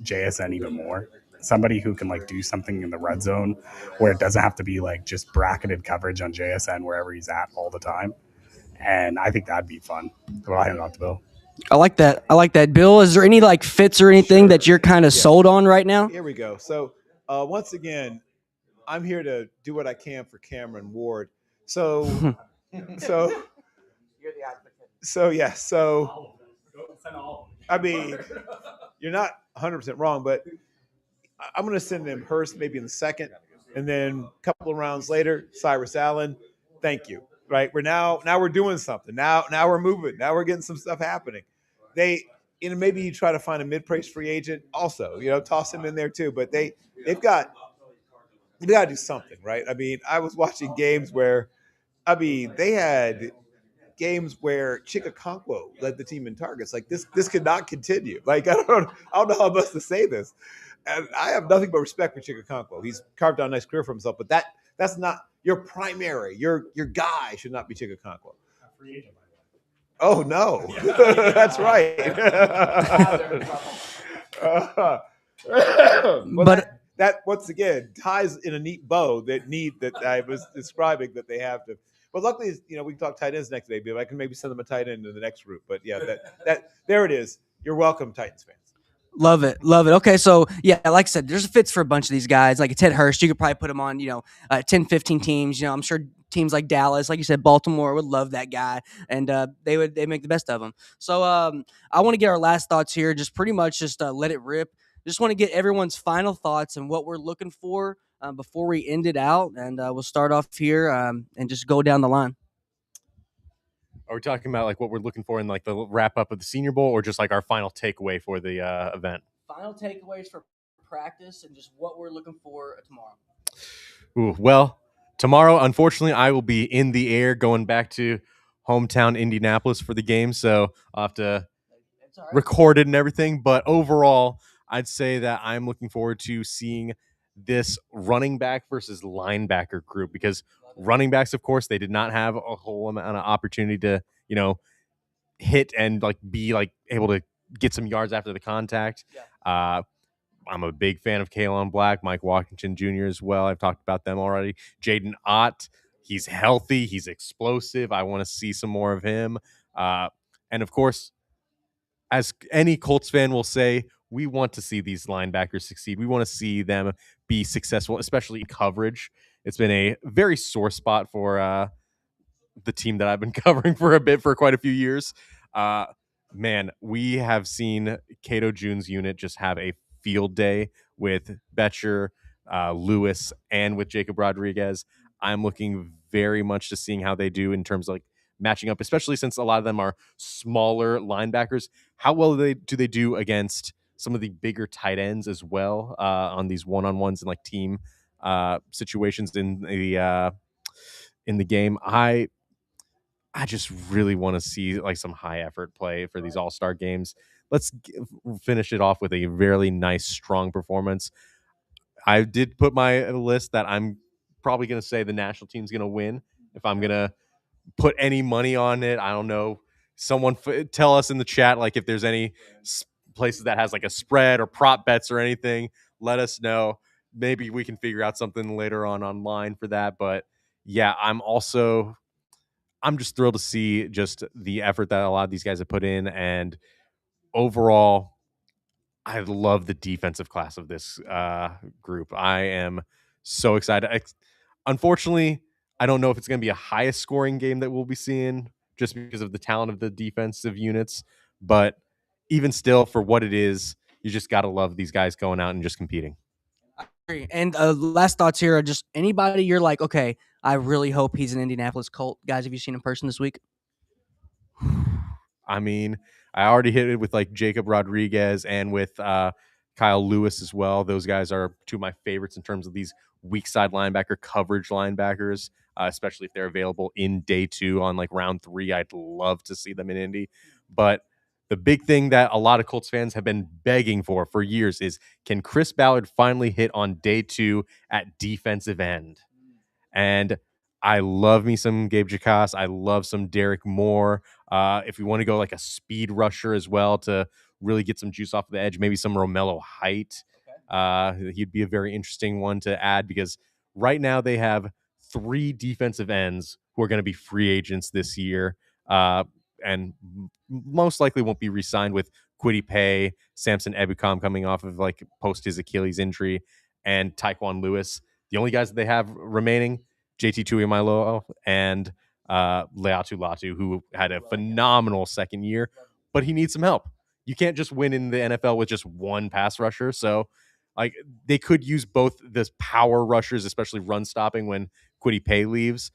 JSN even more. Somebody who can, like, do something in the red zone where it doesn't have to be, like, just bracketed coverage on JSN wherever he's at all the time. And I think that'd be fun. But I'll hand it off to Bill. I like that. Bill, is there any like fits or anything that you're kind of sold on right now? Here we go. So once again, I'm here to do what I can for Cameron Ward. So you're the advocate. So I mean, you're not 100% wrong, but I'm going to send him Hurst maybe in the second, and then a couple of rounds later, Cyrus Allen. Thank you. Right, we're doing something. Now we're moving. Now we're getting some stuff happening. Maybe you try to find a mid-price free agent also, toss him in there too. But they've got to do something, right? I mean, I was watching games where, they had games where Chikakonkwo led the team in targets. Like this could not continue. Like I don't know how best to say this. And I have nothing but respect for Chikakonkwo. He's carved out a nice career for himself, but that's not your primary. Your guy should not be Chikakonkwo. Free agent, by the way. Oh no, that's right. But that once again ties in a neat bow that I was describing that they have to. But luckily, we can talk tight ends next day. But I can maybe send them a tight end to the next group. But yeah, that there it is. You're welcome, Titans fans. Love it. Okay, so yeah, like I said, there's fits for a bunch of these guys. Like Ted Hurst, you could probably put him on, 10, 15 teams. I'm sure teams like Dallas, like you said, Baltimore would love that guy, and they make the best of him. So I want to get our last thoughts here. Just pretty much just let it rip. Just want to get everyone's final thoughts and what we're looking for before we end it out, and we'll start off here and just go down the line. Are we talking about like what we're looking for in like the wrap up of the Senior Bowl, or just like our final takeaway for the event? Final takeaways for practice and just what we're looking for tomorrow. Ooh, well, tomorrow, unfortunately, I will be in the air going back to hometown Indianapolis for the game, so I'll have to record it and everything. But overall, I'd say that I'm looking forward to seeing this running back versus linebacker group, because running backs, of course, they did not have a whole amount of opportunity to, hit and like be like able to get some yards after the contact. I'm a big fan of Kalen Black, Mike Washington Jr. as well. I've talked about them already. Jaden Ott, he's healthy, he's explosive. I want to see some more of him. And of course, as any Colts fan will say, we want to see these linebackers succeed. We want to see them be successful, especially in coverage. It's been a very sore spot for the team that I've been covering for quite a few years. Man, we have seen Cato June's unit just have a field day with Betcher, Lewis, and with Jacob Rodriguez. I'm looking very much to seeing how they do in terms of like matching up, especially since a lot of them are smaller linebackers. How well do they do against some of the bigger tight ends as well on these one-on-ones and like team situations in the game? I just really want to see like some high effort play for these all-star games. Finish it off with a really nice, strong performance. I did put my list that I'm probably going to say the national team's going to win. If I'm going to put any money on it, I don't know. Someone tell us in the chat, like if there's any places that has like a spread or prop bets or anything, let us know. Maybe we can figure out something later on online for that. But yeah, I'm just thrilled to see just the effort that a lot of these guys have put in. And overall, I love the defensive class of this group. I am so excited. Unfortunately, I don't know if it's going to be a highest scoring game that we'll be seeing just because of the talent of the defensive units. But even still, for what it is, you just got to love these guys going out and just competing. And last thoughts here are just anybody you're like, okay, I really hope he's an Indianapolis Colt. Guys, have you seen in person this week? I mean, I already hit it with like Jacob Rodriguez and with Kyle Lewis as well. Those guys are two of my favorites in terms of these weak side linebacker coverage linebackers, especially if they're available in day 2 on like round 3. I'd love to see them in Indy. But the big thing that a lot of Colts fans have been begging for years is, can Chris Ballard finally hit on day 2 at defensive end? And I love me some Gabe Jacas. I love some Derek Moore. If we want to go like a speed rusher as well to really get some juice off the edge, maybe some Romello Height. He'd be a very interesting one to add, because right now they have 3 defensive ends who are going to be free agents this year, and most likely won't be re-signed, with Kwity Paye, Samson Ebukam coming off of like post his Achilles injury, and Tyquan Lewis. The only guys that they have remaining, JT Tuimoloau and Leatu Latu, who had a phenomenal second year, but he needs some help. You can't just win in the NFL with just one pass rusher. So like they could use both this power rushers, especially run stopping when Kwity Paye leaves,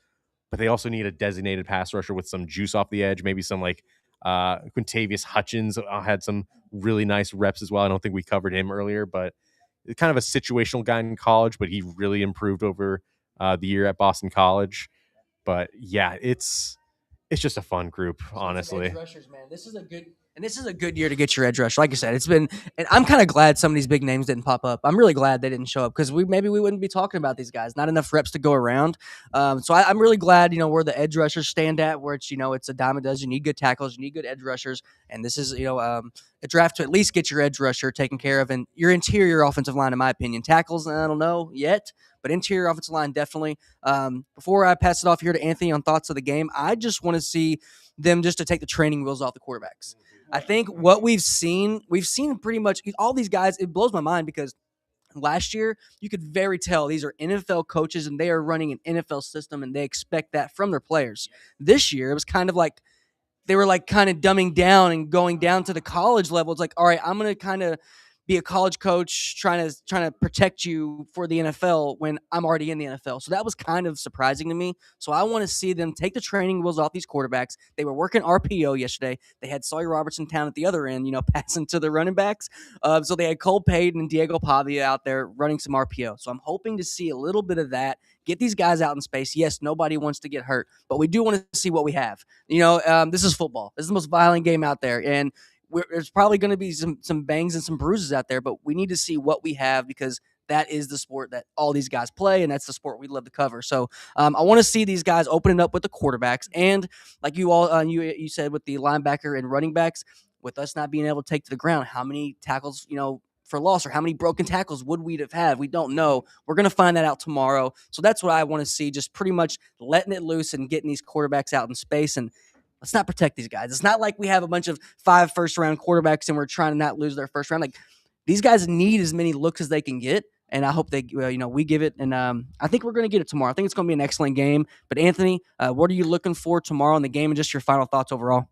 but they also need a designated pass rusher with some juice off the edge. Maybe some like Quintavious Hutchins had some really nice reps as well. I don't think we covered him earlier, but kind of a situational guy in college, but he really improved over the year at Boston College. But yeah, it's just a fun group, honestly. Edge rushers, man. This is a good year to get your edge rush. Like I said, it's been, and I'm kind of glad some of these big names didn't pop up. I'm really glad they didn't show up, because maybe we wouldn't be talking about these guys. Not enough reps to go around. So I'm really glad, where the edge rushers stand at, where it's a dime a dozen. You need good tackles, you need good edge rushers, and this is a draft to at least get your edge rusher taken care of, and your interior offensive line, in my opinion. Tackles, I don't know yet, but interior offensive line definitely. Before I pass it off here to Anthony on thoughts of the game, I just want to see them just to take the training wheels off the quarterbacks. I think what we've seen pretty much all these guys. It blows my mind, because last year you could very tell these are NFL coaches and they are running an NFL system and they expect that from their players. This year it was kind of like they were like kind of dumbing down and going down to the college level. It's like, all right, I'm going to kind of be a college coach trying to protect you for the NFL when I'm already in the NFL. So that was kind of surprising to me. So I want to see them take the training wheels off these quarterbacks. They were working RPO yesterday. They had Sawyer Robertson down at the other end, passing to the running backs. So they had Cole Payton and Diego Pavia out there running some RPO. So I'm hoping to see a little bit of that. Get these guys out in space. Yes, nobody wants to get hurt, but we do want to see what we have. This is football. This is the most violent game out there. And there's probably going to be some bangs and some bruises out there, but we need to see what we have because that is the sport that all these guys play, and that's the sport we love to cover. So I want to see these guys opening up with the quarterbacks, and like you all you said with the linebacker and running backs, with us not being able to take to the ground, how many tackles for loss or how many broken tackles would we have had? We don't know. We're going to find that out tomorrow. So that's what I want to see, just pretty much letting it loose and getting these quarterbacks out in space. And let's not protect these guys. It's not like we have a bunch of 5 first-round quarterbacks and we're trying to not lose their first round. Like, these guys need as many looks as they can get, and I hope they, we give it. And I think we're going to get it tomorrow. I think it's going to be an excellent game. But Anthony, what are you looking for tomorrow in the game, and just your final thoughts overall?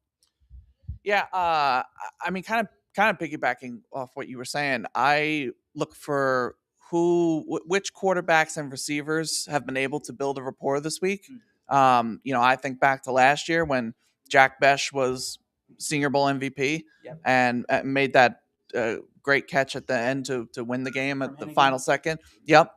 Yeah, I mean, kind of piggybacking off what you were saying. I look for which quarterbacks and receivers have been able to build a rapport this week. I think back to last year when Jack Besh was Senior Bowl MVP and made that great catch at the end to win the game at the final second. Yep.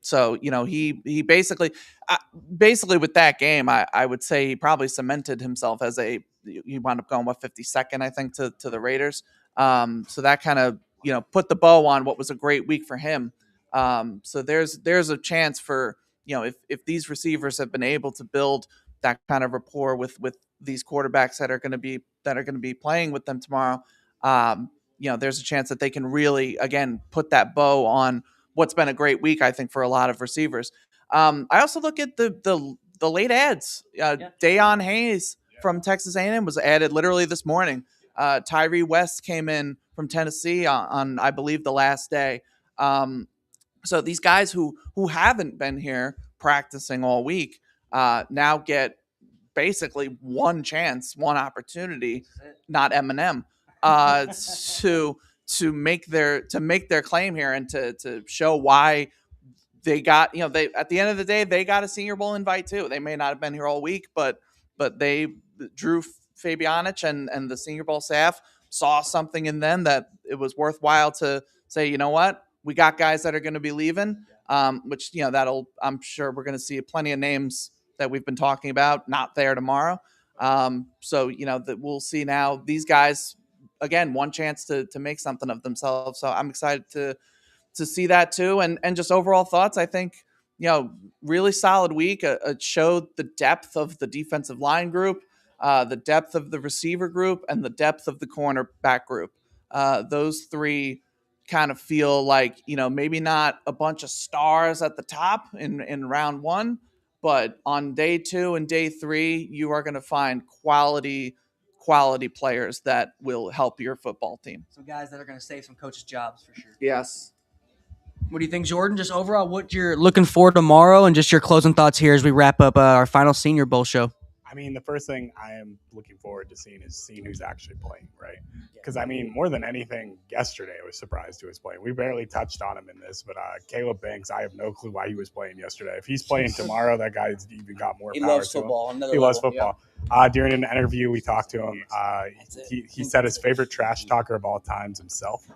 So he basically with that game, I would say he probably cemented himself as he wound up going 52nd, I think, to the Raiders. So that kind of put the bow on what was a great week for him. So there's a chance for if these receivers have been able to build that kind of rapport with these quarterbacks that are going to be playing with them tomorrow. There's a chance that they can really again put that bow on what's been a great week, I think, for a lot of receivers. I also look at the late ads. Deion Hayes from Texas A&M was added literally this morning. Tyree West came in from Tennessee on I believe the last day. So these guys who haven't been here practicing all week now get basically one chance, one opportunity, not Eminem, to make their claim here and to show why they got they at the end of the day they got a Senior Bowl invite too. They may not have been here all week, but they Drew Fabianich and the Senior Bowl staff saw something in them that it was worthwhile to say, you know what, we got guys that are going to be leaving, which that'll I'm sure we're going to see plenty of names that we've been talking about not there tomorrow. So that we'll see now these guys again one chance to make something of themselves. So I'm excited to see that too. And just overall thoughts, I think really solid week. It showed the depth of the defensive line group, the depth of the receiver group, and the depth of the cornerback group. Those three kind of feel like maybe not a bunch of stars at the top in round one, but on day 2 and day 3, you are going to find quality players that will help your football team. Some guys that are going to save some coaches' jobs for sure. Yes. What do you think, Jordan? Just overall, what you're looking for tomorrow, and just your closing thoughts here as we wrap up our final Senior Bowl show. I mean, the first thing I am looking forward to seeing is seeing who's actually playing, right? Because, I mean, more than anything, yesterday I was surprised who was playing. We barely touched on him in this, but Caleb Banks, I have no clue why he was playing yesterday. If he's playing tomorrow, that guy's even got more power loves to football. him. He loves football. Yeah. During an interview, we talked to him. He said his favorite trash talker of all time is himself.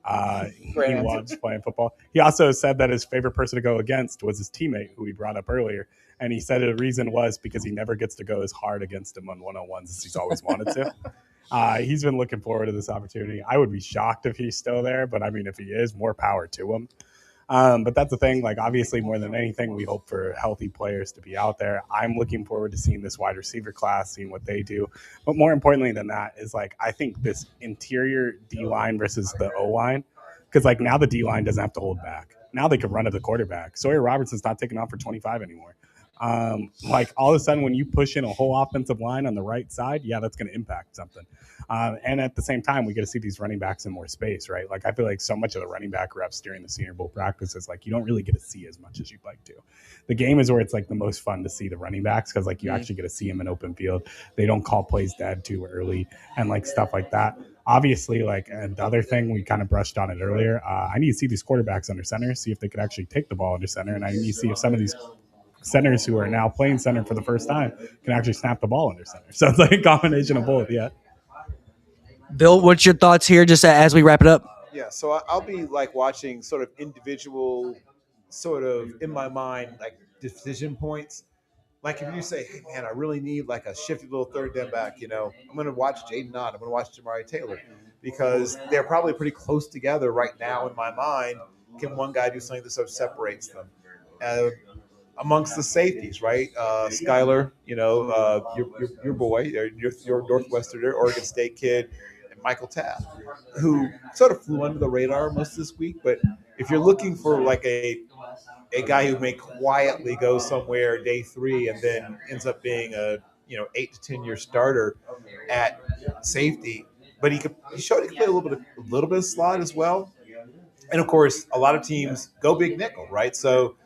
He loves playing football. He also said that his favorite person to go against was his teammate, who he brought up earlier. And he said the reason was because he never gets to go as hard against him on one-on-ones as he's always wanted to. He's been looking forward to this opportunity. I would be shocked if he's still there, but I mean, if he is, more power to him. But that's the thing, like, obviously more than anything, we hope for healthy players to be out there. I'm looking forward to seeing this wide receiver class, seeing what they do. But more importantly than that is, like, I think this interior D-line versus the O-line, because, like, now the D-line doesn't have to hold back. Now they can run to the quarterback. Sawyer Robertson's not taking off for 25 anymore. Like, all of a sudden when you push in a whole offensive line on the right side, yeah, that's going to impact something. And at the same time, we get to see these running backs in more space, right? Like, I feel like so much of the running back reps during the Senior Bowl practices, like, you don't really get to see as much as you'd like to. The game is where it's, like, the most fun to see the running backs because, like, you actually get to see them in open field. They don't call plays dead too early and, like, stuff like that. Obviously, like, and the other thing, we kind of brushed on it earlier, I need to see these quarterbacks under center, see if they could actually take the ball under center, and I need to see if some of these centers who are now playing center for the first time can actually snap the ball under center. So it's like a combination of both, yeah. Bill, what's your thoughts here just as we wrap it up? Yeah, so I'll be like watching sort of individual, sort of in my mind, like decision points. like if you say, hey man, I really need like a shifty little third down back, I'm going to watch Jaden Ott, I'm going to watch Jamari Taylor, because they're probably pretty close together right now in my mind. Can one guy do something that sort of separates them? Amongst the safeties, right? Skyler, your boy, your Northwestern, Oregon State kid, and Michael Taft, who sort of flew under the radar most of this week. But if you're looking for like a guy who may quietly go somewhere day 3 and then ends up being a 8 to 10 year starter at safety, but he showed he could play a little bit of slot as well. And of course, a lot of teams go big nickel, right? So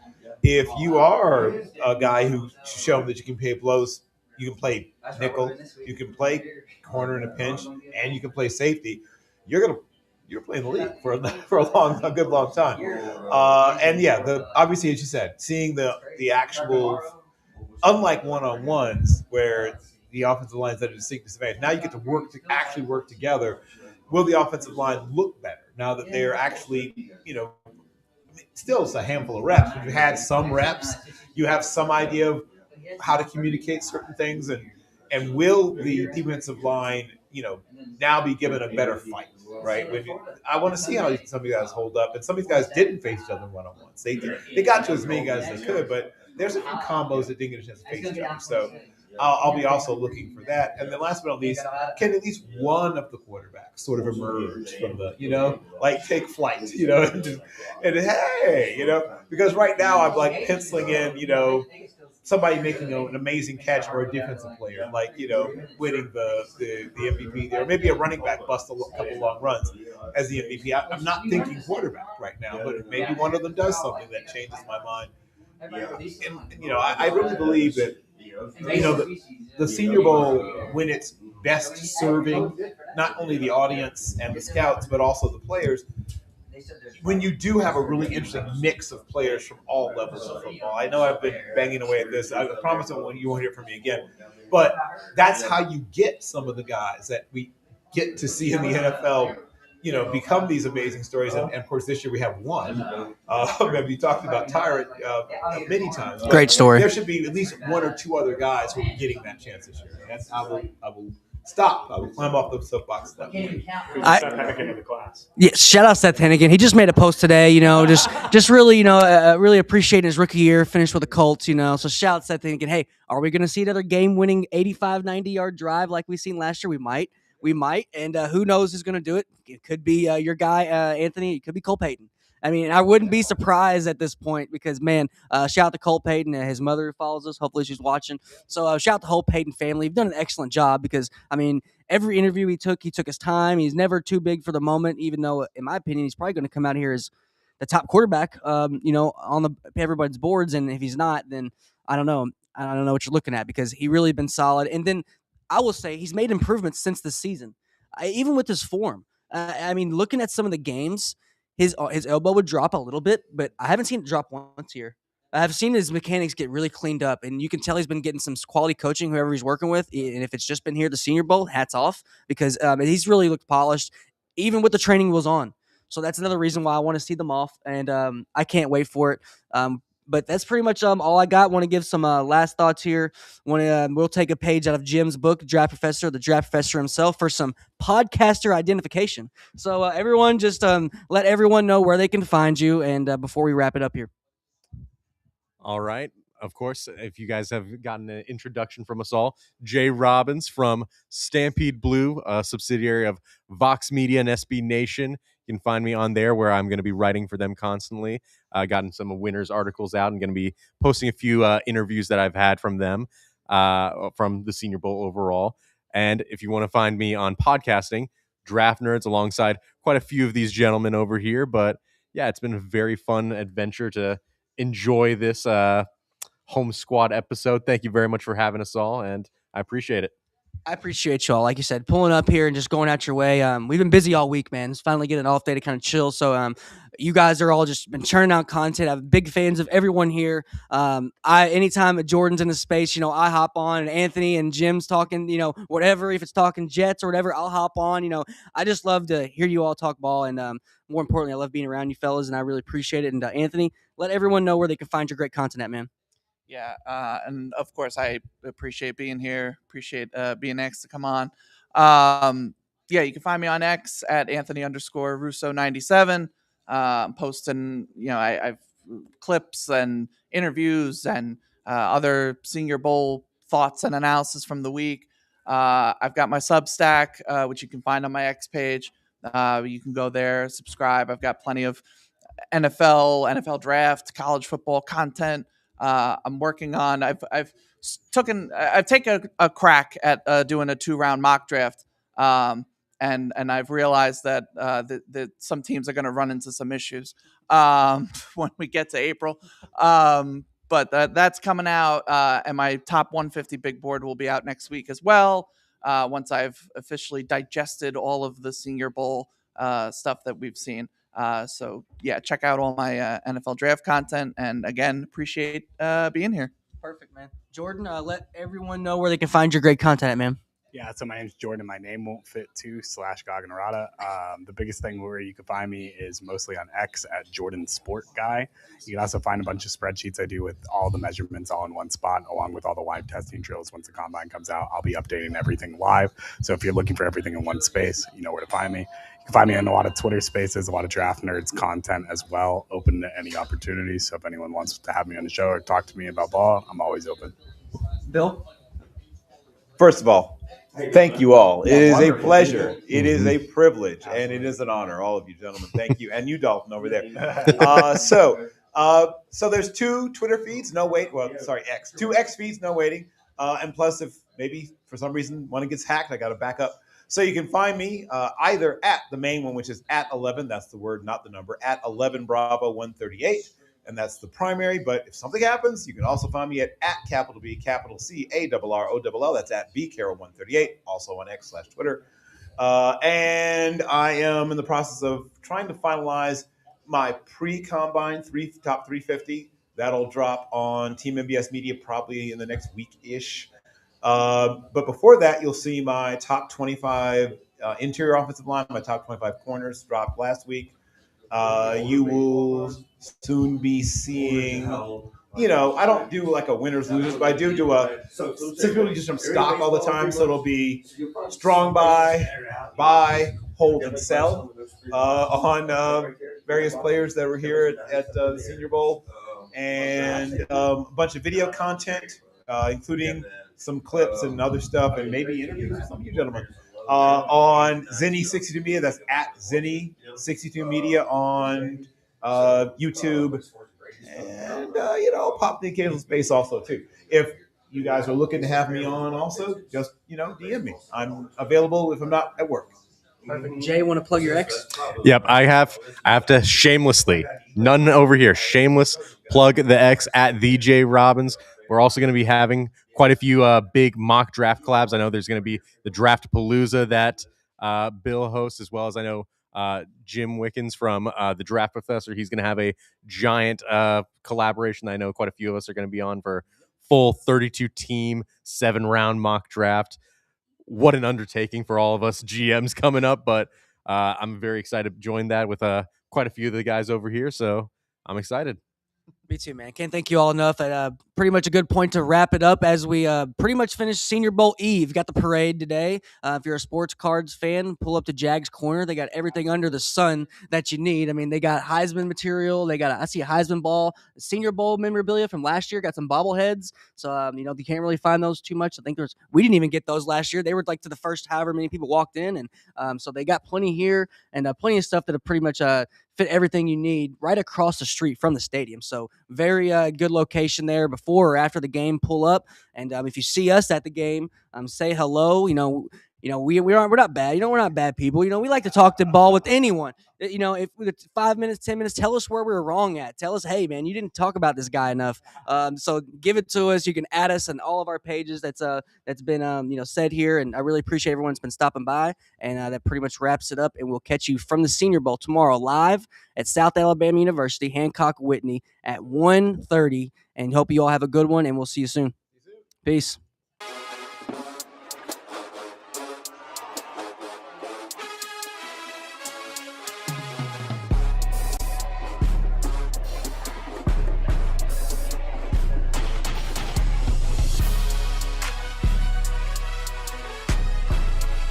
if you are a guy who's shown that you can pay blows, you can play nickel, you can play corner in a pinch, and you can play safety, you're playing the league for a good long time. And yeah, obviously, as you said, seeing the actual, unlike one-on-ones where the offensive line is at a distinct disadvantage, now you get to actually work together. Will the offensive line look better now that they're actually, still it's a handful of reps, but you had some reps, you have some idea of how to communicate certain things, and will the defensive line, now be given a better fight, right? I want to see how some of you guys hold up, and some of these guys didn't face each other one-on-ones. They got to as many guys as they could, but there's a few combos that didn't get a chance to face each other. So I'll be also looking for that. And then last but not least, can at least one of the quarterbacks sort of emerge from the, like take flight, and hey, because right now I'm like penciling in, somebody making an amazing catch or a defensive player, like, winning the MVP there. Maybe a running back bust a couple long runs as the MVP. I'm not thinking quarterback right now, but maybe one of them does something that changes my mind. And, I really believe that, the Senior Bowl, when it's best serving not only the audience and the scouts, but also the players, when you do have a really interesting mix of players from all levels of football. I know I've been banging away at this. I promise you won't hear from me again. But that's how you get some of the guys that we get to see in the NFL, become these amazing stories. And of course, this year we have one. We talked about Tyrant many times. Great story. There should be at least one or two other guys who are getting that chance this year. And I will stop. I will climb off the soapbox. Seth Hennigan of the class. Yeah, shout out Seth Hennigan. He just made a post today, just really, really appreciating his rookie year, finished with the Colts, So shout out Seth Hennigan. Hey, are we going to see another game-winning 85, 90-yard drive like we seen last year? We might. And who knows who's going to do it? It could be your guy, Anthony. It could be Cole Payton. I mean, I wouldn't be surprised at this point because, man, shout out to Cole Payton and his mother who follows us. Hopefully she's watching. So shout out to the whole Payton family. You've done an excellent job because, I mean, every interview he took his time. He's never too big for the moment, even though, in my opinion, he's probably going to come out here as the top quarterback, on everybody's boards. And if he's not, then I don't know. I don't know what you're looking at because he really been solid. And then I will say he's made improvements since this season, even with his form. I mean, looking at some of the games, his elbow would drop a little bit, but I haven't seen it drop once here. I've seen his mechanics get really cleaned up, and you can tell he's been getting some quality coaching, whoever he's working with. And if it's just been here the Senior Bowl, hats off, because he's really looked polished, even with the training wheels on. So that's another reason why I want to see them off, and I can't wait for it. But that's pretty much all I got. Want to give some last thoughts here. We'll take a page out of Jim's book, Draft Professor, the Draft Professor himself, for some podcaster identification. So everyone, just let everyone know where they can find you, and before we wrap it up here. All right. Of course, if you guys have gotten an introduction from us all, Jay Robbins from Stampede Blue, a subsidiary of Vox Media and SB Nation. You can find me on there where I'm going to be writing for them constantly. Gotten some winners articles out and going to be posting a few interviews that I've had from them from the Senior Bowl overall. And if you want to find me on podcasting, Draft Nerds, alongside quite a few of these gentlemen over here. But yeah, it's been a very fun adventure to enjoy this home squad episode. Thank you very much for having us all, and I appreciate it. I appreciate y'all, like you said, pulling up here and just going out your way. We've been busy all week, man. It's finally getting an off day to kind of chill. So you guys are all just been churning out content. I'm big fans of everyone here. Anytime Jordan's in the space, I hop on, and Anthony and Jim's talking, whatever. If it's talking Jets or whatever, I'll hop on. I just love to hear you all talk ball, and more importantly, I love being around you fellas, and I really appreciate it. And Anthony, let everyone know where they can find your great content at, man. Yeah, and of course, I appreciate being here. Appreciate being asked to come on. Yeah, you can find me on X at Anthony_Russo97. Posting, I've clips and interviews and other Senior Bowl thoughts and analysis from the week. I've got my Substack, which you can find on my X page. You can go there, subscribe. I've got plenty of NFL draft, college football content. I'm working on. I've taken a crack at doing a 2-round mock draft, and I've realized that that some teams are going to run into some issues when we get to April. But that's coming out, and my top 150 big board will be out next week as well. Once I've officially digested all of the Senior Bowl stuff that we've seen. So yeah, check out all my NFL draft content, and again, appreciate being here. Perfect, man. Jordan, let everyone know where they can find your great content at, man. Yeah, so my name's Jordan. My name won't fit too /Goggenrada. The biggest thing where you can find me is mostly on X at Jordan Sport Guy. You can also find a bunch of spreadsheets I do with all the measurements all in one spot, along with all the live testing drills. Once the combine comes out, I'll be updating everything live. So if you're looking for everything in one space, you know where to find me. You can find me in a lot of Twitter spaces, a lot of Draft Nerds content as well, open to any opportunities. So if anyone wants to have me on the show or talk to me about ball, I'm always open. Bill? First of all, thank you all. It is a pleasure. It is a privilege, and it is an honor. All of you gentlemen, thank you, and you, Dalton, over there. So there's 2 Twitter feeds, no wait. Well, sorry, X. 2 X feeds, no waiting. And plus, if maybe for some reason one gets hacked, I got to back up. So you can find me either at the main one, which is at 11. That's the word, not the number. At 11 Bravo 138. And that's the primary. But if something happens, you can also find me at capital B, capital C, ARROLL. That's at BCarroll138, also on X/Twitter. And I am in the process of trying to finalize my pre-combine top 350. That'll drop on Team MBS Media probably in the next week-ish. But before that, you'll see my top 25 interior offensive line, my top 25 corners dropped last week. You will soon be seeing, I don't do like a winners losers, but I do typically just some stock all the time. So it'll be strong buy, hold, and sell on various players that were here at the Senior Bowl, and a bunch of video content, including some clips and other stuff, and maybe interviews with some of you gentlemen. On Zenny62 Media, that's at Zenny62 Media on YouTube, and I'll pop the occasional space also too. If you guys are looking to have me on, also just DM me. I'm available if I'm not at work. Perfect. Jay, want to plug your X? Yep, I have to shamelessly, none over here, shameless plug the X at the J Robbins. We're also going to be having quite a few big mock draft collabs. I know there's going to be the Draft Palooza that Bill hosts, as well as I know Jim Wickens from the Draft Professor. He's going to have a giant collaboration. I know quite a few of us are going to be on for full 32 team 7-round mock draft. What an undertaking for all of us GMs coming up, but I'm very excited to join that with quite a few of the guys over here. So I'm excited. Me too, man. Can't thank you all enough. Pretty much a good point to wrap it up as we pretty much finished Senior Bowl Eve. Got the parade today. If you're a sports cards fan, pull up to Jags Corner. They got everything under the sun that you need. I mean, they got Heisman material. They got I see a Heisman ball, Senior Bowl memorabilia from last year. Got some bobbleheads. So you can't really find those too much. I think we didn't even get those last year. They were like to the first however many people walked in, and so they got plenty here and plenty of stuff that are pretty much fit everything you need right across the street from the stadium. So very good location there before or after the game. Pull up, and if you see us at the game, say hello. We're not bad. We're not bad people. We like to talk the ball with anyone. If 5 minutes, 10 minutes, tell us where we were wrong at. Tell us, hey man, you didn't talk about this guy enough. So give it to us. You can add us on all of our pages. That's been said here, and I really appreciate everyone's been stopping by. And that pretty much wraps it up. And we'll catch you from the Senior Bowl tomorrow live at South Alabama University, Hancock Whitney at 1:30. And hope you all have a good one. And we'll see you soon. Peace.